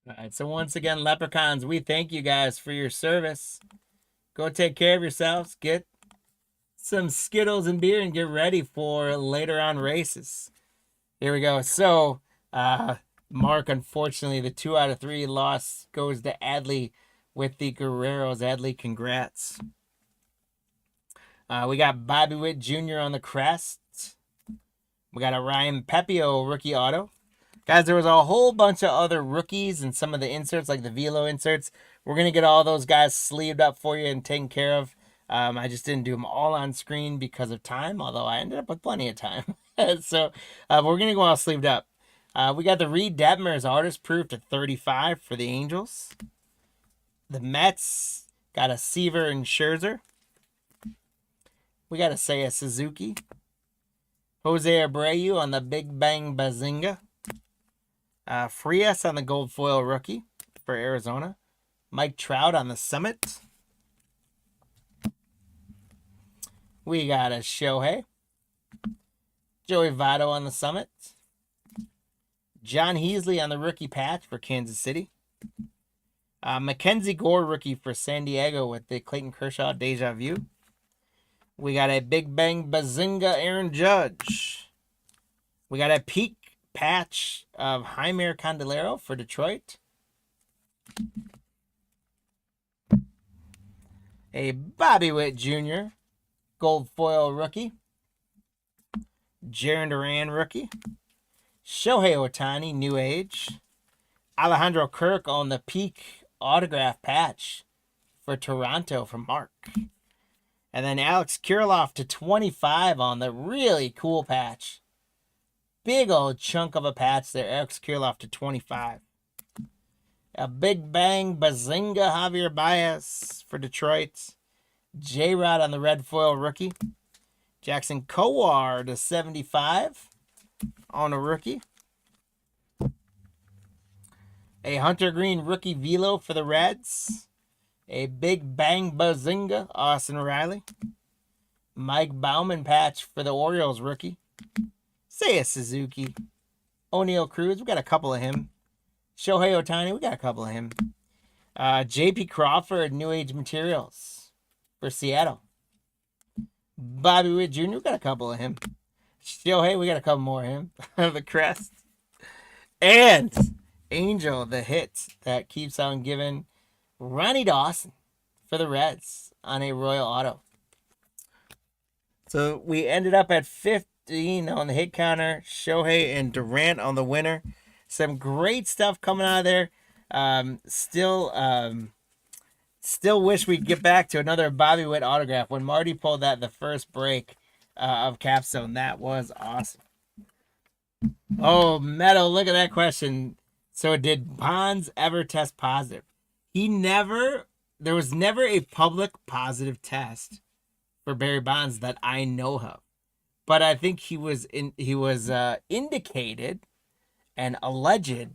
All right, so once again, Leprechauns, we thank you guys for your service. Go take care of yourselves. Get some Skittles and beer and get ready for later on races. Here we go. So, Mark, unfortunately, the 2 out of 3 loss goes to Adley with the Guerreros. Adley, congrats. We got Bobby Witt Jr. on the crest. We got a Ryan Pepio rookie auto. Guys, there was a whole bunch of other rookies and some of the inserts, like the Velo inserts. We're going to get all those guys sleeved up for you and taken care of. I just didn't do them all on screen because of time, although I ended up with plenty of time. So we're going to go all sleeved up. We got the Reed Detmers artist proof to 35 for the Angels. The Mets got a Seaver and Scherzer. We got a Seiya Suzuki. Jose Abreu on the Big Bang Bazinga. Frias on the gold foil rookie for Arizona. Mike Trout on the Summit. We got a Shohei. Joey Votto on the Summit. John Heasley on the rookie patch for Kansas City. Mackenzie Gore rookie for San Diego with the Clayton Kershaw Deja Vu. We got a Big Bang Bazinga Aaron Judge. We got a peak patch of Jaime Candelero for Detroit. A Bobby Witt Jr. gold foil rookie. Jarren Duran rookie. Shohei Ohtani, New Age. Alejandro Kirk on the peak autograph patch for Toronto from Mark. And then Alex Kirilloff to 25 on the really cool patch. Big old chunk of a patch there. Alex Kirilloff to 25. A Big Bang Bazinga Javier Baez for Detroit. J-Rod on the red foil rookie. Jackson Kowar to 75 on a rookie. A Hunter Green rookie velo for the Reds. A Big Bang Bazinga, Austin Riley. Mike Bauman patch for the Orioles rookie. Seiya Suzuki. O'Neal Cruz, we got a couple of him. Shohei Ohtani, we got a couple of him. J.P. Crawford, New Age Materials for Seattle. Bobby Witt Jr., we got a couple of him. Shohei, we got a couple more of him. The crest. And Angel, the hit that keeps on giving. Ronnie Dawson for the Reds on a Royal Auto. So we ended up at 15 on the hit counter. Shohei and Durant on the winner. Some great stuff coming out of there. Still wish we'd get back to another Bobby Witt autograph. When Marty pulled that the first break of Capstone, that was awesome. Oh, Meadow, look at that question. So did Bonds ever test positive? There was never a public positive test for Barry Bonds that I know of. But I think he was indicated and alleged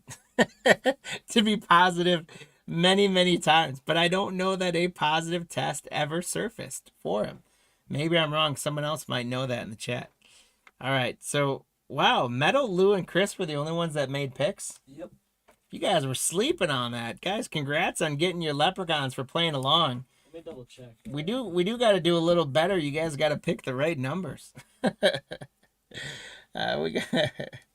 to be positive many, many times. But I don't know that a positive test ever surfaced for him. Maybe I'm wrong. Someone else might know that in the chat. All right. So, wow. Metal, Lou, and Chris were the only ones that made picks? Yep. You guys were sleeping on that. Guys, congrats on getting your leprechauns for playing along. Let me double check. We do got to do a little better. You guys got to pick the right numbers. We got.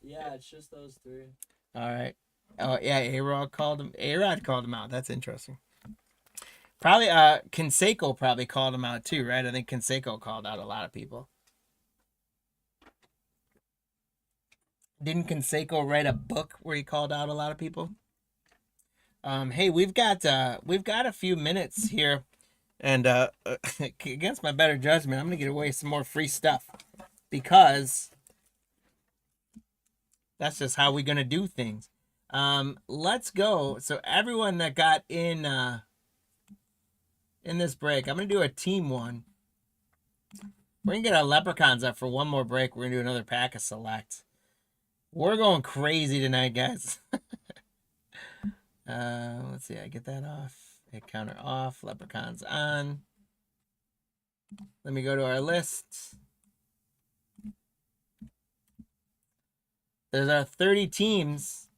Yeah, it's just those three. All right. Oh yeah, A-Rod called him out. That's interesting. Probably Canseco probably called him out too, right? I think Canseco called out a lot of people. Didn't Canseco write a book where he called out a lot of people? Hey, we've got a few minutes here, and against my better judgment, I'm gonna get away some more free stuff because that's just how we're gonna do things. Let's go. So everyone that got in this break, I'm gonna do a team one. We're gonna get our leprechauns up for one more break. We're gonna do another pack of select. We're going crazy tonight, guys. Let's see. I get that off. Hit counter off. Leprechauns on. Let me go to our list. There's our 30 teams.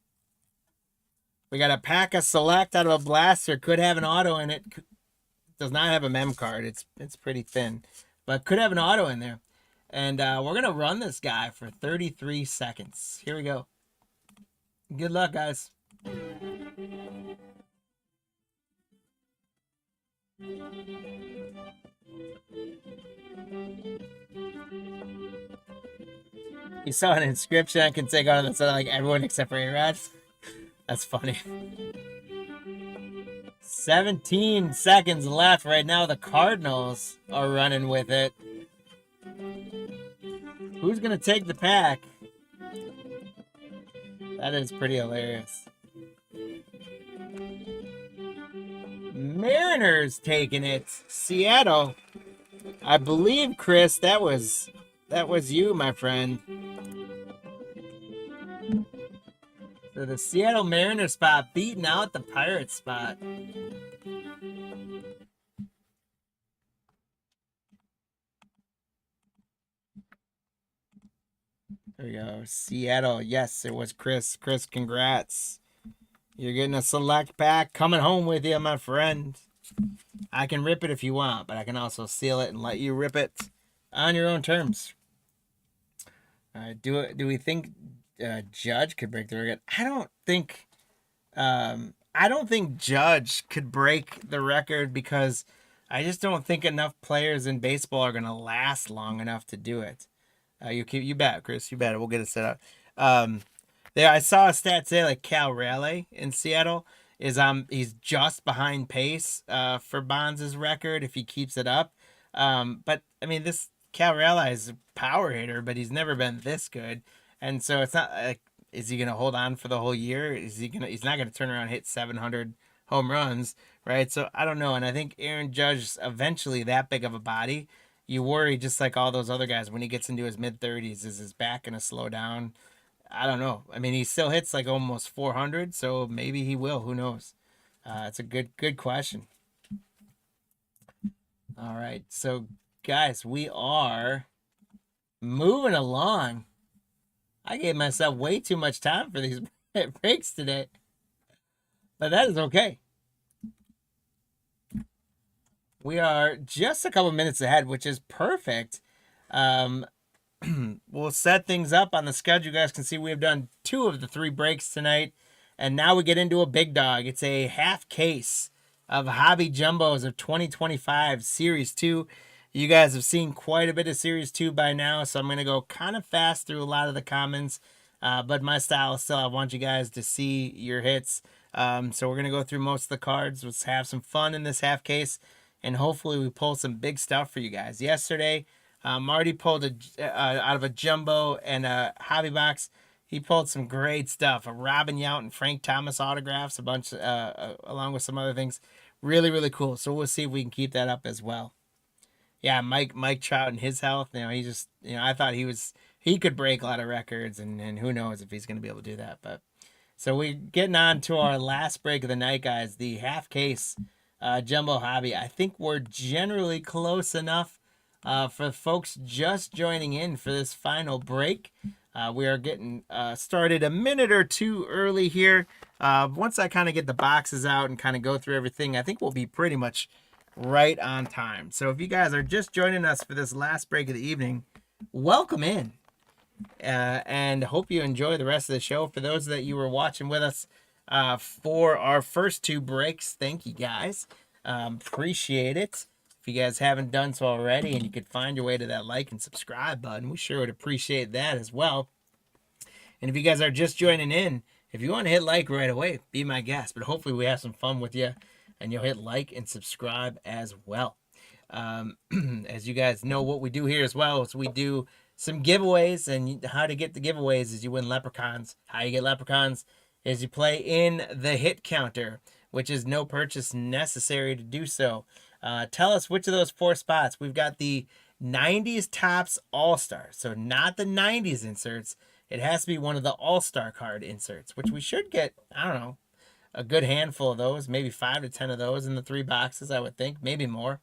We got a pack of select out of a blaster. Could have an auto in it. Does not have a mem card. It's pretty thin, but could have an auto in there. And we're going to run this guy for 33 seconds. Here we go. Good luck, guys. You saw an inscription I can take on that said like everyone except for A-Rod. That's funny. 17 seconds left. Right now the Cardinals are running with it. Who's going to take the pack? That is pretty hilarious. Mariners taking it. Seattle. I believe, Chris, that was you, my friend. So the Seattle Mariners spot beating out the Pirates spot. There we go. Seattle. Yes, it was Chris. Chris, congrats. You're getting a select pack coming home with you, my friend. I can rip it if you want, but I can also seal it and let you rip it on your own terms. Do we think Judge could break the record? I don't think Judge could break the record because I just don't think enough players in baseball are going to last long enough to do it. You bet, Chris. You bet. We'll get it set up. I saw a stat say like Cal Raleigh in Seattle is he's just behind pace for Bonds' record if he keeps it up. But I mean, this Cal Raleigh is a power hitter, but he's never been this good. And so it's not like, is he gonna hold on for the whole year? He's not gonna turn around and hit 700 home runs, right? So I don't know. And I think Aaron Judge is eventually that big of a body. you worry, just like all those other guys, when he gets into his mid-30s, is his back going to slow down? I don't know. I mean, he still hits like almost 400, so maybe he will. Who knows? It's a good question. All right, so guys, we are moving along. I gave myself way too much time for these breaks today, but that is okay. We are just a couple minutes ahead, which is perfect. We'll set things up on the schedule. You guys can see we have done 2 of the 3 breaks tonight, and now we get into a big dog. It's a half case of Hobby Jumbos of 2025 Series 2. You guys have seen quite a bit of Series 2 by now, so I'm going to go kind of fast through a lot of the comments, but my style is still, I want you guys to see your hits. So we're going to go through most of the cards. Let's have some fun in this half case, and hopefully we pull some big stuff for you guys. Yesterday, Marty pulled out of a jumbo and a hobby box. He pulled some great stuff. A Robin Yount and Frank Thomas autographs, a bunch, along with some other things. Really, really cool. So we'll see if we can keep that up as well. Yeah, Mike Trout and his health. He just, I thought he could break a lot of records, and who knows if he's going to be able to do that. But so we're getting on to our last break of the night, guys. The half case jumbo hobby. I think we're generally close enough for folks just joining in for this final break. We are getting started a minute or 2 early here. Once I kind of get the boxes out and kind of go through everything, I think we'll be pretty much right on time. So if you guys are just joining us for this last break of the evening, welcome in. And hope you enjoy the rest of the show. For those that you were watching with us for our first 2 breaks, thank you guys. Appreciate it. If you guys haven't done so already and you could find your way to that like and subscribe button, we sure would appreciate that as well. And if you guys are just joining in, if you want to hit like right away, be my guest. But hopefully we have some fun with you and you'll hit like and subscribe as well. As you guys know, what we do here as well is we do some giveaways, and how to get the giveaways is you win leprechauns. How you get leprechauns is you play in the hit counter, which is no purchase necessary to do so. Tell us which of those 4 spots. We've got the 90s Topps All-Star, so not the 90s inserts. It has to be one of the All-Star card inserts, which we should get, I don't know, a good handful of those, maybe 5 to 10 of those in the 3 boxes, I would think, maybe more.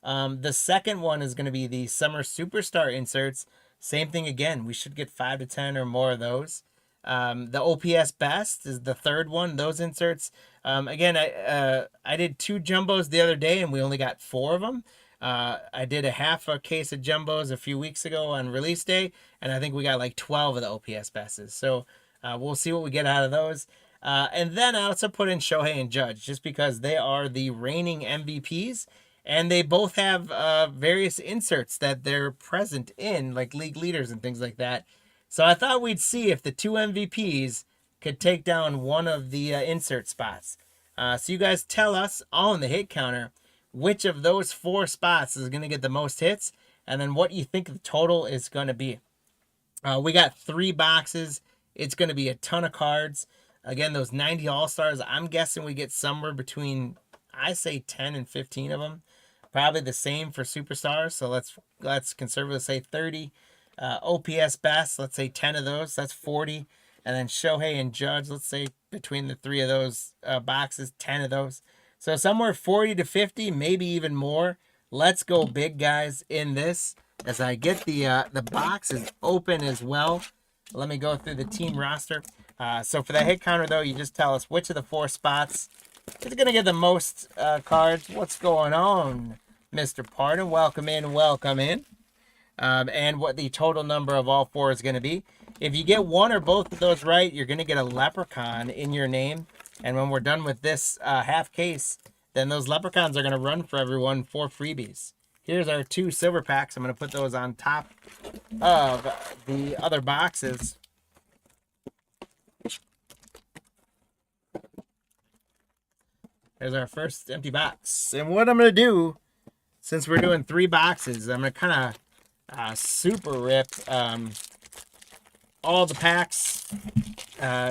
The second one is going to be the Summer Superstar inserts. Same thing again. We should get 5 to 10 or more of those. The OPS Best is the third one. Those inserts. Again, I did 2 jumbos the other day, and we only got 4 of them. I did a half a case of jumbos a few weeks ago on release day, and I think we got like 12 of the OPS Bests. So we'll see what we get out of those. And then I also put in Shohei and Judge, just because they are the reigning MVPs. And they both have various inserts that they're present in, like league leaders and things like that. So I thought we'd see if the 2 MVPs could take down one of the insert spots. So you guys tell us, all in the hit counter, which of those 4 spots is going to get the most hits, and then what you think the total is going to be. We got 3 boxes. It's going to be a ton of cards. Again, those 90 All-Stars, I'm guessing we get somewhere between, I say 10 and 15 of them. Probably the same for Superstars, so let's conservatively say 30. OPS Best, let's say 10 of those, that's 40. And then Shohei and Judge, let's say between the 3 of those boxes, 10 of those. So somewhere 40 to 50, maybe even more. Let's go big, guys, in this. As I get the boxes open as well, let me go through the team roster. So for that hit counter, though, you just tell us which of the 4 spots is going to get the most cards. What's going on, Mr. Pardon? Welcome in, welcome in. And what the total number of all 4 is going to be. If you get one or both of those right, you're going to get a leprechaun in your name. And when we're done with this half case, then those leprechauns are going to run for everyone for freebies. Here's our 2 silver packs. I'm going to put those on top of the other boxes. There's our first empty box. And what I'm going to do, since we're doing 3 boxes, I'm going to kind of super rip all the packs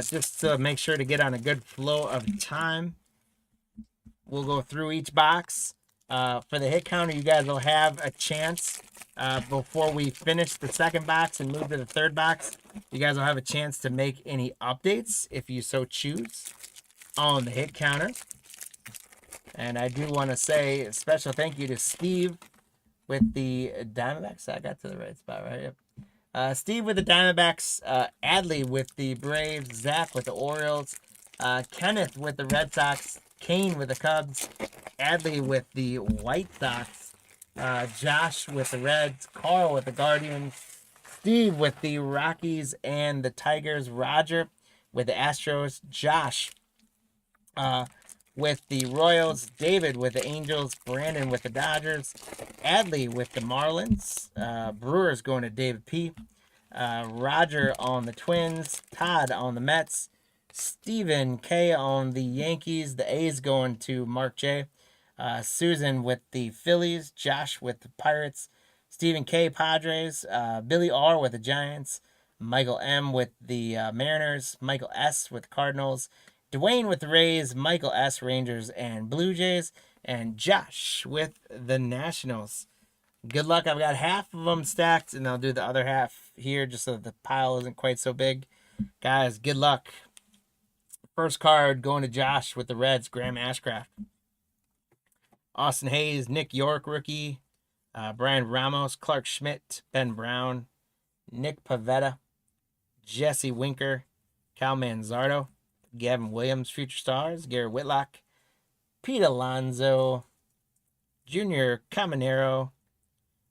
just to make sure to get on a good flow of time. We'll go through each box, For the hit counter, you guys will have a chance before we finish the second box and move to the third box. You guys will have a chance to make any updates if you so choose on the hit counter. And I do want to say a special thank you to Steve with the Diamondbacks. I got to the right spot, right? Yep. Steve with the Diamondbacks, Adley with the Braves, Zach with the Orioles, Kenneth with the Red Sox, Kane with the Cubs, Adley with the White Sox, Josh with the Reds, Carl with the Guardians, Steve with the Rockies and the Tigers, Roger with the Astros, Josh with the Royals, David with the Angels, Brandon with the Dodgers, Adley with the Marlins, Brewers going to David P., Roger on the Twins, Todd on the Mets, Stephen K on the Yankees, the A's going to Mark J., Susan with the Phillies, Josh with the Pirates, Stephen K. Padres, Billy R. with the Giants, Michael M. with the Mariners, Michael S. with the Cardinals, Dwayne with the Rays, Michael S. Rangers and Blue Jays, and Josh with the Nationals. Good luck. I've got half of them stacked, and I'll do the other half here just so that the pile isn't quite so big. Guys, good luck. First card going to Josh with the Reds, Graham Ashcraft. Austin Hayes, Nick York, rookie. Brian Ramos, Clark Schmidt, Ben Brown, Nick Pavetta, Jesse Winker, Cal Manzardo, Gavin Williams, Future Stars, Garrett Whitlock, Pete Alonso, Junior Caminero,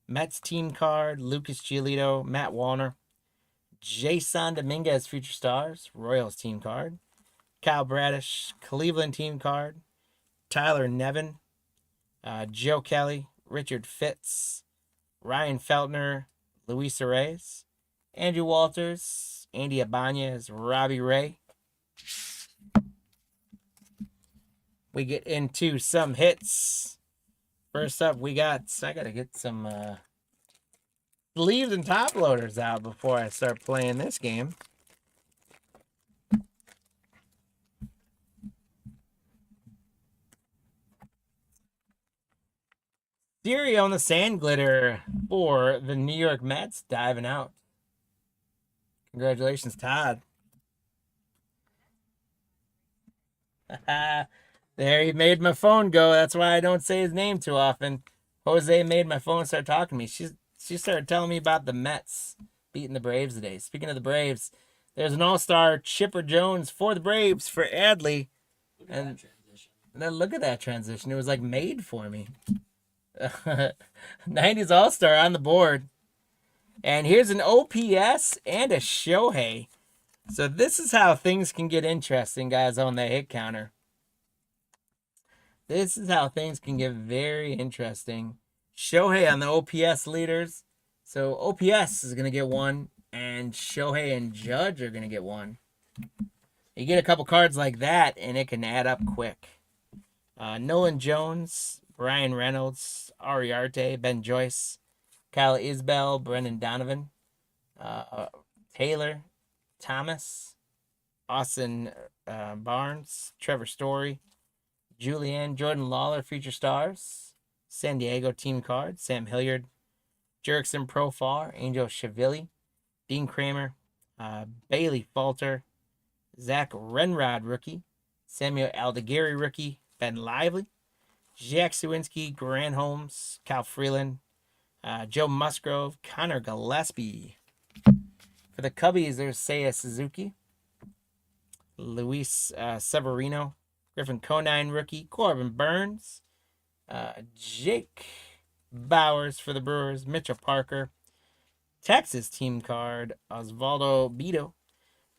Mets team card, Lucas Giolito, Matt Wallner, Jason Dominguez, Future Stars, Royals team card, Kyle Bradish, Cleveland team card, Tyler Nevin, Joe Kelly, Richard Fitz, Ryan Feltner, Luis Reyes, Andrew Walters, Andy Ibanez, Robbie Ray. We get into some hits. First up, I gotta get some sleeves and top loaders out before I start playing this game. Theory on the sand glitter for the New York Mets diving out. Congratulations, Todd. There, he made my phone go. That's why I don't say his name too often. Jose made my phone start talking to me. She started telling me about the Mets beating the Braves today. Speaking of the Braves, there's an all-star Chipper Jones for the Braves for Adley. And then look at that transition. It was like made for me. 90s All-Star on the board. And here's an OPS and a Shohei. So this is how things can get interesting, guys, on the hit counter. This is how things can get very interesting. Shohei on the OPS leaders. So OPS is going to get one, and Shohei and Judge are going to get one. You get a couple cards like that, and it can add up quick. Nolan Jones, Brian Reynolds, Ariarte, Ben Joyce, Kyle Isbell, Brendan Donovan, Taylor, Thomas, Austin Barnes, Trevor Story, Julianne, Jordan Lawler, Future Stars, San Diego team card, Sam Hilliard, Jerickson Profar, Angel Shavili, Dean Kramer, Bailey Falter, Zach Renrod rookie, Samuel Aldegari rookie, Ben Lively, Jack Sawinski, Grant Holmes, Cal Freeland, Joe Musgrove, Connor Gillespie. For the Cubbies, there's Seiya Suzuki, Luis Severino, Griffin Conine rookie, Corbin Burns, Jake Bowers for the Brewers, Mitchell Parker, Texas team card, Osvaldo Bido,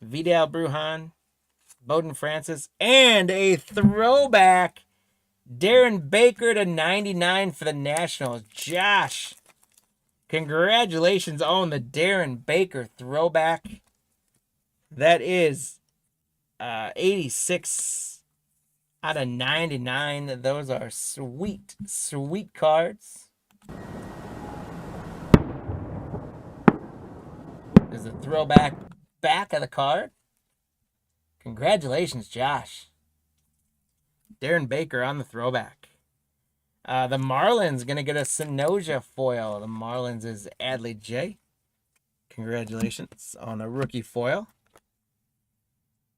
Vidal Brujan, Bowden Francis, and a throwback, Darren Baker to 99 for the Nationals. Josh, congratulations on the Darren Baker throwback. That is 86 out of 99. Those are sweet, sweet cards. There's a throwback back of the card. Congratulations, Josh. Darren Baker on the throwback. The Marlins going to get a Synoja foil. The Marlins is Adley J. Congratulations on a rookie foil.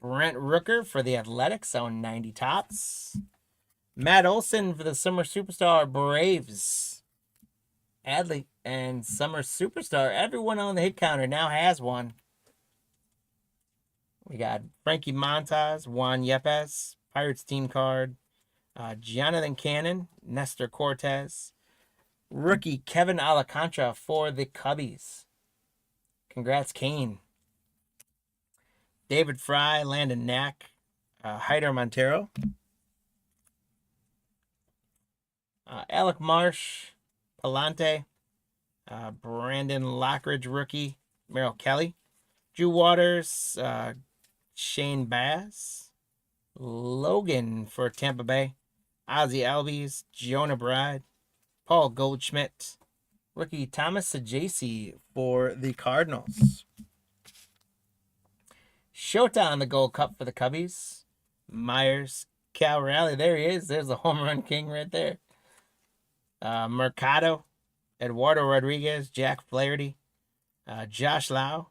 Brent Rooker for the Athletics on 90 tops. Matt Olson for the Summer Superstar Braves. Adley and Summer Superstar. Everyone on the hit counter now has one. We got Frankie Montas, Juan Yepes, Pirates team card. Jonathan Cannon, Nestor Cortez. Rookie Kevin Alcantara for the Cubbies. Congrats, Kane. David Fry, Landon Knack, Heider Montero. Alec Marsh, Palante. Brandon Lockridge, rookie. Merrill Kelly. Drew Waters, Shane Bass. Logan for Tampa Bay. Ozzie Albies, Jonah Bride. Paul Goldschmidt. Rookie Thomas Sajaci for the Cardinals. Shota on the Gold Cup for the Cubbies. Myers, Cal Raleigh. There he is. There's the home run king right there. Mercado, Eduardo Rodriguez, Jack Flaherty, Josh Lau.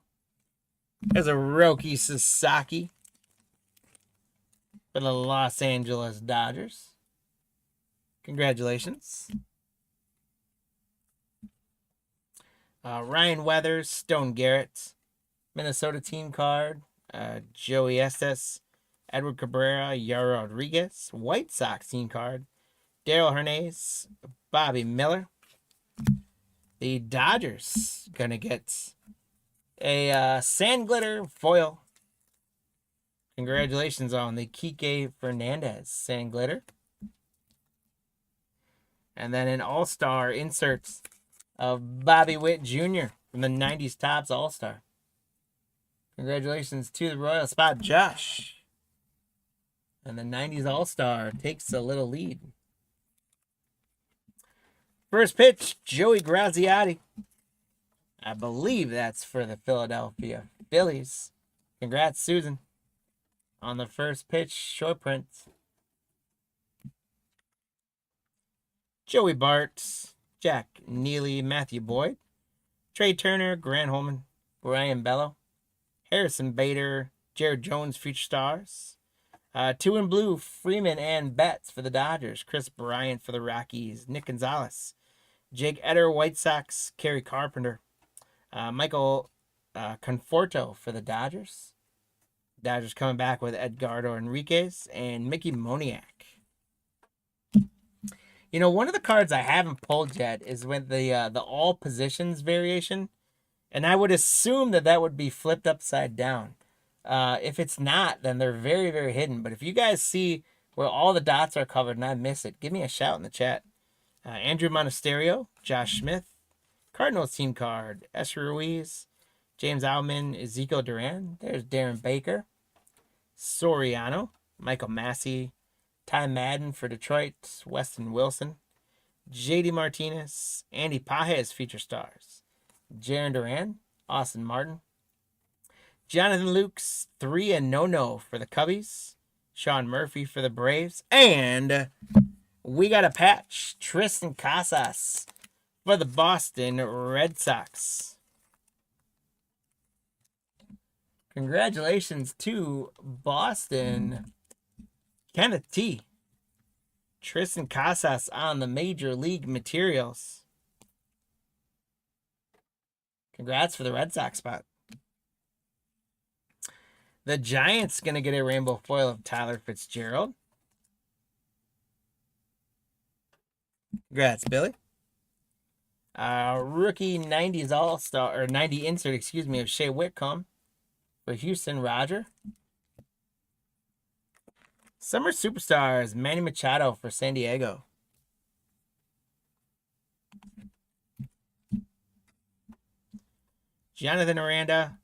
There's a Roki Sasaki for the Los Angeles Dodgers. Congratulations. Ryan Weathers, Stone Garrett, Minnesota team card, Joey Estes, Edward Cabrera, Yaro Rodriguez, White Sox team card, Daryl Hernandez, Bobby Miller. The Dodgers gonna get a sand glitter foil. Congratulations on the Kike Fernandez sand glitter. And then an all-star insert of Bobby Witt Jr. from the 90s Topps All-Star. Congratulations to the Royal Spot, Josh. And the 90s All-Star takes a little lead. First pitch, Joey Graziati. I believe that's for the Philadelphia Phillies. Congrats, Susan, on the first pitch short print. Joey Bart, Jack Neely, Matthew Boyd, Trey Turner, Grant Holman, Brian Bello, Harrison Bader, Jared Jones, Future Stars. Two in blue, Freeman and Betts for the Dodgers, Chris Bryant for the Rockies, Nick Gonzalez, Jake Eder, White Sox, Kerry Carpenter, Michael Conforto for the Dodgers. Dodgers coming back with Edgardo Enriquez and Mickey Moniak. You know, one of the cards I haven't pulled yet is with the all positions variation, and I would assume that would be flipped upside down. If it's not, then they're very, very hidden. But if you guys see where all the dots are covered and I miss it, give me a shout in the chat. Andrew Monasterio, Josh Smith, Cardinals team card, Escher Ruiz, James Outman, Ezekiel Duran. There's Darren Baker, Soriano, Michael Massey, Ty Madden for Detroit, Weston Wilson, JD Martinez, Andy Pajes, Feature Stars, Jaron Duran, Austin Martin, Jonathan Lukes, 3 and no for the Cubbies, Sean Murphy for the Braves, and we got a patch, Tristan Casas for the Boston Red Sox. Congratulations to Boston. Kenneth T. Tristan Casas on the Major League Materials. Congrats for the Red Sox spot. The Giants going to get a rainbow foil of Tyler Fitzgerald. Congrats, Billy. Rookie 90s All-Star, or 90 insert, excuse me, of Shea Whitcomb for Houston, Roger. Summer Superstars, Manny Machado for San Diego. Jonathan Aranda,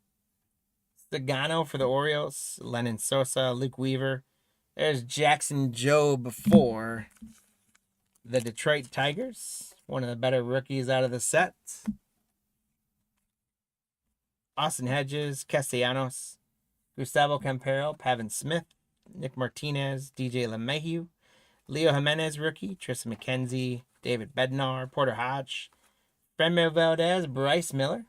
Stagano for the Orioles, Lennon Sosa, Luke Weaver. There's Jackson Jobe for the Detroit Tigers. One of the better rookies out of the set. Austin Hedges, Castellanos, Gustavo Campero, Pavin Smith, Nick Martinez, DJ LeMahieu, Leo Jimenez, rookie. Tristan McKenzie, David Bednar, Porter Hodge, Framil Valdez, Bryce Miller,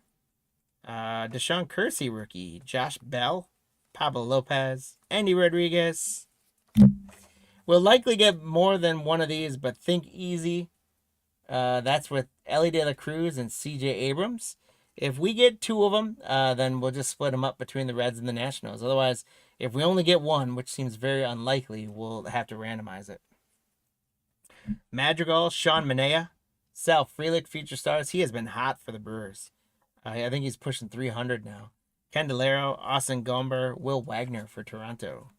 Deshaun Kersey, rookie. Josh Bell, Pablo Lopez, Andy Rodriguez. We'll likely get more than one of these, but think easy. That's with Ellie De La Cruz and CJ Abrams. If we get two of them, then we'll just split them up between the Reds and the Nationals. Otherwise, if we only get one, which seems very unlikely, we'll have to randomize it. Madrigal, Sean Manaea, Sal Frelick, Future Stars. He has been hot for the Brewers. I think he's pushing 300 now. Candelero, Austin Gomber, Will Wagner for Toronto.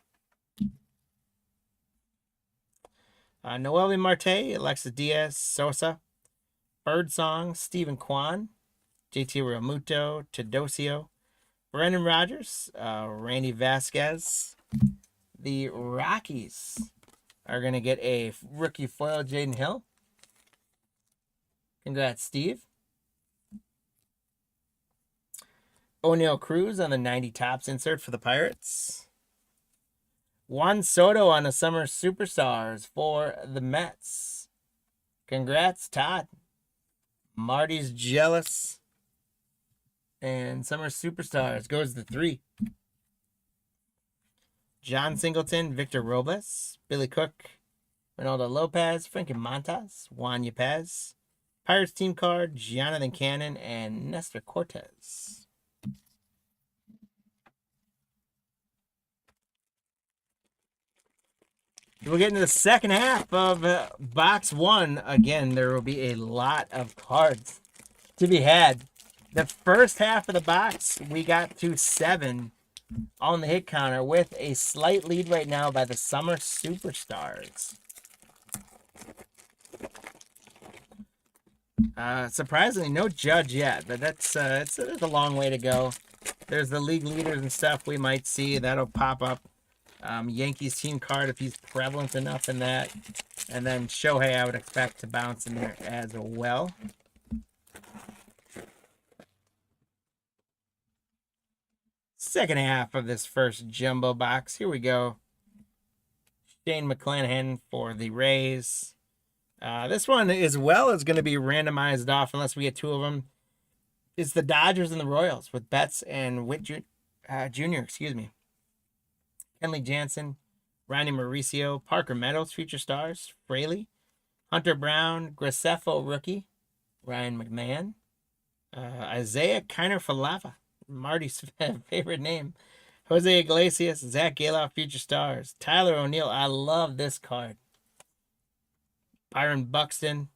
Noelvi Marte, Alexis Diaz, Sosa, Birdsong, Stephen Kwan, JT Realmuto, Tedosio, Brendan Rodgers, Randy Vasquez. The Rockies are going to get a rookie foil, Jaden Hill. Congrats, Steve. O'Neal Cruz on the 90 Topps insert for the Pirates. Juan Soto on the Summer Superstars for the Mets. Congrats, Todd. Marty's jealous. And Summer Superstars goes to 3. John Singleton, Victor Robles, Billy Cook, Ronaldo Lopez, Frankie Montas, Juan Yepez, Pirates team card, Jonathan Cannon, and Nestor Cortez. We'll get into the second half of box 1. Again, there will be a lot of cards to be had. The first half of the box, we got to 7 on the hit counter with a slight lead right now by the Summer Superstars. Surprisingly, no Judge yet, but that's it's a long way to go. There's the league leaders and stuff we might see. That'll pop up. Yankees team card if he's prevalent enough in that. And then Shohei I would expect to bounce in there as well. Second half of this first jumbo box. Here we go. Shane McClanahan for the Rays. This one as well is going to be randomized off unless we get 2 of them. It's the Dodgers and the Royals with Betts and Witt Jr. Excuse me. Kenley Jansen, Ronnie Mauricio, Parker Meadows, Future Stars, Fraley, Hunter Brown, Graceffo rookie, Ryan McMahon, Isaiah Kiner Falava, Marty's favorite name, Jose Iglesias, Zach Galoff, Future Stars, Tyler O'Neill. I love this card. Byron Buxton,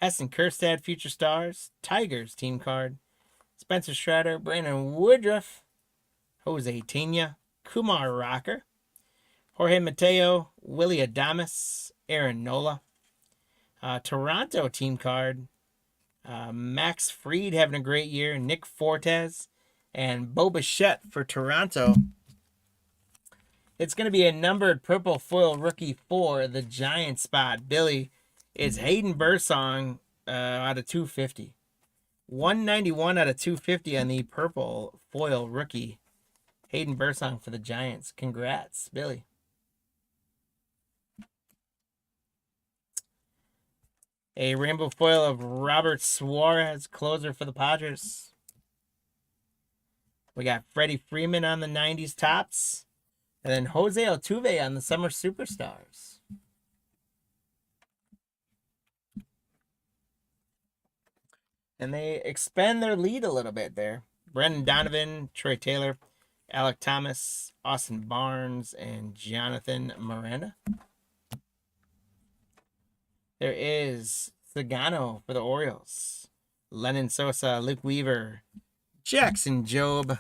Heston Kjerstad, Future Stars, Tigers team card, Spencer Strider, Brandon Woodruff, Jose Tena, Kumar Rocker, Jorge Mateo, Willie Adames, Aaron Nola, Toronto team card, Max Fried having a great year, Nick Fortes, and Bo Bichette for Toronto. It's going to be a numbered purple foil rookie for the Giants spot. Billy, is Hayden Bursong out of 250. 191 out of 250 on the purple foil rookie. Hayden Bursong for the Giants. Congrats, Billy. A rainbow foil of Robert Suarez, closer for the Padres. We got Freddie Freeman on the 90s Topps. And then Jose Altuve on the Summer Superstars. And they expand their lead a little bit there. Brendan Donovan, Troy Taylor, Alec Thomas, Austin Barnes, and Jonathan Miranda. There is Sagano for the Orioles. Lennon Sosa, Luke Weaver, Jackson Jobe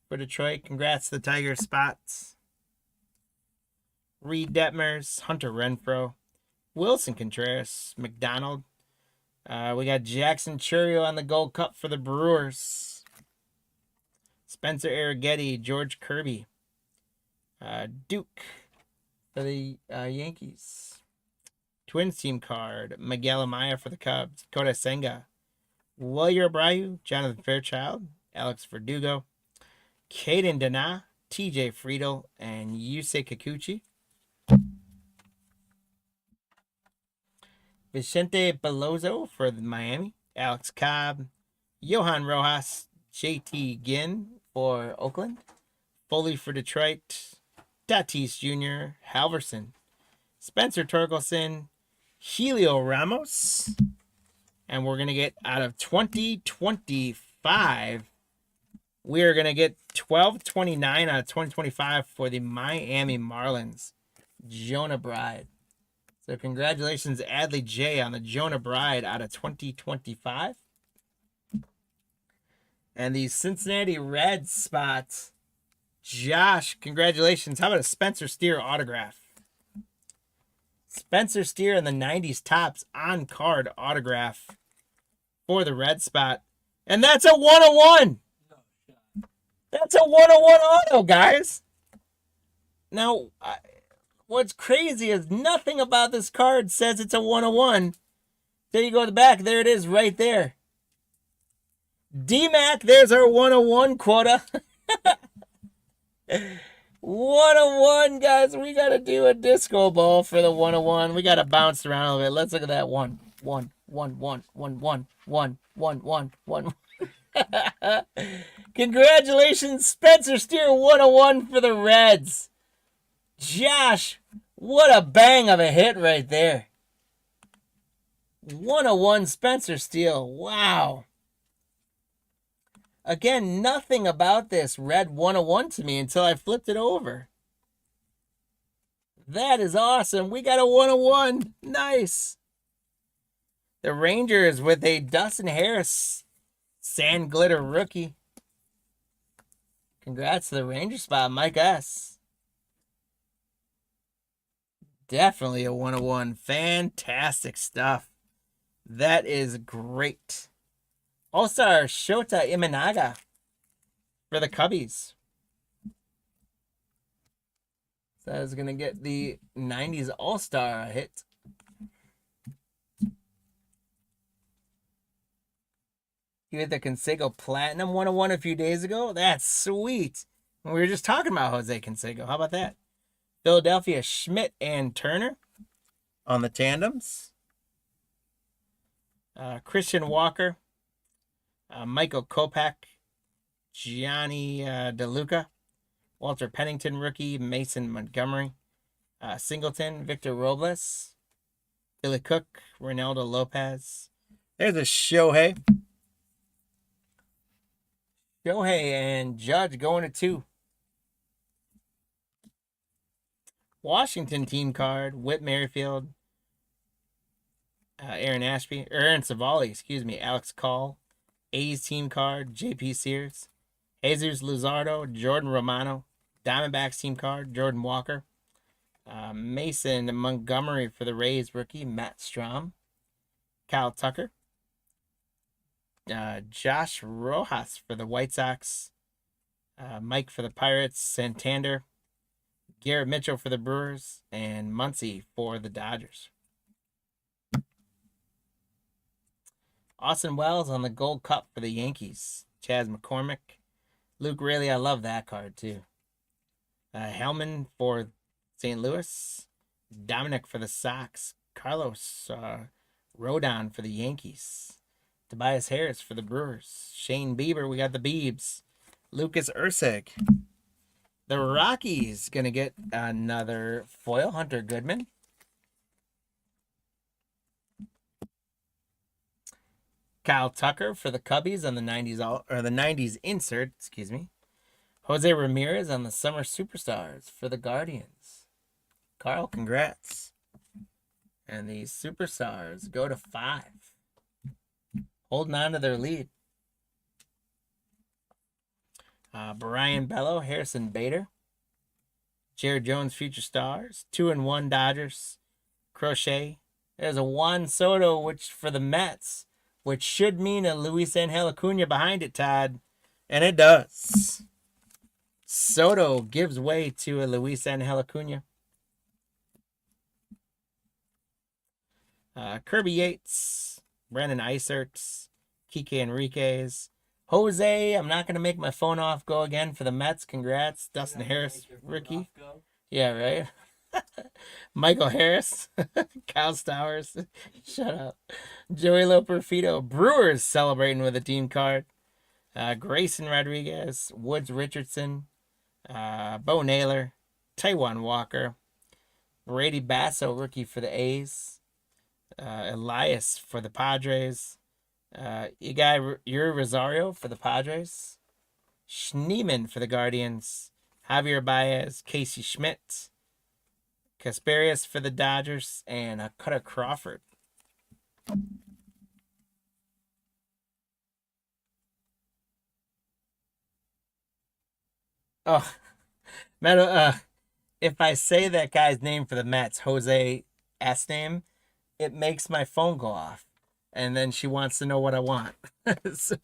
for Detroit. Congrats to the Tiger spots. Reed Detmers, Hunter Renfroe, Wilson Contreras, McDonald. We got Jackson Churio on the Gold Cup for the Brewers. Spencer Arrighetti, George Kirby. Duke for the Yankees. Twins team card, Miguel Amaya for the Cubs. Kota Senga. Wilyer Abreu, Jonathan Fairchild, Alex Verdugo, Caden Dana, TJ Friedel, and Yusei Kikuchi. Vicente Bellozo for the Miami. Alex Cobb. Johan Rojas. JT Ginn for Oakland. Foley for Detroit. Tatis Jr. Halverson. Spencer Torkelson. Helio Ramos. And we're going to get out of 2025, we are going to get 1229 out of 2025 for the Miami Marlins. Jonah Bride. So congratulations, Adley J, on the Jonah Bride out of 2025. And the Cincinnati Reds spots. Josh, congratulations. How about a Spencer Steer autograph? Spencer Steer in the 90s Topps on-card autograph for the red spot. And that's a 101. That's a 101 auto, guys. Now, what's crazy is nothing about this card says it's a 101. There you go to the back. There it is right there. D-Mac, there's our 101 quota. 101, guys. We got to do a disco ball for the 101. We got to bounce around a little bit. Let's look at that. 1, 1, 1, 1, 1, 1, 1, 1, 1, 1. Congratulations, Spencer Steer 101 for the Reds. Josh, what a bang of a hit right there. 101 Spencer Steer. Wow. Again, nothing about this read 101 to me until I flipped it over. That is awesome. We got a 101. Nice. The Rangers with a Dustin Harris Sand Glitter rookie. Congrats to the Ranger spot, Mike S. Definitely a 101. Fantastic stuff. That is great. All-Star Shota Imanaga for the Cubbies. So that is going to get the 90s All-Star hit. You hit the Canseco Platinum 101 a few days ago. That's sweet. We were just talking about Jose Canseco. How about that? Philadelphia Schmidt and Turner on the tandems. Christian Walker. Michael Kopech, Gianni DeLuca, Walter Pennington rookie, Mason Montgomery, Singleton, Victor Robles, Billy Cook, Ronaldo Lopez. There's a Shohei. Shohei and Judge going to 2. Washington team card, Whit Merrifield, Aaron Savali, Alex Call. A's team card, J.P. Sears. Jesus Luzardo, Jordan Romano. Diamondbacks team card, Jordan Walker. Mason Montgomery for the Rays rookie, Matt Strom. Kyle Tucker. Josh Rojas for the White Sox. Mike for the Pirates. Santander. Garrett Mitchell for the Brewers. And Muncy for the Dodgers. Austin Wells on the Gold Cup for the Yankees. Chaz McCormick. Luke Raley, I love that card too. Hellman for St. Louis. Dominic for the Sox. Carlos Rodon for the Yankees. Tobias Harris for the Brewers. Shane Bieber, we got the Biebs. Lucas Ursig. The Rockies going to get another foil. Hunter Goodman. Kyle Tucker for the Cubbies on the 90s insert, Jose Ramirez on the Summer Superstars for the Guardians. Carl, congrats. And the Superstars go to 5. Holding on to their lead. Brian Bello, Harrison Bader. Jared Jones, Future Stars. 2-1 Dodgers. Crochet. There's a Juan Soto, which for the Mets, which should mean a Luis Angel Acuna behind it, Todd. And it does. Soto gives way to a Luis Angel Acuna. Kirby Yates, Brandon Eiserts, Kike Enriquez. Jose, I'm not going to make my phone off go again for the Mets. Congrats. Dustin Harris, rookie. Yeah, right? Michael Harris, Kyle Stowers, shut up. Joey Loperfido, Brewers celebrating with a team card. Grayson Rodriguez, Woods Richardson, Bo Naylor, Taijuan Walker, Brady Basso, rookie for the A's, Elias for the Padres, Yuri Rosario for the Padres, Schneeman for the Guardians, Javier Baez, Casey Schmidt, Casparius for the Dodgers, and Cutter Crawford. Oh, Metal, if I say that guy's name for the Mets, Jose S name, it makes my phone go off. And then she wants to know what I want. So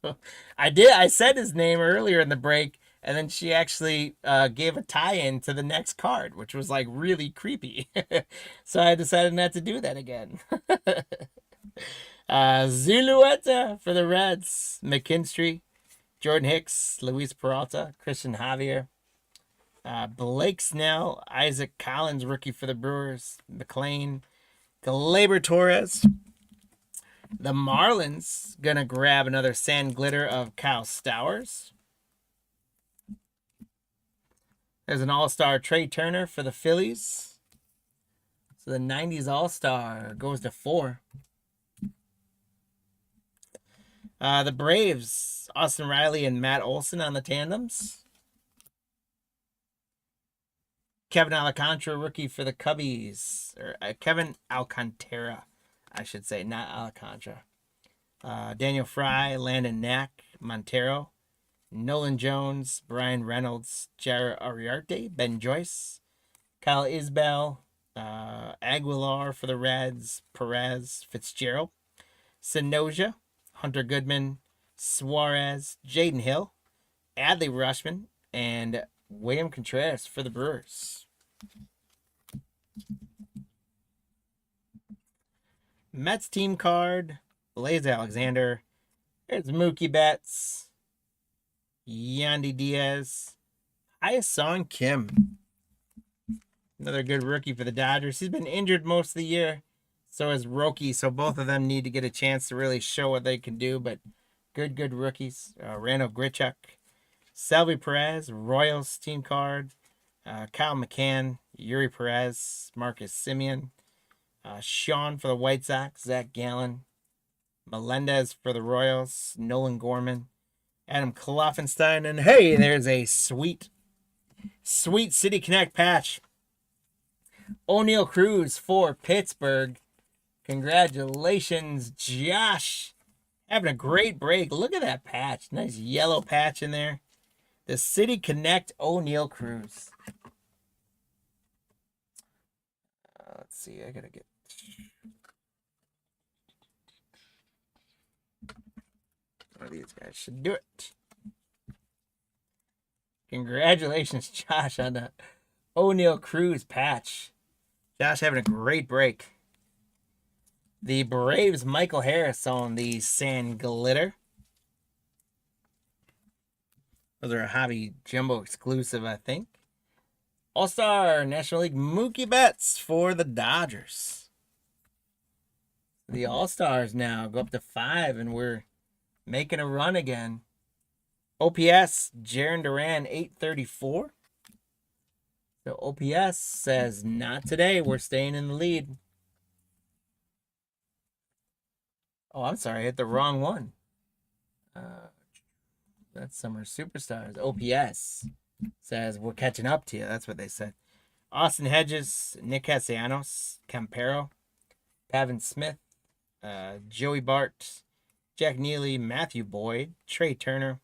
I said his name earlier in the break, and then she actually gave a tie-in to the next card, which was like really creepy. So I decided not to do that again. Zulueta for the Reds, McKinstry, Jordan Hicks, Luis Peralta, Christian Javier, Blake Snell, Isaac Collins, rookie for the Brewers, McLean, Gleyber Torres. The Marlins gonna grab another sand glitter of Kyle Stowers. There's an all-star Trey Turner for the Phillies. So the 90s all-star goes to 4. The Braves, Austin Riley and Matt Olson on the tandems. Kevin Alcantara, rookie for the Cubbies. Or Kevin Alcantara, I should say, not Alcantara. Daniel Fry, Landon Knack, Montero, Nolan Jones, Brian Reynolds, Jared Ariarte, Ben Joyce, Kyle Isbell, Aguilar for the Reds, Perez, Fitzgerald, Sanoja, Hunter Goodman, Suarez, Jaden Hill, Adley Rushman, and William Contreras for the Brewers. Mets team card, Blaze Alexander. There's Mookie Betts, Yandy Diaz, Hyesung Kim. Another good rookie for the Dodgers. He's been injured most of the year. So is Roki. So both of them need to get a chance to really show what they can do. But good rookies. Randall Grichuk, Salvi Perez, Royals team card. Kyle McCann, Yuri Perez, Marcus Simeon. Sean for the White Sox, Zach Gallen. Melendez for the Royals, Nolan Gorman. Adam Kloffenstein. And hey, there's a sweet City Connect patch. O'Neal Cruz for Pittsburgh. Congratulations, Josh. Having a great break. Look at that patch. Nice yellow patch in there. The City Connect O'Neal Cruz. Let's see. I gotta get... One of these guys should do it. Congratulations, Josh, on the O'Neal Cruz patch. Josh having a great break. The Braves, Michael Harris on the Sand Glitter. Those are a Hobby Jumbo exclusive, I think. All-Star National League Mookie Betts for the Dodgers. The All-Stars now go up to 5, and we're making a run again. OPS, Jarren Duran, 834. So OPS says, not today. We're staying in the lead. Oh, I'm sorry. I hit the wrong one. That's Summer Superstars. OPS says, we're catching up to you. That's what they said. Austin Hedges, Nick Castellanos, Campero, Pavin Smith, Joey Bart, Jack Neely, Matthew Boyd, Trey Turner,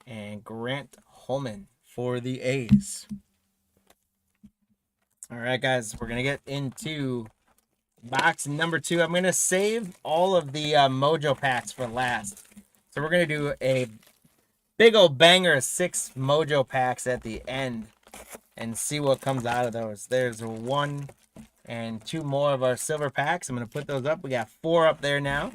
and Grant Holman for the A's. All right, guys, we're going to get into box number 2. I'm going to save all of the Mojo packs for last. So we're going to do a big old banger of 6 Mojo packs at the end and see what comes out of those. There's 1 and 2 more of our silver packs. I'm going to put those up. We got 4 up there now.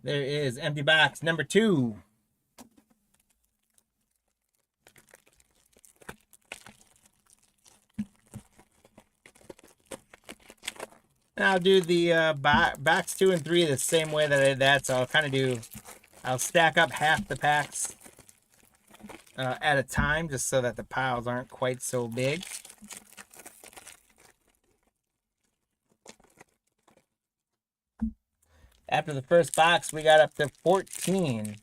There is empty box number 2. And I'll do the box 2 and 3 the same way that I did that. So I'll stack up half the packs at a time, just so that the piles aren't quite so big. After the first box, we got up to 14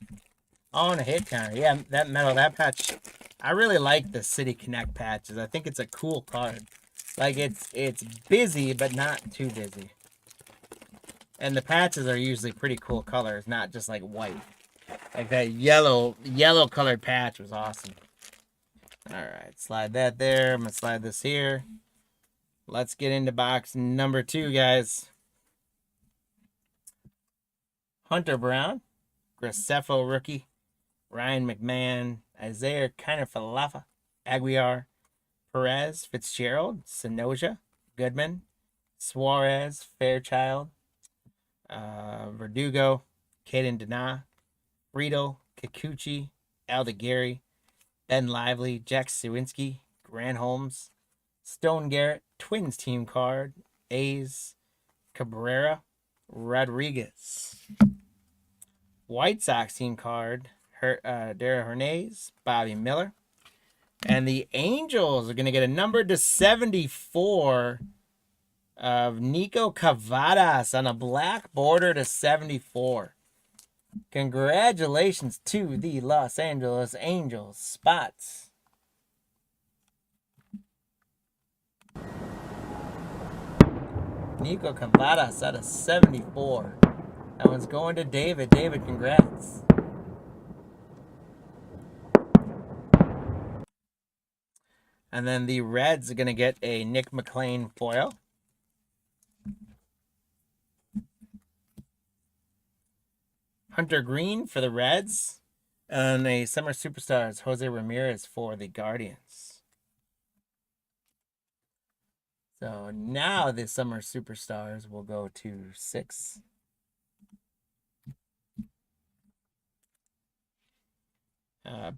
on a hit counter. Yeah, that metal, that patch, I really like the City Connect patches. I think it's a cool card. Like, it's busy, but not too busy. And the patches are usually pretty cool colors, not just like white. Like that yellow colored patch was awesome. All right, slide that there. I'm gonna slide this here. Let's get into box number 2, guys. Hunter Brown, Graceffo rookie, Ryan McMahon, Isaiah Kinefalafa, Aguiar, Perez, Fitzgerald, Sonoja, Goodman, Suarez, Fairchild, Verdugo, Caden Dana, Friedel, Kikuchi, Aldegary, Ben Lively, Jack Sawinski, Grant Holmes, Stone Garrett, Twins team card, A's, Cabrera, Rodriguez. White Sox team card, Dara Hernandez, Bobby Miller. And the Angels are going to get a number to 74 of Nico Cavadas on a black border to 74. Congratulations to the Los Angeles Angels. Spots. Nico Cavadas out of 74. That one's going to David. David, congrats. And then the Reds are going to get a Nick McLean foil. Hunter Green for the Reds. And a Summer Superstars, Jose Ramirez for the Guardians. So now the Summer Superstars will go to 6.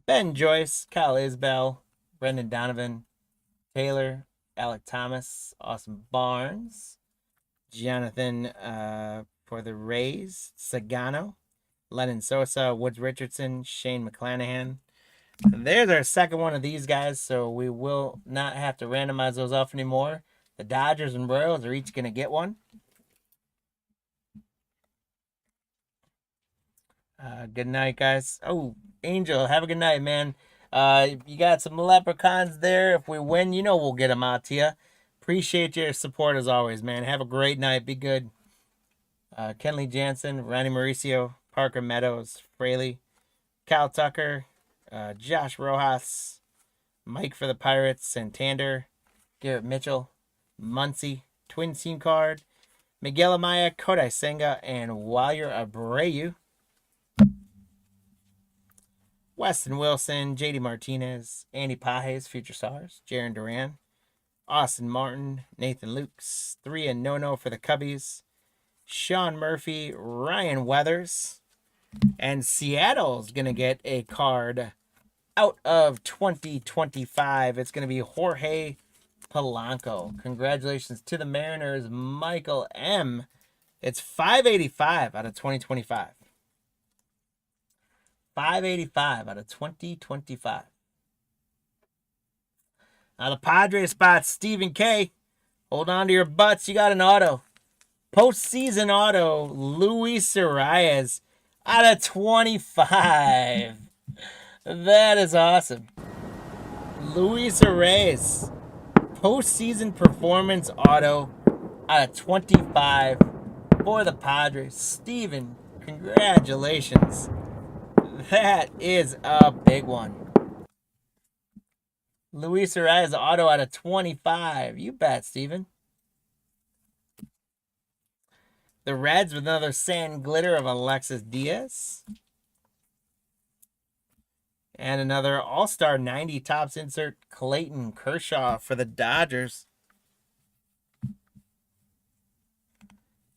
Ben Joyce, Kyle Isbell, Brendan Donovan, Taylor, Alec Thomas, Austin Barnes, Jonathan for the Rays, Sagano, Lennon Sosa, Woods Richardson, Shane McClanahan. And there's our second one of these guys, so we will not have to randomize those off anymore. The Dodgers and Royals are each going to get one. Good night, guys. Oh, Angel, have a good night, man. You got some leprechauns there. If we win, you know we'll get them out to you. Appreciate your support as always, man. Have a great night. Be good. Kenley Jansen, Ronnie Mauricio, Parker Meadows, Fraley, Cal Tucker, Josh Rojas, Mike for the Pirates, Santander, Garrett Mitchell, Muncie, Twin Team card, Miguel Amaya, Kodai Senga, and Wyer Abreu. Weston Wilson, JD Martinez, Andy Pajes, Future Stars, Jaron Duran, Austin Martin, Nathan Lukes, 3 and No for the Cubbies, Sean Murphy, Ryan Weathers, and Seattle's going to get a card out of 2025. It's going to be Jorge Polanco. Congratulations to the Mariners, Michael M. It's 585 out of 2025. 585 out of 2025. Now the Padres spot, Stephen K. Hold on to your butts. You got an auto. Postseason auto, Luis Arias out of 25. That is awesome. Luis Arias. Postseason performance auto out of 25 for the Padres. Stephen, congratulations. That is a big one. Luis Arias auto out of 25. You bet, Steven. The Reds with another sand glitter of Alexis Diaz. And another All-Star 90 Topps insert Clayton Kershaw for the Dodgers.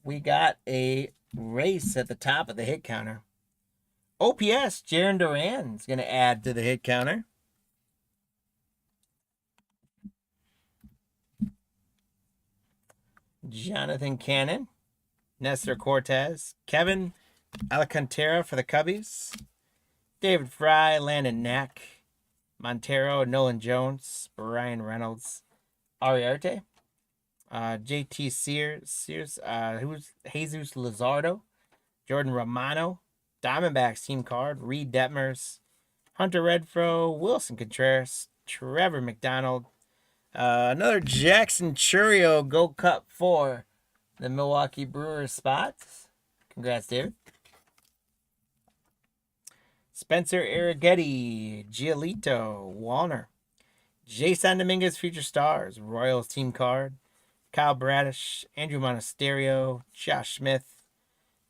We got a race at the top of the hit counter. OPS, Jaron Duran is going to add to the hit counter. Jonathan Cannon, Nestor Cortez, Kevin Alcantara for the Cubbies, David Fry, Landon Knack, Montero, Nolan Jones, Brian Reynolds, Ariarte, JT Sears, who's Jesus Luzardo, Jordan Romano, Diamondbacks team card, Reed Detmers, Hunter Renfroe, Wilson Contreras, Trevor McDonald, another Jackson Churio Gold Cup for the Milwaukee Brewers spots. Congrats, David. Spencer Arrighetti, Giolito, Walner, Jason Dominguez, Future Stars, Royals team card, Kyle Bradish, Andrew Monasterio, Josh Smith,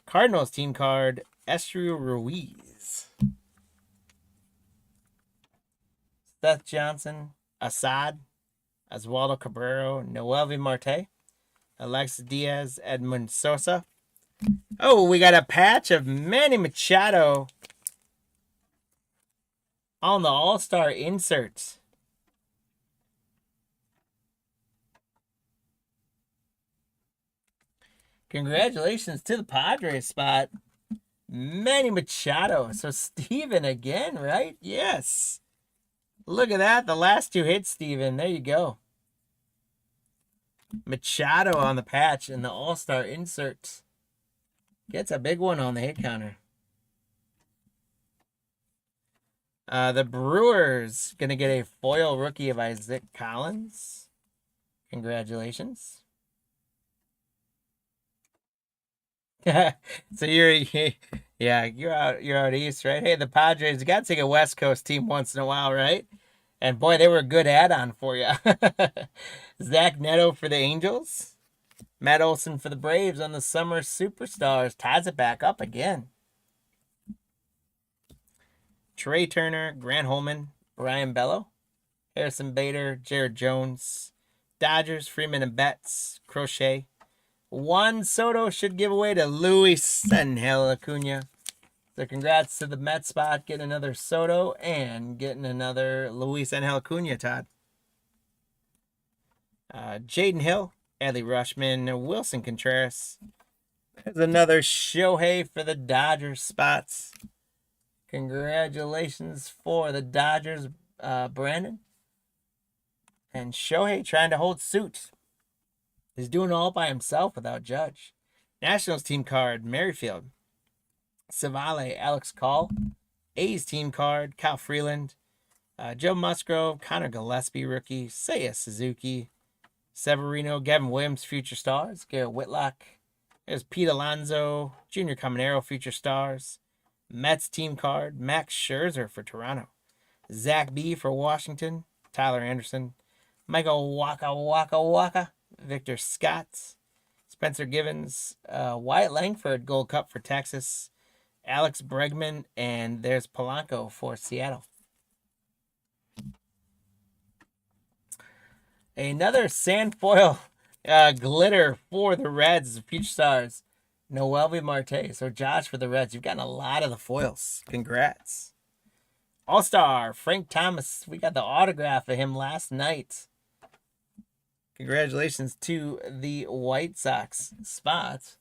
Cardinals team card, Estru Ruiz, Seth Johnson, Assad, Oswaldo Cabrera, Noelvi Marte, Alexis Diaz, Edmund Sosa. Oh, we got a patch of Manny Machado on the All-Star inserts. Congratulations to the Padres spot. Manny Machado. So Steven again, right? Yes. Look at that. The last two hits, Steven. There you go. Machado on the patch and the All-Star inserts. Gets a big one on the hit counter. The Brewers going to get a foil rookie of Isaac Collins. Congratulations. So you're out east, right? Hey, the Padres, you got to take a West Coast team once in a while, right? And boy, they were a good add-on for you. Zach Neto for the Angels. Matt Olson for the Braves on the Summer Superstars. Ties it back up again. Trey Turner, Grant Holman, Brian Bello, Harrison Bader, Jared Jones, Dodgers, Freeman and Betts, Crochet. Juan Soto should give away to Luis Angel Acuna. So congrats to the Mets spot, getting another Soto and getting another Luis Angel Acuna, Todd. Jaden Hill, Adley Rushman, Wilson Contreras. There's another Shohei for the Dodgers spots. Congratulations for the Dodgers, Brandon. And Shohei trying to hold suit. He's doing it all by himself without Judge. Nationals team card, Merrifield. Savale, Alex Call. A's team card, Kyle Freeland. Joe Musgrove, Connor Gillespie, rookie. Seiya Suzuki. Severino, Gavin Williams, Future Stars. Garrett Whitlock. There's Pete Alonso, Junior Caminero, Future Stars. Mets team card, Max Scherzer for Toronto. Zach B for Washington. Tyler Anderson. Michael Waka. Victor Scott. Spencer Givens. Wyatt Langford, Gold Cup for Texas. Alex Bregman. And there's Polanco for Seattle. Another sandfoil glitter for the Reds, Future Stars. Noelvi Marte. So Josh for the Reds. You've gotten a lot of the foils. Congrats. All-Star, Frank Thomas. We got the autograph of him last night. Congratulations to the White Sox spot.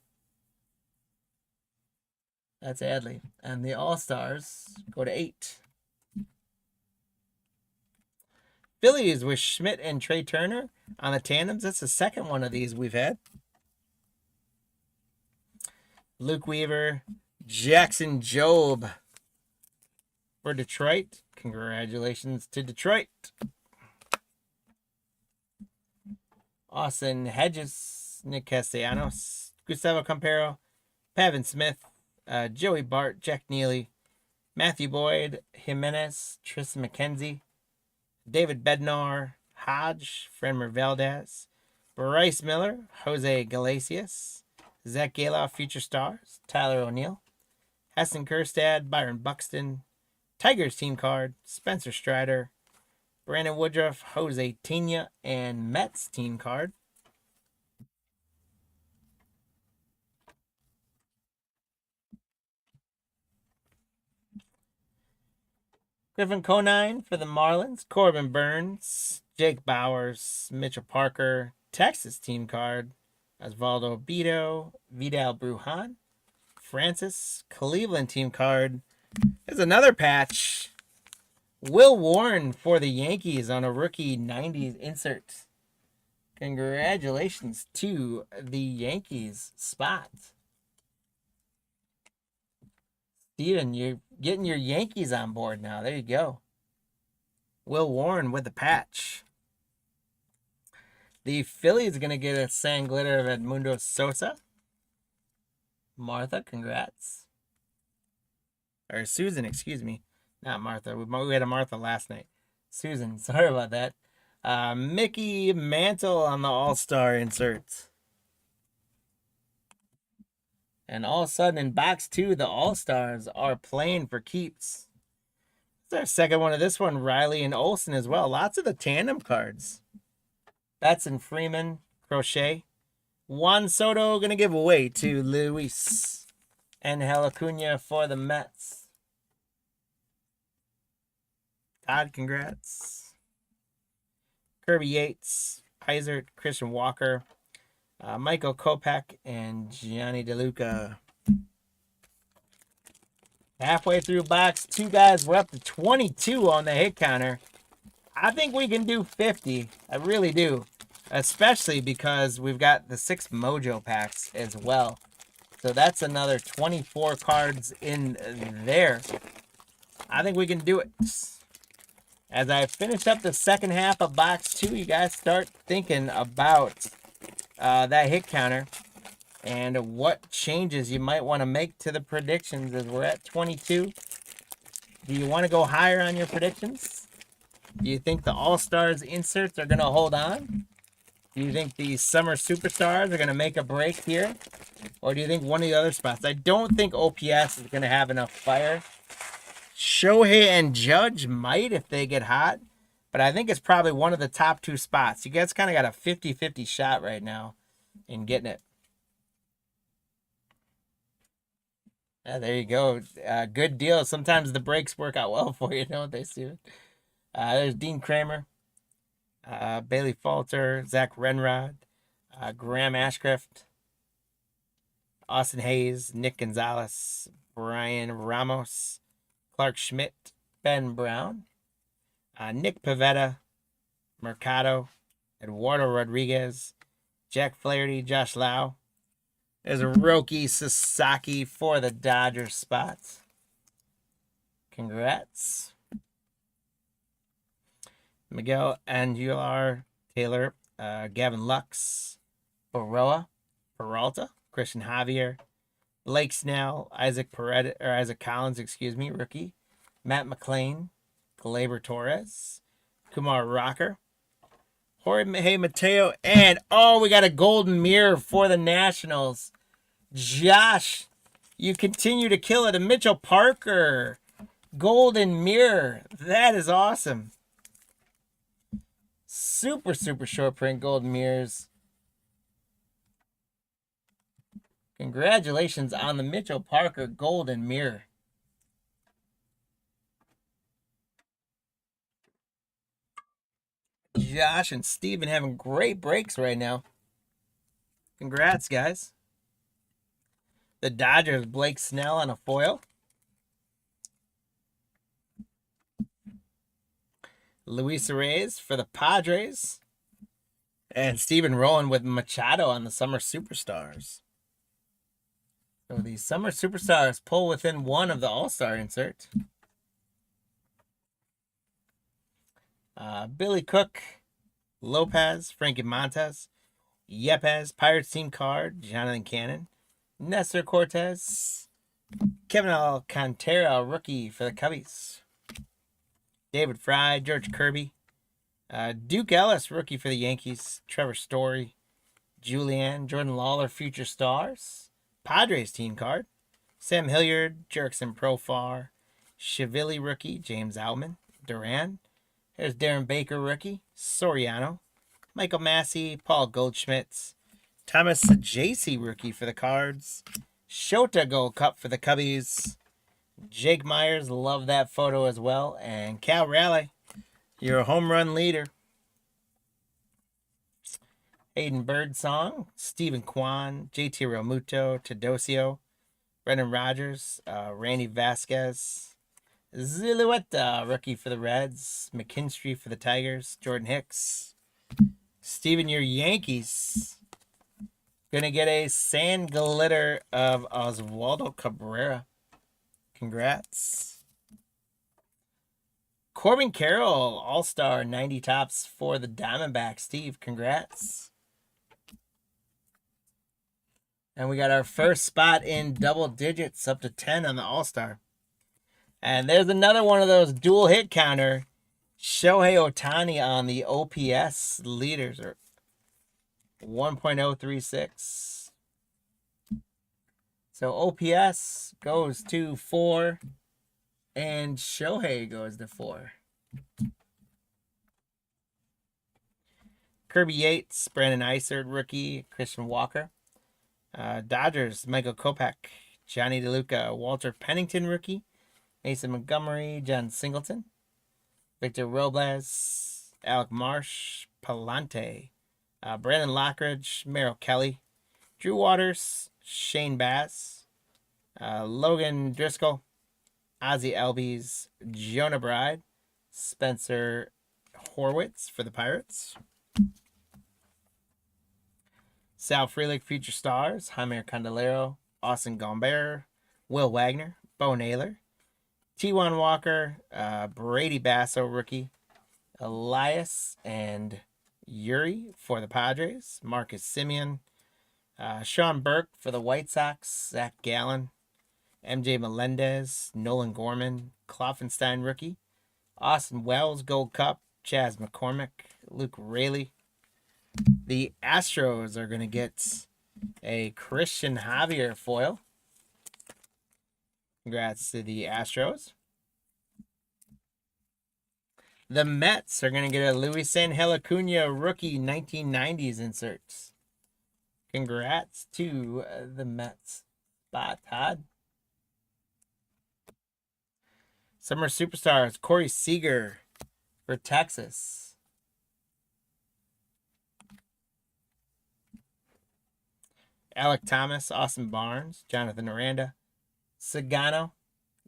That's Adley. And the All-Stars go to 8. Phillies with Schmidt and Trey Turner on the tandems. That's the second one of these we've had. Luke Weaver, Jackson Jobe for Detroit. Congratulations to Detroit. Austin Hedges, Nick Castellanos, Gustavo Campero, Pavin Smith, Joey Bart, Jack Neely, Matthew Boyd, Jimenez, Tristan McKenzie, David Bednar, Hodge, Framber Valdez, Bryce Miller, Jose Galasius, Zach Gala, Future Stars, Tyler O'Neill, Heston Kjerstad, Byron Buxton, Tigers team card, Spencer Strider, Brandon Woodruff, Jose Tina, and Mets team card. Griffin Conine for the Marlins. Corbin Burns. Jake Bowers. Mitchell Parker. Texas team card. Osvaldo Bido. Vidal Brujan. Francis. Cleveland team card. There's another patch. Will Warren for the Yankees on a rookie 90s insert. Congratulations to the Yankees spot. Steven, you're getting your Yankees on board now. There you go. Will Warren with the patch. The Phillies going to get a sand glitter of Edmundo Sosa. Martha, congrats. Or Susan, excuse me. Not Martha. We had a Martha last night. Susan, sorry about that. Mickey Mantle on the All-Star inserts. And all of a sudden in box 2, the All-Stars are playing for keeps. It's our second one of this one. Riley and Olsen as well. Lots of the tandem cards. Betson, Freeman, Crochet. Juan Soto going to give away to Luis. And Acuna for the Mets. Todd, congrats. Kirby Yates, Isert, Christian Walker, Michael Kopech, and Gianni DeLuca. Halfway through box 2, guys. We're up to 22 on the hit counter. I think we can do 50. I really do. Especially because we've got the 6 Mojo packs as well. So that's another 24 cards in there. I think we can do it. As I finish up the second half of box 2, you guys start thinking about that hit counter and what changes you might want to make to the predictions as we're at 22. Do you want to go higher on your predictions? Do you think the All-Stars inserts are going to hold on? Do you think the Summer Superstars are going to make a break here? Or do you think one of the other spots? I don't think OPS is going to have enough fire. Shohei and Judge might if they get hot. But I think it's probably one of the top 2 spots. You guys kind of got a 50-50 shot right now in getting it. There you go. Good deal. Sometimes the breaks work out well for you, don't they, Steven? There's Dean Kramer, Bailey Falter, Zach Renrod, Graham Ashcraft, Austin Hayes, Nick Gonzalez, Brian Ramos, Clark Schmidt, Ben Brown, Nick Pivetta, Mercado, Eduardo Rodriguez, Jack Flaherty, Josh Lau. There's Roki Sasaki for the Dodgers spots. Congrats. Miguel Angular, Taylor, Gavin Lux, Baroa, Peralta, Christian Javier, Blake Snell, Isaac Collins, rookie, Matt McClain, Gleyber Torres, Kumar Rocker, Jorge Mateo, and we got a golden mirror for the Nationals. Josh, you continue to kill it. A Mitchell Parker golden mirror. That is awesome. Super, super short print golden mirrors. Congratulations on the Mitchell Parker golden mirror. Josh and Steven having great breaks right now. Congrats, guys. The Dodgers, Blake Snell on a foil. Luis Reyes for the Padres. And Steven rolling with Machado on the Summer Superstars. So the Summer Superstars pull within 1 of the All-Star insert. Billy Cook, Lopez, Frankie Montes, Yepes, Pirates team card, Jonathan Cannon, Nestor Cortez, Kevin Alcantara, rookie for the Cubbies, David Fry, George Kirby, Duke Ellis, rookie for the Yankees, Trevor Story, Julian, Jordan Lawler, future stars, Padres team card, Sam Hilliard, Jerickson Profar, Chivili rookie, James Outman, Duran. There's Darren Baker rookie, Soriano, Michael Massey, Paul Goldschmidt, Thomas Jaycee rookie for the Cards, Shota Gold Cup for the Cubbies, Jake Myers, love that photo as well. And Cal Raleigh, you're a home run leader. Hayden Birdsong, Stephen Kwan, JT Realmuto, Tedosio, Brendan Rodgers, Randy Vasquez, Zulueta, rookie for the Reds, McKinstry for the Tigers, Jordan Hicks. Steven, your Yankees. Gonna get a sand glitter of Oswaldo Cabrera. Congrats. Corbin Carroll, All-Star 90 tops for the Diamondbacks. Steve, congrats. And we got our first spot in double digits, up to 10 on the All-Star. And there's another one of those dual hit counter. Shohei Ohtani on the OPS leaders, or 1.036. So OPS goes to 4, and Shohei goes to 4. Kirby Yates, Brandon Isert, rookie, Christian Walker. Dodgers, Michael Kopech, Johnny DeLuca, Walter Pennington, rookie, Mason Montgomery, John Singleton, Victor Robles, Alec Marsh, Palante, Brandon Lockridge, Merrill Kelly, Drew Waters, Shane Bass, Logan Driscoll, Ozzie Albies, Jonah Bride, Spencer Horwitz for the Pirates, Sal Frelick, Future Stars, Jaime Candelero, Austin Gombert, Will Wagner, Bo Naylor, T1 Walker, Brady Basso, rookie, Elias and Yuri for the Padres, Marcus Semien, Sean Burke for the White Sox, Zach Gallen, MJ Melendez, Nolan Gorman, Kloffenstein, rookie, Austin Wells, Gold Cup, Chaz McCormick, Luke Raley. The Astros are going to get a Christian Javier foil. Congrats to the Astros. The Mets are going to get a Luis Angel Acuna rookie 1990s inserts. Congrats to the Mets. Spot Todd. Summer Superstars, Corey Seager for Texas. Alec Thomas, Austin Barnes, Jonathan Aranda, Sagano,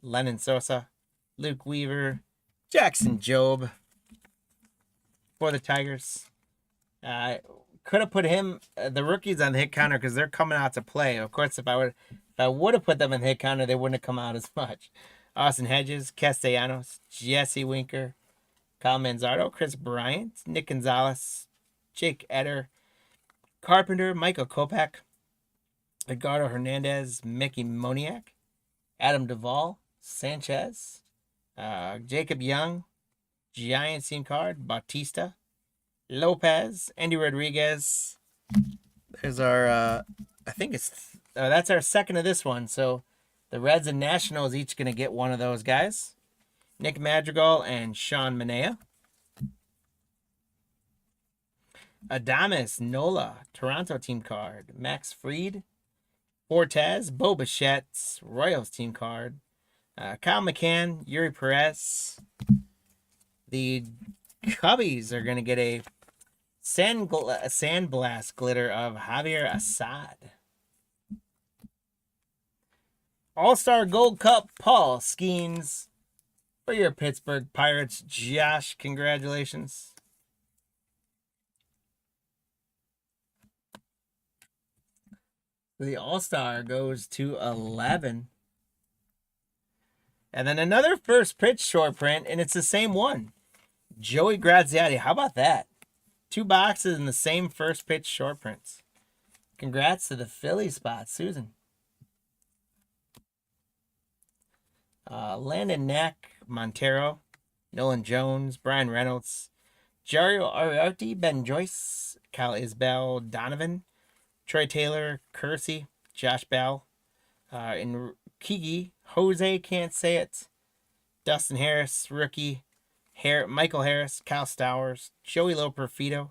Lennon Sosa, Luke Weaver, Jackson Jobe for the Tigers. Could have put him, the rookies, on the hit counter because they're coming out to play. Of course, if I would have put them in the hit counter, they wouldn't have come out as much. Austin Hedges, Castellanos, Jesse Winker, Kyle Manzardo, Chris Bryant, Nick Gonzalez, Jake Eder, Carpenter, Michael Kopech, Edgardo Hernandez, Mickey Moniak, Adam Duvall, Sanchez, Jacob Young, Giants team card, Bautista, Lopez, Andy Rodriguez. There's our, I think it's, that's our second of this one. So the Reds and Nationals each going to get one of those guys. Nick Madrigal and Sean Manea. Adames Nola, Toronto team card. Max Fried, Fortes, Bo Bichette, Royals team card. Kyle McCann, Yuri Perez. The Cubbies are going to get a sandblast glitter of Javier Assad. All-Star Gold Cup, Paul Skeens for your Pittsburgh Pirates. Josh, congratulations. The All-Star goes to 11. And then another first pitch short print, and it's the same one. Joey Graziati. How about that? 2 boxes in the same first pitch short prints. Congrats to the Philly spot, Susan. Landon Knack, Montero, Nolan Jones, Brian Reynolds, Jario Ariarte, Ben Joyce, Kyle Isbell, Donovan, Troy Taylor, Kersey, Josh Bell, and Kiki, Jose, can't say it, Dustin Harris, rookie, Michael Harris, Kyle Stowers, Joey Loperfido,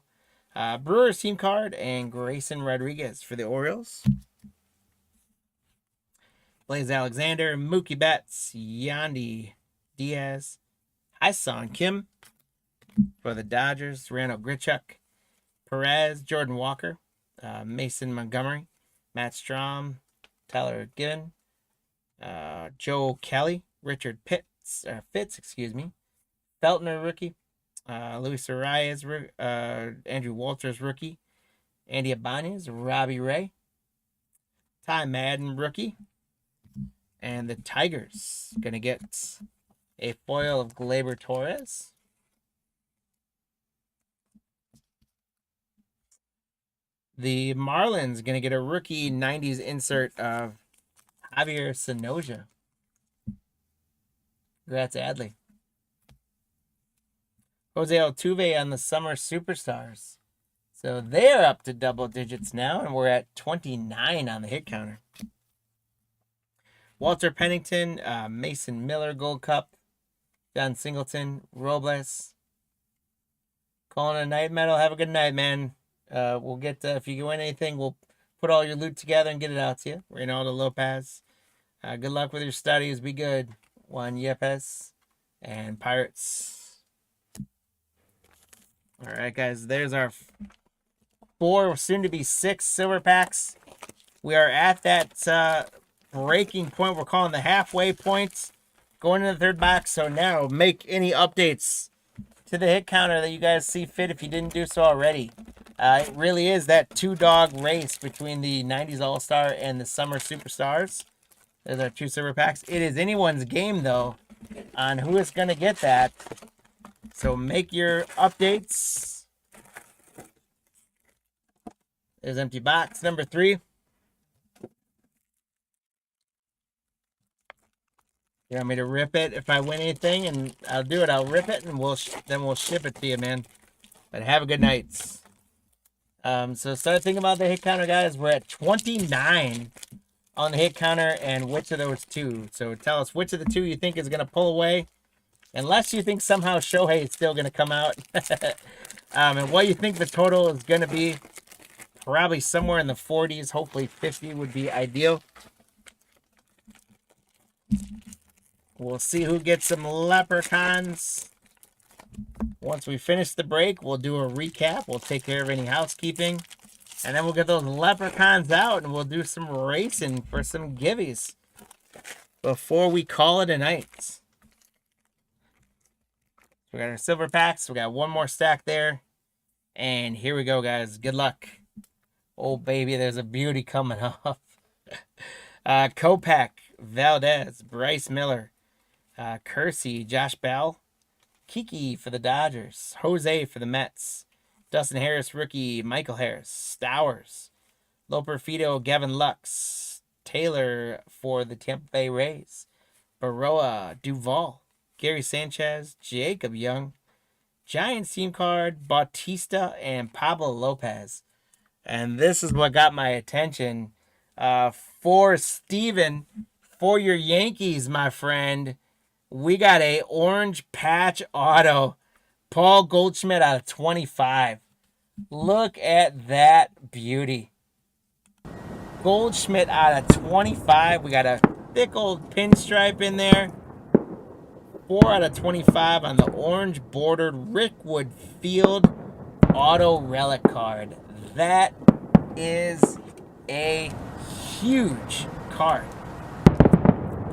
Brewers team card, and Grayson Rodriguez for the Orioles. Blaze Alexander, Mookie Betts, Yandy Diaz, Hyson Kim for the Dodgers, Randall Grichuk, Perez, Jordan Walker, Mason Montgomery, Matt Strom, Tyler Given, Joe Kelly, Richard Fitz, Feltner rookie, Luis Arias, Andrew Walters rookie, Andy Ibanez, Robbie Ray, Ty Madden rookie, and the Tigers gonna get a foil of Gleyber Torres. The Marlins gonna get a rookie 90s insert of Javier Sonoja. Congrats, Adley. Jose Altuve on the Summer Superstars. So they're up to double digits now, and we're at 29 on the hit counter. Walter Pennington, Mason Miller Gold Cup, John Singleton, Robles. Calling a night, Metal. Have a good night, man. We'll get, if you win anything, we'll put all your loot together and get it out to you. Reynaldo Lopez. Good luck with your studies. Be good. Juan Yepes and Pirates. All right, guys. There's our 4, soon to be 6 silver packs. We are at that breaking point. We're calling the halfway point. Going into the third box. So now make any updates to the hit counter that you guys see fit if you didn't do so already. It really is that 2-dog race between the 90s All-Star and the Summer Superstars. There's our 2 silver packs. It is anyone's game, though, on who is going to get that. So make your updates. There's empty box number 3. You want me to rip it if I win anything? And I'll do it. I'll rip it, and then we'll ship it to you, man. But have a good night. So start thinking about the hit counter, guys. We're at 29 on the hit counter, and which of those 2? So tell us which of the 2 you think is going to pull away. Unless you think somehow Shohei is still going to come out. And what you think the total is going to be. Probably somewhere in the 40s. Hopefully 50 would be ideal. We'll see who gets some leprechauns. Once we finish the break, we'll do a recap. We'll take care of any housekeeping. And then we'll get those leprechauns out, and we'll do some racing for some givvies before we call it a night. We got our silver packs. We got one more stack there. And here we go, guys. Good luck. Oh, baby, there's a beauty coming off. Kopech, Valdez, Bryce Miller, Kersey, Josh Bell, Kiki for the Dodgers, Jose for the Mets, Dustin Harris, rookie, Michael Harris, Stowers, Loper Fido, Gavin Lux, Taylor for the Tampa Bay Rays, Baroa, Duvall, Gary Sanchez, Jacob Young, Giants team card, Bautista, and Pablo Lopez. And this is what got my attention. For Steven, for your Yankees, my friend, we got a orange patch auto. Paul Goldschmidt out of 25. Look at that beauty. Goldschmidt out of 25. We got a thick old pinstripe in there. 4 out of 25 on the orange bordered Rickwood Field auto relic card. That is a huge card.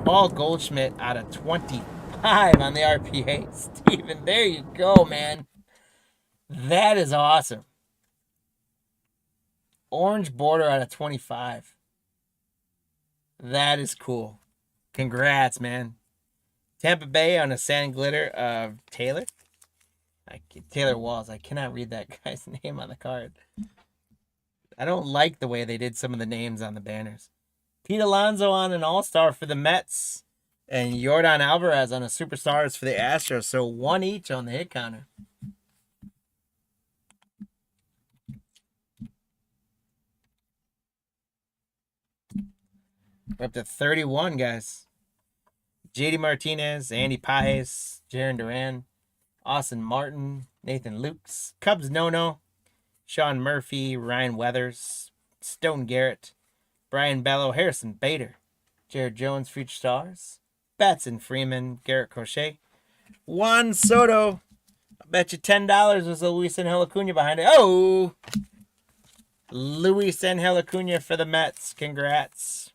Paul Goldschmidt out of 25 on the RPA. Steven, there you go, man. That is awesome. Orange border out of 25. That is cool. Congrats, man. Tampa Bay on a sand glitter of Taylor. Taylor Walls. I cannot read that guy's name on the card. I don't like the way they did some of the names on the banners. Pete Alonso on an all-star for the Mets. And Yordan Alvarez on a superstars for the Astros. So 1 each on the hit counter. We're up to 31, guys. JD Martinez, Andy Pajes, Jaron Duran, Austin Martin, Nathan Lukes, Cubs No-No, Sean Murphy, Ryan Weathers, Stone Garrett, Brian Bello, Harrison Bader, Jared Jones, Future Stars. Batson Freeman, Garrett Crochet. Juan Soto. I bet you $10 was Luis Angel Acuna behind it. Oh! Luis Angel Acuna for the Mets. Congrats.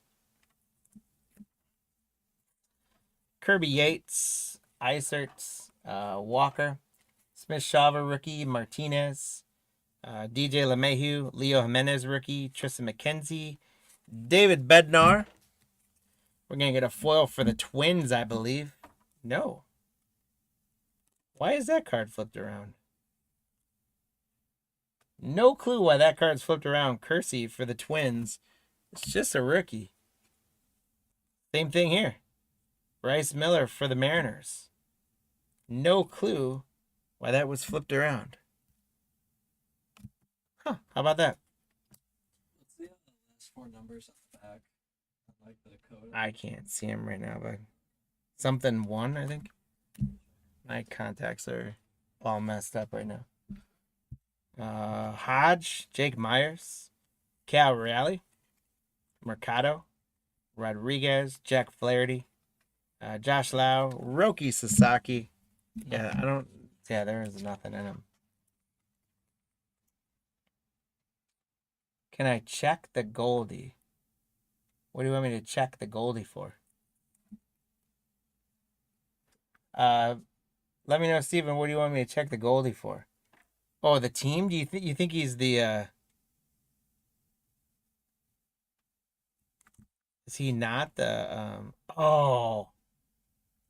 Kirby Yates, Iserts, Walker, Smith-Shawver rookie, Martinez, DJ LeMahieu, Leo Jimenez rookie, Tristan McKenzie, David Bednar. We're going to get a foil for the Twins, I believe. No. Why is that card flipped around? No clue why that card's flipped around. Kersey for the Twins. It's just a rookie. Same thing here. Bryce Miller for the Mariners. No clue why that was flipped around. Huh, how about that? What's the last 4 numbers on the back? I like the code. I can't see him right now, but something 1, I think. My contacts are all messed up right now. Hodge, Jake Myers, Cal Raleigh, Mercado, Rodriguez, Jack Flaherty, Josh Lau, Roki Sasaki. Yeah, there is nothing in him. Can I check the Goldie? What do you want me to check the Goldie for? Let me know, Steven, what do you want me to check the Goldie for? Oh, the team? Do you think he's the is he not the oh.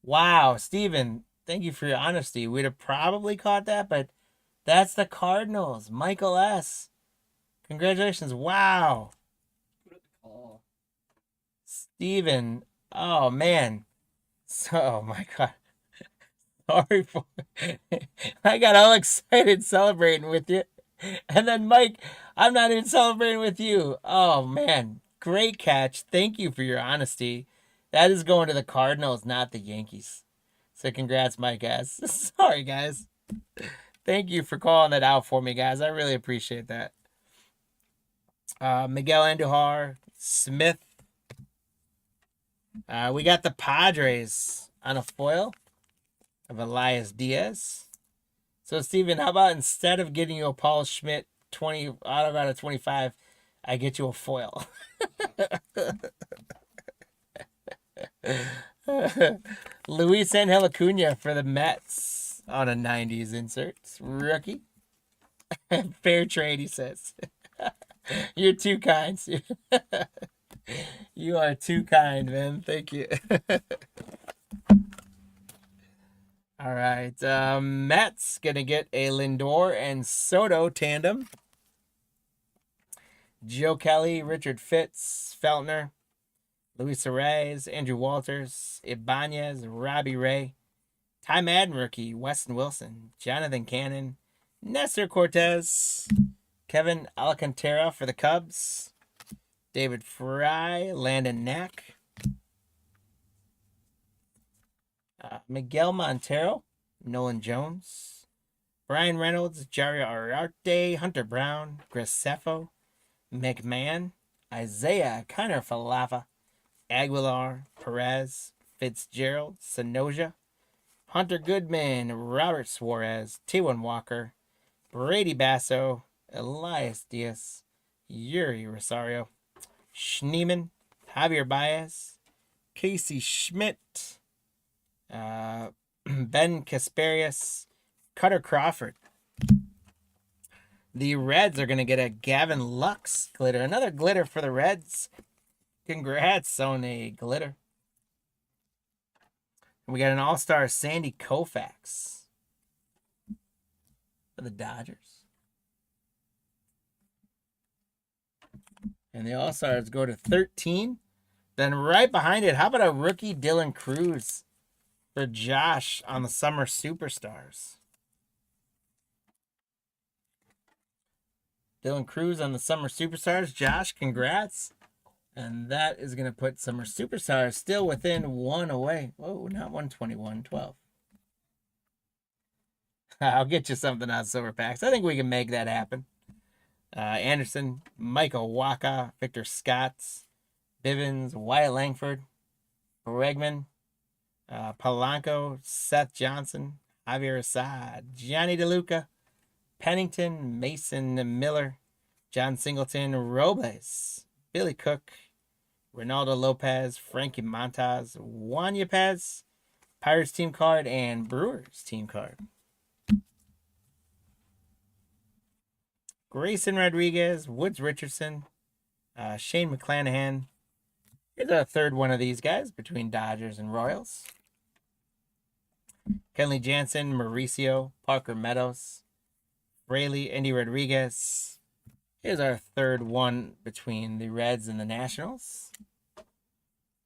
Wow, Steven, thank you for your honesty. We'd have probably caught that, but that's the Cardinals. Michael S. Congratulations. Wow. Steven. Oh, man. Oh, my God. Sorry for I got all excited celebrating with you. And then, Mike, I'm not even celebrating with you. Oh, man. Great catch. Thank you for your honesty. That is going to the Cardinals, not the Yankees. So congrats, Mike S. Sorry, guys. Thank you for calling that out for me, guys. I really appreciate that. Miguel Andujar, Smith. We got the Padres on a foil of Elias Diaz. So, Steven, how about instead of getting you a Paul Schmidt 20 auto out of 25, I get you a foil? Luis Angel Acuna for the Mets on a 90s inserts. Rookie. Fair trade, he says. You're too kind. You are too kind, man. Thank you. All right. Mets going to get a Lindor and Soto tandem. Joe Kelly, Richard Fitz, Feltner, Luis Arraez, Andrew Walters, Ibanez, Robbie Ray, Ty Madden rookie, Weston Wilson, Jonathan Cannon, Nestor Cortez, Kevin Alcantara for the Cubs, David Fry, Landon Knack, Miguel Montero, Nolan Jones, Brian Reynolds, Jario Arte, Hunter Brown, Grisefo, McMahon, Isaiah Kiner Falafa, Aguilar, Perez, Fitzgerald, Sanoja, Hunter Goodman, Robert Suarez, T1 Walker, Brady Basso, Elias Diaz, Yuri Rosario, Schneeman, Javier Baez, Casey Schmidt, Ben Kasparius, Cutter Crawford. The Reds are going to get a Gavin Lux glitter. Another glitter for the Reds. Congrats on a glitter. We got an all-star Sandy Koufax for the Dodgers. And the all-stars go to 13. Then right behind it, how about a rookie Dylan Cruz for Josh on the Summer Superstars? Dylan Cruz on the Summer Superstars. Josh, congrats. And that is going to put Summer Superstars still within 1 away. Whoa, not 121, 12. I'll get you something on Silver Packs. I think we can make that happen. Anderson, Michael Waka, Victor Scott, Bivens, Wyatt Langford, Bregman, Polanco, Seth Johnson, Javier Assad, Johnny DeLuca, Pennington, Mason Miller, John Singleton, Robles, Billy Cook, Ronaldo Lopez, Frankie Montas, Juan Yepez, Pirates team card, and Brewers team card. Grayson Rodriguez, Woods Richardson, Shane McClanahan. Here's our third one of these guys between Dodgers and Royals. Kenley Jansen, Mauricio, Parker Meadows, Rayleigh, Andy Rodriguez. Here's our third one between the Reds and the Nationals.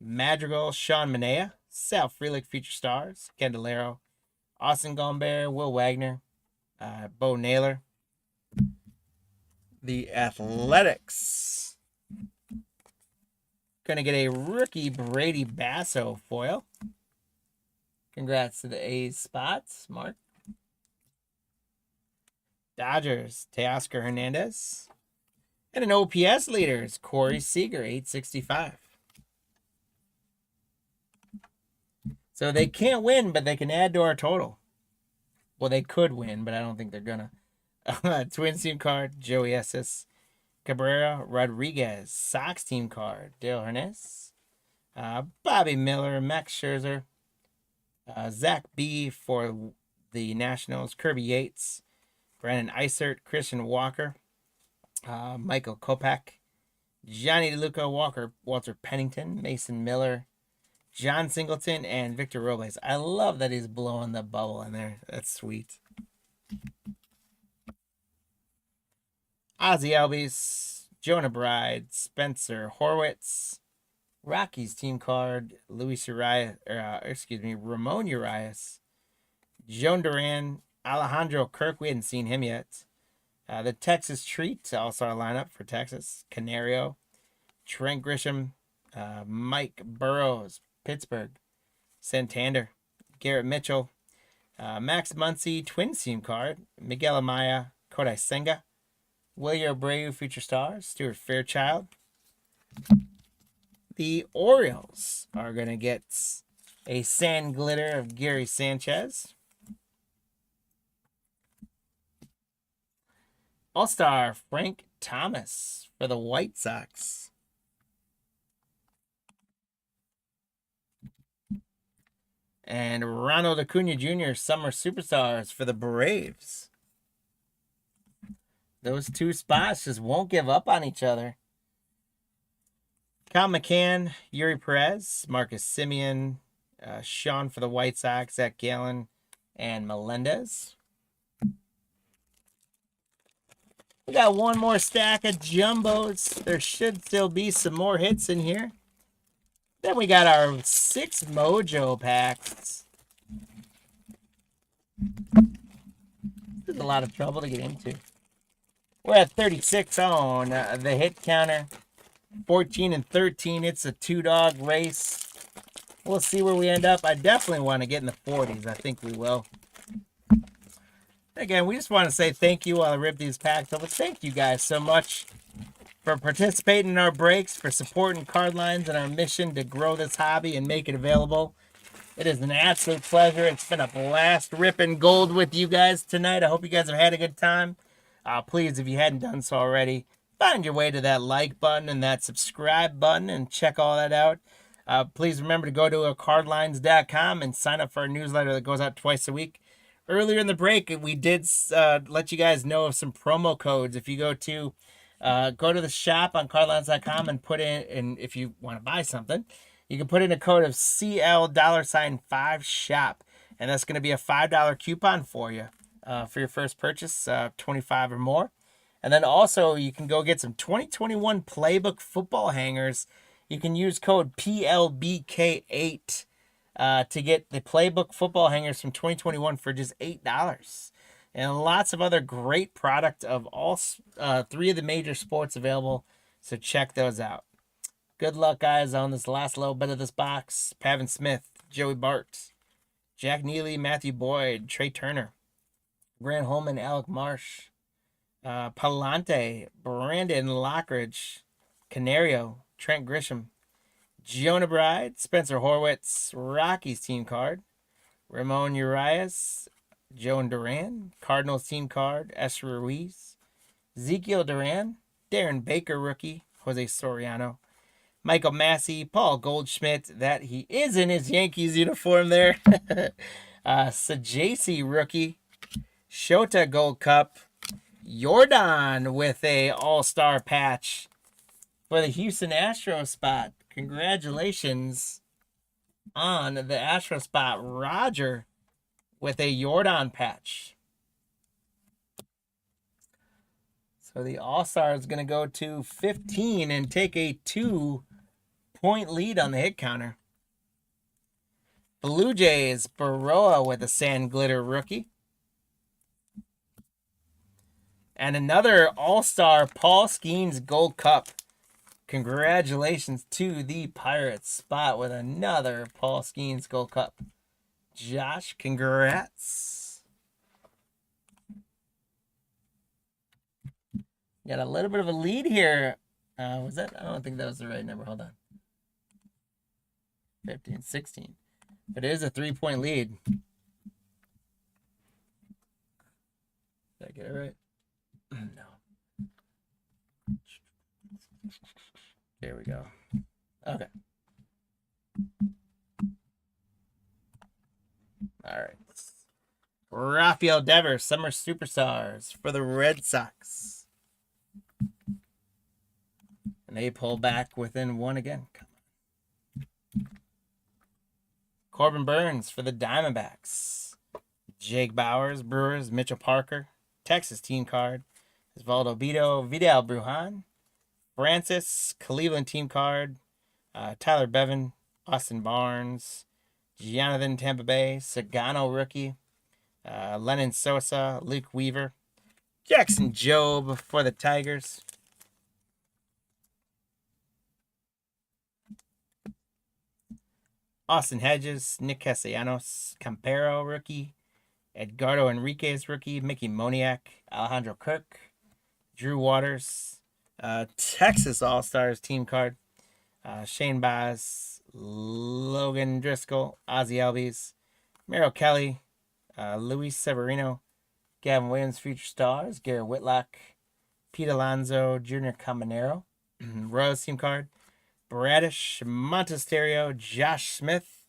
Madrigal, Sean Manaea, Sal Frelick, Future Stars, Candelario, Austin Gombert, Will Wagner, Bo Naylor. The Athletics. Gonna get a rookie Brady Basso foil. Congrats to the A's spots, Mark. Dodgers, Teoscar Hernandez. And an OPS leaders, Corey Seager, 865. So they can't win, but they can add to our total. Well, they could win, but I don't think they're gonna. Twins team card, Joey Estes. Cabrera, Rodriguez. Sox team card, Dale Hernandez. Bobby Miller, Max Scherzer. Zach B for the Nationals, Kirby Yates. Brandon Eisert, Christian Walker. Michael Kopech. Johnny DeLuca, Walter Pennington, Mason Miller. John Singleton, and Victor Robles. I love that he's blowing the bubble in there. That's sweet. Ozzie Albies, Jonah Bride, Spencer Horwitz, Rockies team card, Ramon Urias, Joan Duran, Alejandro Kirk. We hadn't seen him yet. The Texas Treat, also our lineup for Texas. Canario, Trent Grisham, Mike Burrows, Pittsburgh, Santander, Garrett Mitchell, Max Muncy, Twins team card, Miguel Amaya, Kodai Senga, William Abreu, Future Stars, Stuart Fairchild. The Orioles are going to get a sand glitter of Gary Sanchez. All-Star Frank Thomas for the White Sox. And Ronald Acuna Jr., Summer Superstars for the Braves. Those two spots just won't give up on each other. Kyle McCann, Yuri Perez, Marcus Semien, Sean for the White Sox, Zach Gallen, and Melendez. We got one more stack of jumbos. There should still be some more hits in here. Then we got our 6 Mojo packs. This is a lot of trouble to get into. We're at 36 on the hit counter. 14 and 13. It's a 2-dog race. We'll see where we end up. I definitely want to get in the 40s. I think we will. Again, we just want to say thank you while I rip these packs open. Thank you guys so much for participating in our breaks, for supporting Card Lines and our mission to grow this hobby and make it available. It is an absolute pleasure. It's been a blast ripping gold with you guys tonight. I hope you guys have had a good time. Please, if you hadn't done so already, find your way to that like button and that subscribe button and check all that out. Please remember to go to cardlines.com and sign up for our newsletter that goes out twice a week. Earlier in the break, we did let you guys know of some promo codes. If you go to the shop on cardlines.com and put in, and if you want to buy something, you can put in a code of CL$5SHOP, and that's going to be a $5 coupon for you for your first purchase, 25 or more. And then also you can go get some 2021 Playbook football hangers. You can use code PLBK8 to get the Playbook football hangers from 2021 for just $8. And lots of other great product of all 3 of the major sports available. So check those out. Good luck, guys, on this last little bit of this box. Pavin Smith, Joey Bart, Jack Neely, Matthew Boyd, Trey Turner, Grant Holman, Alec Marsh, Palante, Brandon Lockridge, Canario, Trent Grisham, Jonah Bride, Spencer Horwitz, Rockies team card. Ramon Urias, Joan Duran, Cardinals team card, Esther Ruiz, Ezekiel Duran, Darren Baker rookie, Jose Soriano, Michael Massey, Paul Goldschmidt, that he is in his Yankees uniform there. Sajasi rookie, Shota Gold Cup, Jordan with a all-star patch for the Houston Astros spot. Congratulations on the Astros spot, Roger, with a Jordan patch. So the All-Star is going to go to 15 and take a 2-point lead on the hit counter. Blue Jays, Baroa with a Sand Glitter rookie. And another All-Star, Paul Skeens Gold Cup. Congratulations to the Pirates spot with another Paul Skeens Gold Cup. Josh, congrats. Got a little bit of a lead here. Was that? I don't think that was the right number. Hold on. 15, 16. But it is a 3-point lead. Did I get it right? No. There we go. Okay. All right. Rafael Devers, Summer Superstars for the Red Sox. And they pull back within one again. Come on. Corbin Burns for the Diamondbacks. Jake Bowers, Brewers, Mitchell Parker, Texas team card. Osvaldo Bido, Vidal Brujan, Francis, Cleveland team card. Tyler Bevan, Austin Barnes, Jonathan Tampa Bay, Sagano rookie, Lennon Sosa, Luke Weaver, Jackson Jobe for the Tigers. Austin Hedges, Nick Castellanos, Campero rookie, Edgardo Enriquez rookie, Mickey Moniak, Alejandro Kirk, Drew Waters, Texas All-Stars team card, Shane Baz, Logan Driscoll, Ozzie Albies, Merrill Kelly, Luis Severino, Gavin Williams, Future Stars, Garrett Whitlock, Pete Alonso, Junior Caminero, Royals team card, Bradish, Montesterio, Josh Smith,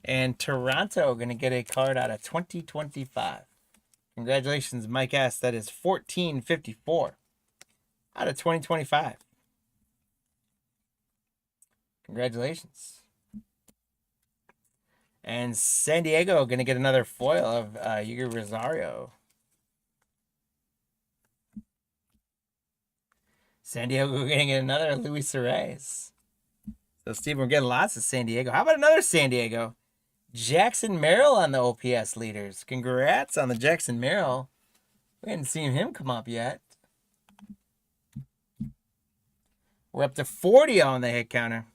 and Toronto going to get a card out of 2025. Congratulations, Mike S. That is 1454 out of 2025. Congratulations. And San Diego going to get another foil of Yuri Rosario. San Diego going to get another Luis Reyes. So, Steve, we're getting lots of San Diego. How about another San Diego? Jackson Merrill on the OPS leaders. Congrats on the Jackson Merrill. We hadn't seen him come up yet. We're up to 40 on the hit counter.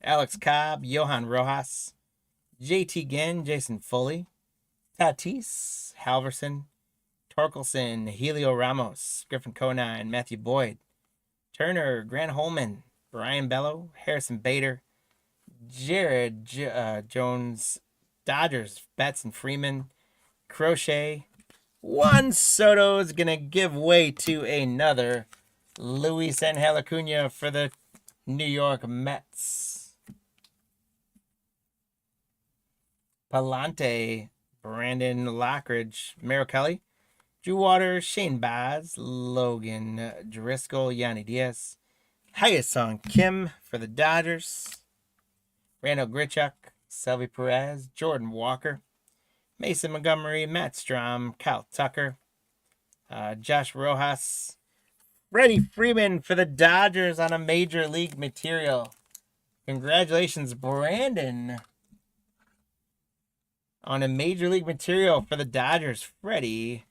Alex Cobb, Johan Rojas, JT Ginn, Jason Foley, Tatis, Halverson, Torkelson, Helio Ramos, Griffin Conine, Matthew Boyd, Turner, Grant Holman, Brian Bello, Harrison Bader, Jared Jones, Dodgers, Betts and Freeman, Crochet. Juan Soto is going to give way to another Luis Angel Acuna for the New York Mets. Palante, Brandon Lockridge, Merrill Kelly, Drew Waters, Shane Baz, Logan Driscoll, Yanni Diaz, Hyesung Kim for the Dodgers, Randall Grichuk, Selby Perez, Jordan Walker, Mason Montgomery, Matt Strom, Kyle Tucker, Josh Rojas, Freddie Freeman for the Dodgers on a Major League material. Congratulations, Brandon, on a Major League material for the Dodgers, Freddie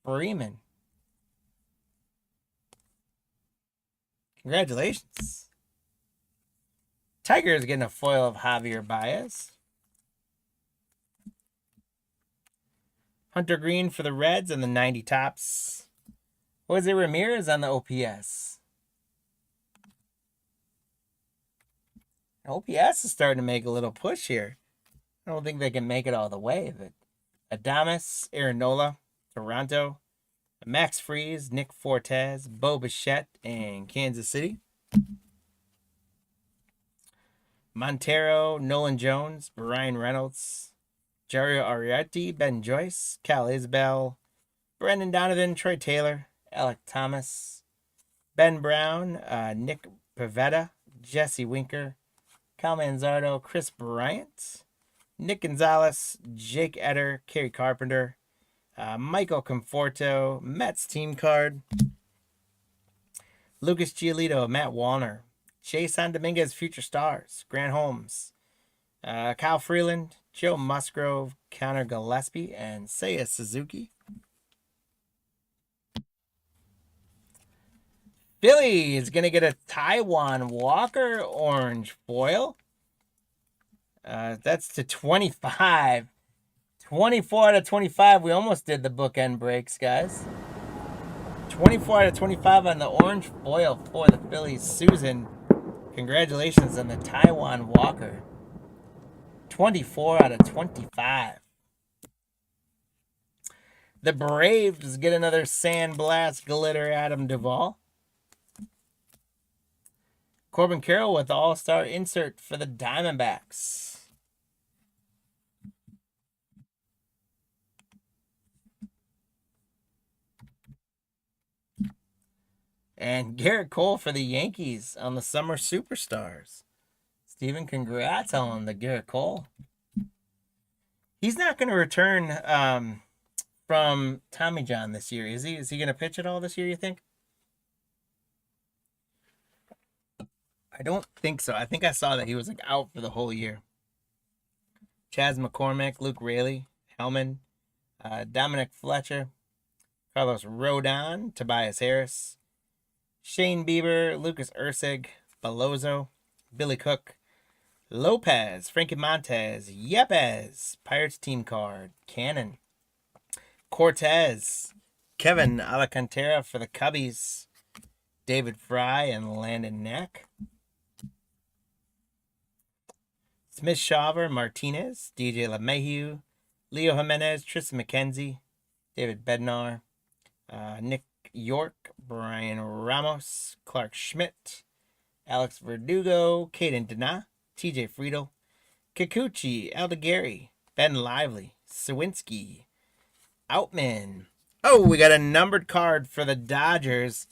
Freeman. Congratulations. Tigers getting a foil of Javier Baez. Hunter Green for the Reds and the 90 tops. Jose Ramirez on the OPS. OPS is starting to make a little push here. I don't think they can make it all the way, but Adames, Aaron Nola, Toronto, Max Freeze, Nick Fortes, Bo Bichette, and Kansas City. Montero, Nolan Jones, Brian Reynolds, Jario Arrieta, Ben Joyce, Cal Isbell, Brendan Donovan, Troy Taylor, Alec Thomas, Ben Brown, Nick Pavetta, Jesse Winker, Cal Manzardo, Chris Bryant, Nick Gonzalez, Jake Eder, Kerry Carpenter, Michael Conforto, Mets team card, Lucas Giolito, Matt Wallner, Jason Dominguez, Future Stars, Grant Holmes, Kyle Freeland, Joe Musgrove, Connor Gillespie, and Seiya Suzuki. Philly is going to get a Taiwan Walker orange foil. That's to 25. 24 out of 25. We almost did the bookend breaks, guys. 24 out of 25 on the orange foil for the Phillies. Susan, congratulations on the Taiwan Walker. 24 out of 25. The Braves get another Sandblast Glitter Adam Duvall. Corbin Carroll with the All-Star insert for the Diamondbacks. And Garrett Cole for the Yankees on the Summer Superstars. Steven, congrats on the Garrett Cole. He's not going to return from Tommy John this year, is he? Is he going to pitch at all this year, you think? I don't think so. I think I saw that he was like out for the whole year. Chaz McCormick, Luke Raley, Hellman, Dominic Fletcher, Carlos Rodon, Tobias Harris, Shane Bieber, Lucas Ursig, Belozo, Billy Cook, Lopez, Frankie Montez, Yepes, Pirates team card, Cannon, Cortez, Kevin Alcantara for the Cubbies, David Fry and Landon Knack, Smith Shaver, Martinez, DJ LeMahieu, Leo Jimenez, Tristan McKenzie, David Bednar, Nick York, Brian Ramos, Clark Schmidt, Alex Verdugo, Caden Dana, TJ Friedel, Kikuchi, Aldegari, Ben Lively, Sawinski, Outman. Oh, we got a numbered card for the Dodgers.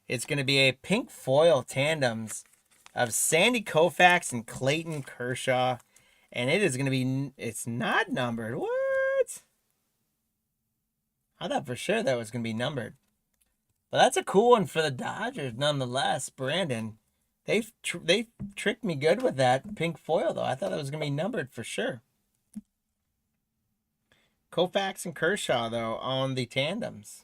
It's going to be a pink foil tandems of Sandy Koufax and Clayton Kershaw. And it is going to be, it's not numbered. What? I thought for sure that was going to be numbered. But that's a cool one for the Dodgers nonetheless. Brandon, they tricked me good with that pink foil, though. I thought that was going to be numbered for sure. Koufax and Kershaw, though, on the tandems.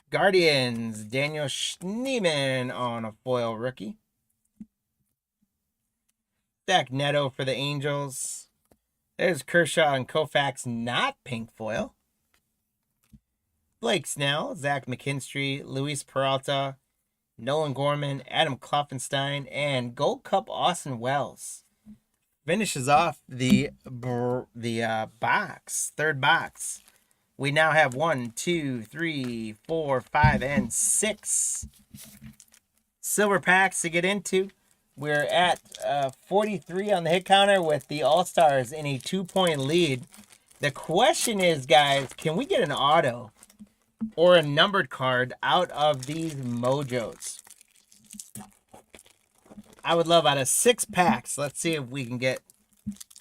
Guardians, Daniel Schneemann on a foil rookie. Zach Neto for the Angels. There's Kershaw and Koufax, not pink foil. Blake Snell, Zach McKinstry, Luis Peralta, Nolan Gorman, Adam Kloffenstein, and Gold Cup Austin Wells. Finishes off the box, third box. We now have 1, 2, 3, 4, 5, and 6 silver packs to get into. We're at 43 on the hit counter with the All-Stars in a 2-point lead. The question is, guys, can we get an auto or a numbered card out of these mojos? I would love out of 6 packs. Let's see if we can get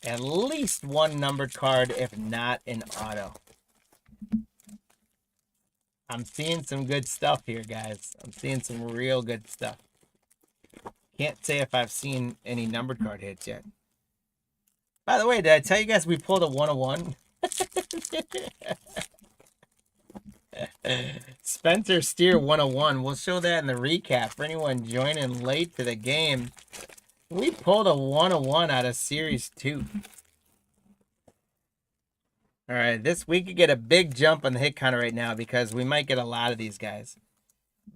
at least one numbered card, if not an auto. I'm seeing some good stuff here, guys. I'm seeing some real good stuff. Can't say if I've seen any numbered card hits yet. By the way, did I tell you guys we pulled a 101? Spencer Steer 101. We'll show that in the recap for anyone joining late to the game. We pulled a 101 out of Series 2. All right, we could get a big jump on the hit counter right now because we might get a lot of these guys.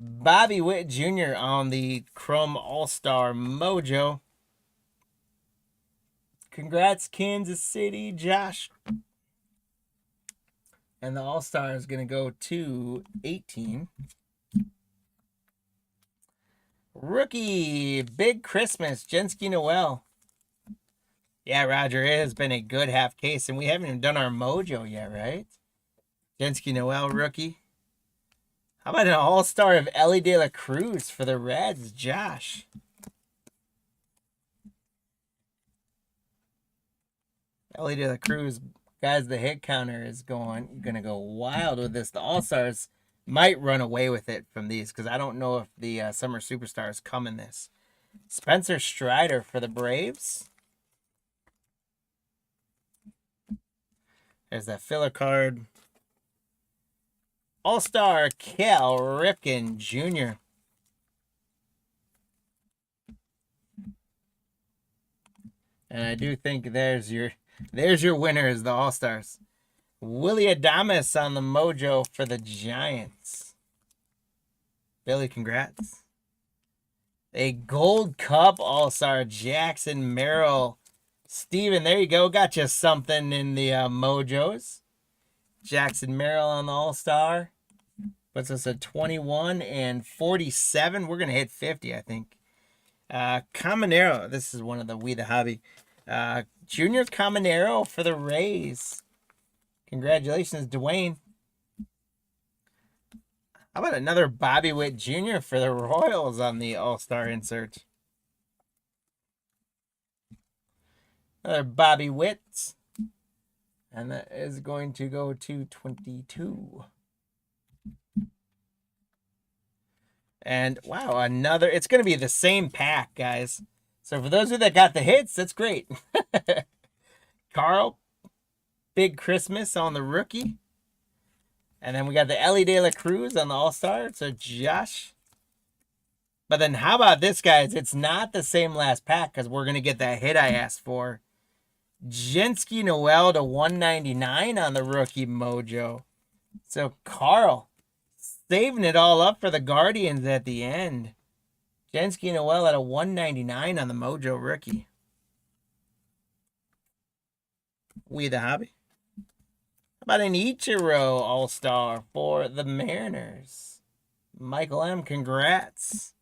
Bobby Witt Jr. on the Chrome All-Star Mojo. Congrats, Kansas City, Josh. And the All-Star is going to go to 18. Rookie, Big Christmas, Jenski Noel. Yeah, Roger, it has been a good half case, and we haven't even done our mojo yet, right? Jenski Noel, rookie. How about an all-star of Ellie De La Cruz for the Reds, Josh? Ellie De La Cruz, guys, the hit counter is gonna go wild with this. The all-stars might run away with it from these because I don't know if the Summer Superstars come in this. Spencer Strider for the Braves. There's that filler card. All-Star Cal Ripken Jr. And I do think there's your winner is the All-Stars. Willie Adames on the mojo for the Giants. Billy, congrats. A Gold Cup All-Star Jackson Merrill. Steven, there you go. Got you something in the mojos. Jackson Merrill on the All-Star. Puts us at 21 and 47. We're going to hit 50, I think. Caminero. This is one of the We the Hobby. Junior Caminero for the Rays. Congratulations, Dwayne. How about another Bobby Witt Jr. for the Royals on the All-Star insert? Another Bobby Witt. And that is going to go to 22. And wow, another. It's going to be the same pack, guys. So for those of you that got the hits, that's great. Carl, Big Christmas on the rookie. And then we got the Ellie De La Cruz on the All-Star. So Josh. But then how about this, guys? It's not the same last pack because we're going to get that hit I asked for. Jenski Noel to 199 on the rookie mojo. So Carl saving it all up for the Guardians at the end. Jenski Noel at a 199 on the mojo rookie. We the Hobby. How about an Ichiro All-Star for the Mariners? Michael M., congrats.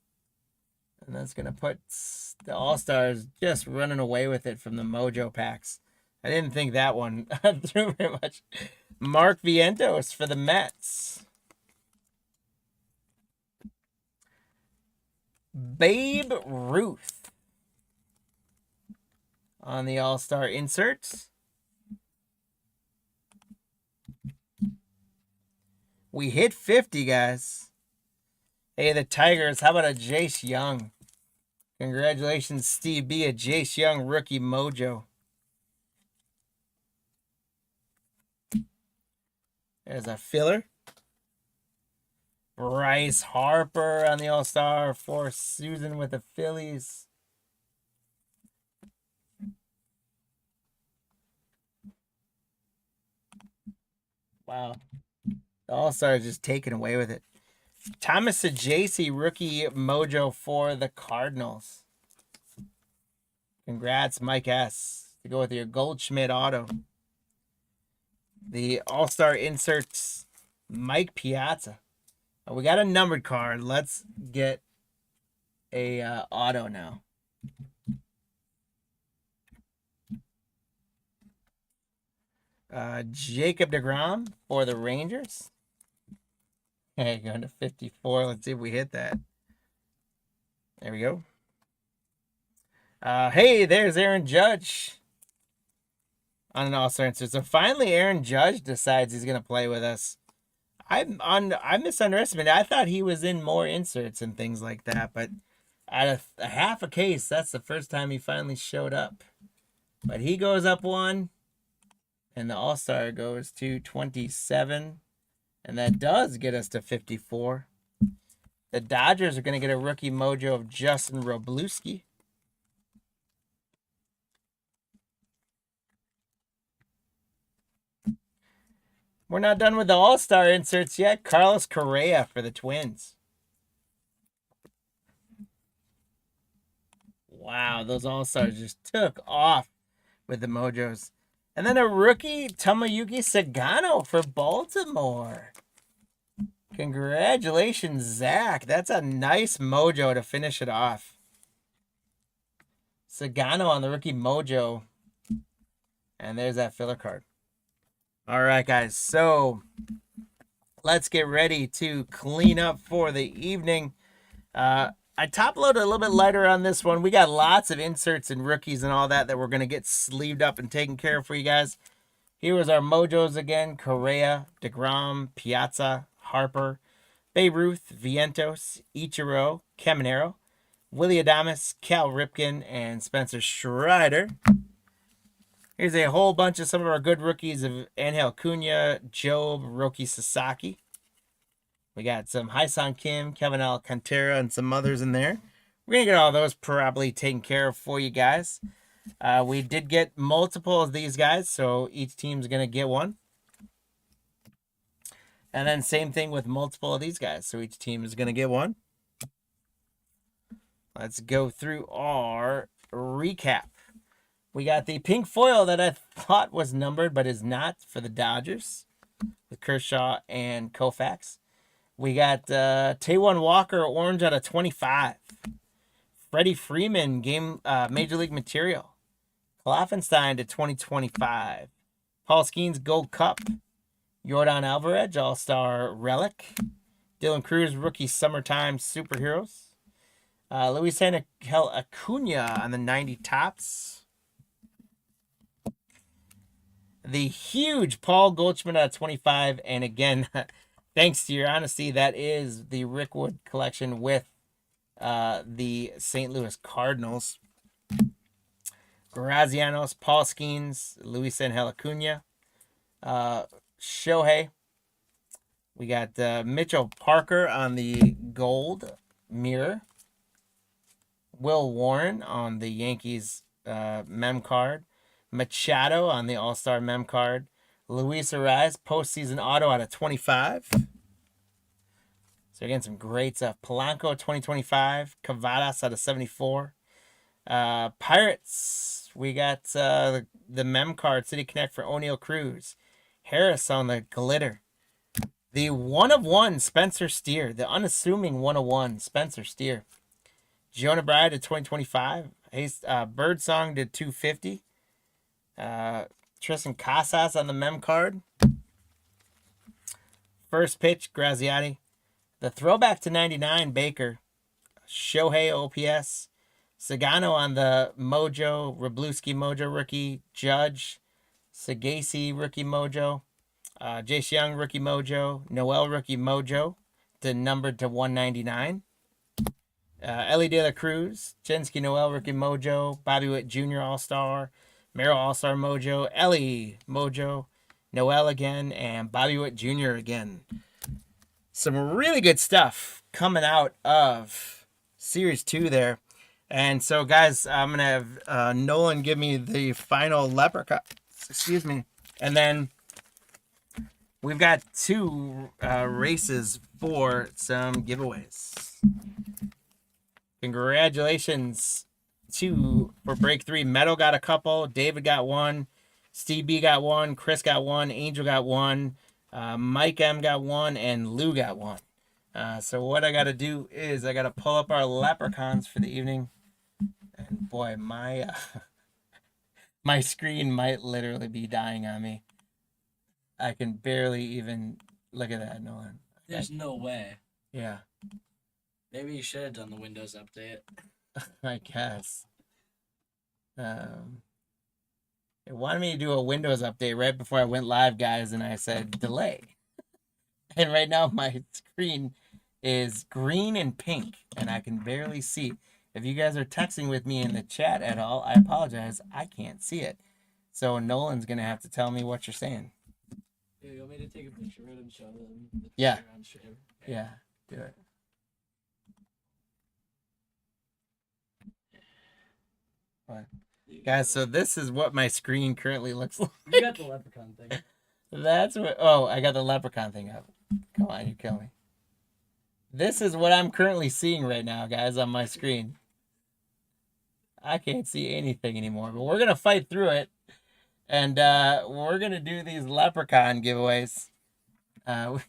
And that's going to put the All-Stars just running away with it from the mojo packs. I didn't think that one through very much. Mark Vientos for the Mets. Babe Ruth on the All-Star inserts. We hit 50, guys. Hey, the Tigers, how about a Jace Young? Congratulations, Steve B. A Jace Young rookie mojo. There's a filler. Bryce Harper on the All-Star for Susan with the Phillies. Wow. The All-Star is just taken away with it. Thomas Sajaci, rookie mojo for the Cardinals. Congrats, Mike S. To go with your Goldschmidt auto. The All-Star inserts, Mike Piazza. We got a numbered card. Let's get a auto now. Jacob deGrom for the Rangers. Okay, going to 54. Let's see if we hit that. There we go. Hey, there's Aaron Judge on an All-Star insert. So finally, Aaron Judge decides he's going to play with us. I misunderestimated. I thought he was in more inserts and things like that, but out of a half a case, that's the first time he finally showed up. But he goes up one, and the All-Star goes to 27, and that does get us to 54. The Dodgers are going to get a rookie mojo of Justin Robluski. We're not done with the All-Star inserts yet. Carlos Correa for the Twins. Wow, those All-Stars just took off with the Mojos. And then a rookie, Tomoyuki Sagano for Baltimore. Congratulations, Zach. That's a nice mojo to finish it off. Sagano on the rookie mojo. And there's that filler card. All right, guys. So let's get ready to clean up for the evening. I top loaded a little bit lighter on this one. We got lots of inserts and rookies and all that we're going to get sleeved up and taken care of for you guys. Here was our mojos again. Correa, DeGrom, Piazza, Harper, Babe Ruth, Vientos, Ichiro, Caminero, Willie Adames, Cal Ripken, and Spencer Strider. Here's a whole bunch of some of our good rookies of Angel Cunha, Job, Roki Sasaki. We got some Hyun Kim, Kevin Alcantara, and some others in there. We're going to get all those probably taken care of for you guys. We did get multiple of these guys, so each team's going to get one. And then same thing with multiple of these guys, so each team is going to get one. Let's go through our recap. We got the pink foil that I thought was numbered, but is not, for the Dodgers with Kershaw and Koufax. We got Taijuan Walker, orange out of 25. Freddie Freeman, Major League Material. Kloffenstein to 2025. Paul Skeens, Gold Cup. Yordan Alvarez, All-Star Relic. Dylan Cruz, Rookie Summertime Superheroes. Luis Angel Acuna on the 90 tops. The huge Paul Goldschmidt out of 25. And again, thanks to your honesty, that is the Rick Wood collection with the St. Louis Cardinals. Grazianos, Paul Skeens, Luis Angel Acuna. Shohei. We got Mitchell Parker on the gold mirror. Will Warren on the Yankees mem card. Machado on the All-Star mem card. Luis Ariz, postseason auto out of 25. So again, some great stuff. Polanco 2025. Cavadas out of 74. Pirates, we got the mem card, City Connect for O'Neal Cruz. Harris on the glitter. The 1/1 Spencer Steer, the unassuming 1/1 Spencer Steer. Jonah Bride to 2025. Birdsong to 250. Tristan Casas on the mem card. First pitch, Graziati. The throwback to 99, Baker. Shohei OPS. Sagano on the Mojo. Wroblewski Mojo rookie. Judge. Sagasi rookie Mojo. Jace Young rookie Mojo. Noel rookie Mojo. Numbered to 199. Ellie De La Cruz. Jensky Noel rookie Mojo. Bobby Witt Jr. All-Star. Merrill All-Star Mojo. Ellie Mojo. Noel again. And Bobby Witt Jr. again. Some really good stuff coming out of Series 2 there. And so, guys, I'm going to have Nolan give me the final leprechaun. Excuse me. And then we've got 2 races for some giveaways. Congratulations for break 3. Meadow got a couple. David got 1. Steve B got 1. Chris got 1. Angel got 1. Mike M got 1. And Lou got 1. So what I got to do is I got to pull up our leprechauns for the evening. And boy, my my screen might literally be dying on me. I can barely even look at that, Nolan. There's no way. Yeah. Maybe you should have done the Windows update. I guess. It wanted me to do a Windows update right before I went live, guys, and I said delay. And right now my screen is green and pink, and I can barely see. If you guys are texting with me in the chat at all, I apologize. I can't see it. So Nolan's going to have to tell me what you're saying. Yeah, you want me to take a picture of it and show them? Yeah. On stream? Yeah, do it. What? Guys, so this is what my screen currently looks like. You got the leprechaun thing. That's what... Oh, I got the leprechaun thing up. Come on, you kill me. This is what I'm currently seeing right now, guys, on my screen. I can't see anything anymore. But we're gonna fight through it, and we're gonna do these leprechaun giveaways.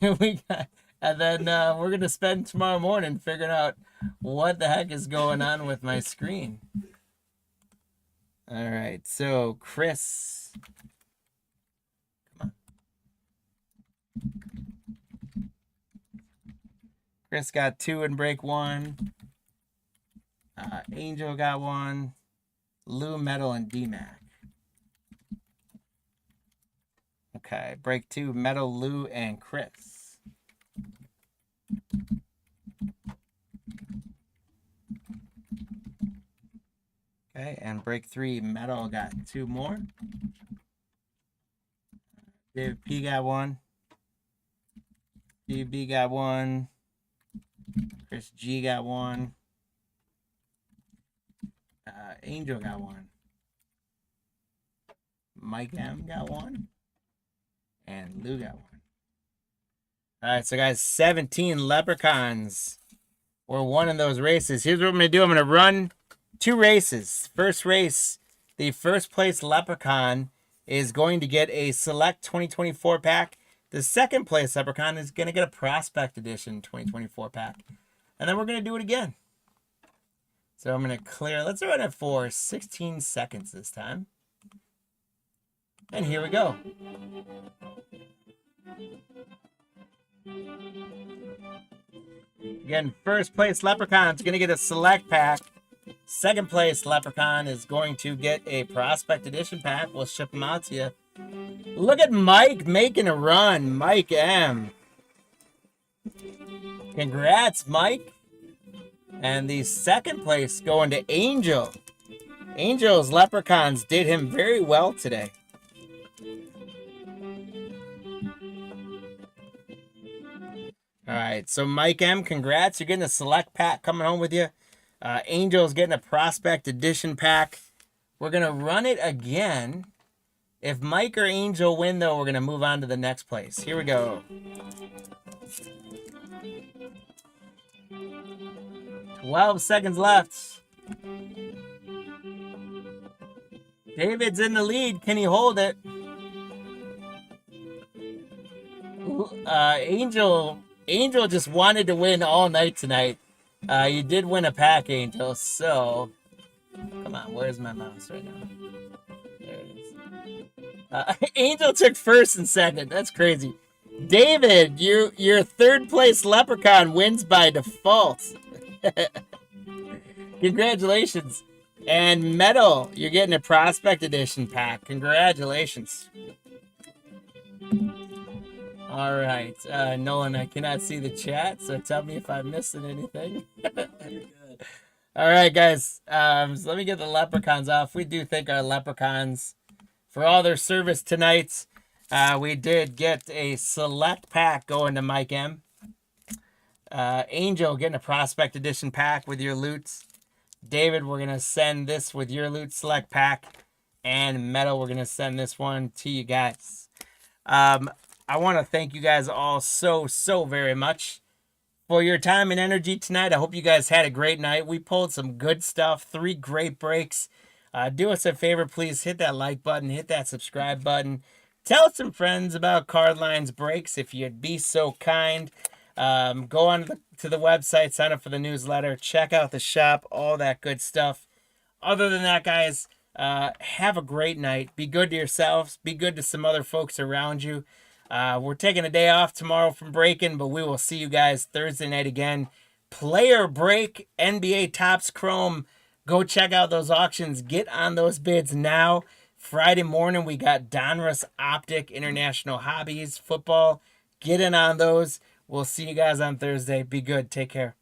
We got, and then we're gonna spend tomorrow morning figuring out what the heck is going on with my screen. All right, so Chris, come on. Chris got 2 in break 1. Angel got 1. Lou, Metal, and D-Mac. Okay, break 2, Metal, Lou, and Chris. Okay, and break 3, Metal got 2 more. David P got 1. Steve B got 1. Chris G got 1. Angel got 1. Mike M got 1. And Lou got 1. All right, so guys, 17 leprechauns were won in those races. Here's what I'm going to do. I'm going to run 2 races. First race, the first place leprechaun is going to get a select 2024 pack. The second place leprechaun is going to get a prospect edition 2024 pack. And then we're going to do it again. So I'm going to clear. Let's run it for 16 seconds this time. And here we go. Again, first place leprechaun is going to get a select pack. Second place leprechaun is going to get a prospect edition pack. We'll ship them out to you. Look at Mike making a run. Mike M. Congrats, Mike. And the second place going to Angel. Angel's leprechauns did him very well today. All right, so Mike M, congrats. You're getting a select pack coming home with you. Angel's getting a prospect edition pack. We're going to run it again. If Mike or Angel win, though, we're going to move on to the next place. Here we go. 12 seconds left. David's in the lead. Can he hold it? Angel just wanted to win all night tonight. You did win a pack, Angel, so... Come on, where's my mouse right now? There it is. Angel took first and second. That's crazy. David, your third place leprechaun wins by default. Congratulations. And Metal, you're getting a prospect edition pack. Congratulations. All right, Nolan, I cannot see the chat, so tell me if I'm missing anything. All right, guys, so let me get the leprechauns off. We do thank our leprechauns for all their service tonight. We did get a select pack going to Mike M. Angel getting a prospect edition pack with your loots. David, we're going to send this with your loot select pack. And Metal, we're going to send this one to you guys. I want to thank you guys all so very much for your time and energy tonight. I hope you guys had a great night. We pulled some good stuff, 3 great breaks. Do us a favor, please hit that like button, hit that subscribe button. Tell some friends about Cardlines Breaks if you'd be so kind. Go on to the website, sign up for the newsletter, check out the shop, all that good stuff. Other than that, guys, have a great night. Be good to yourselves. Be good to some other folks around you. We're taking a day off tomorrow from breaking, but we will see you guys Thursday night again. Player break, NBA Topps Chrome. Go check out those auctions. Get on those bids now. Friday morning, we got Donruss Optic International Hobbies Football. Get in on those. We'll see you guys on Thursday. Be good. Take care.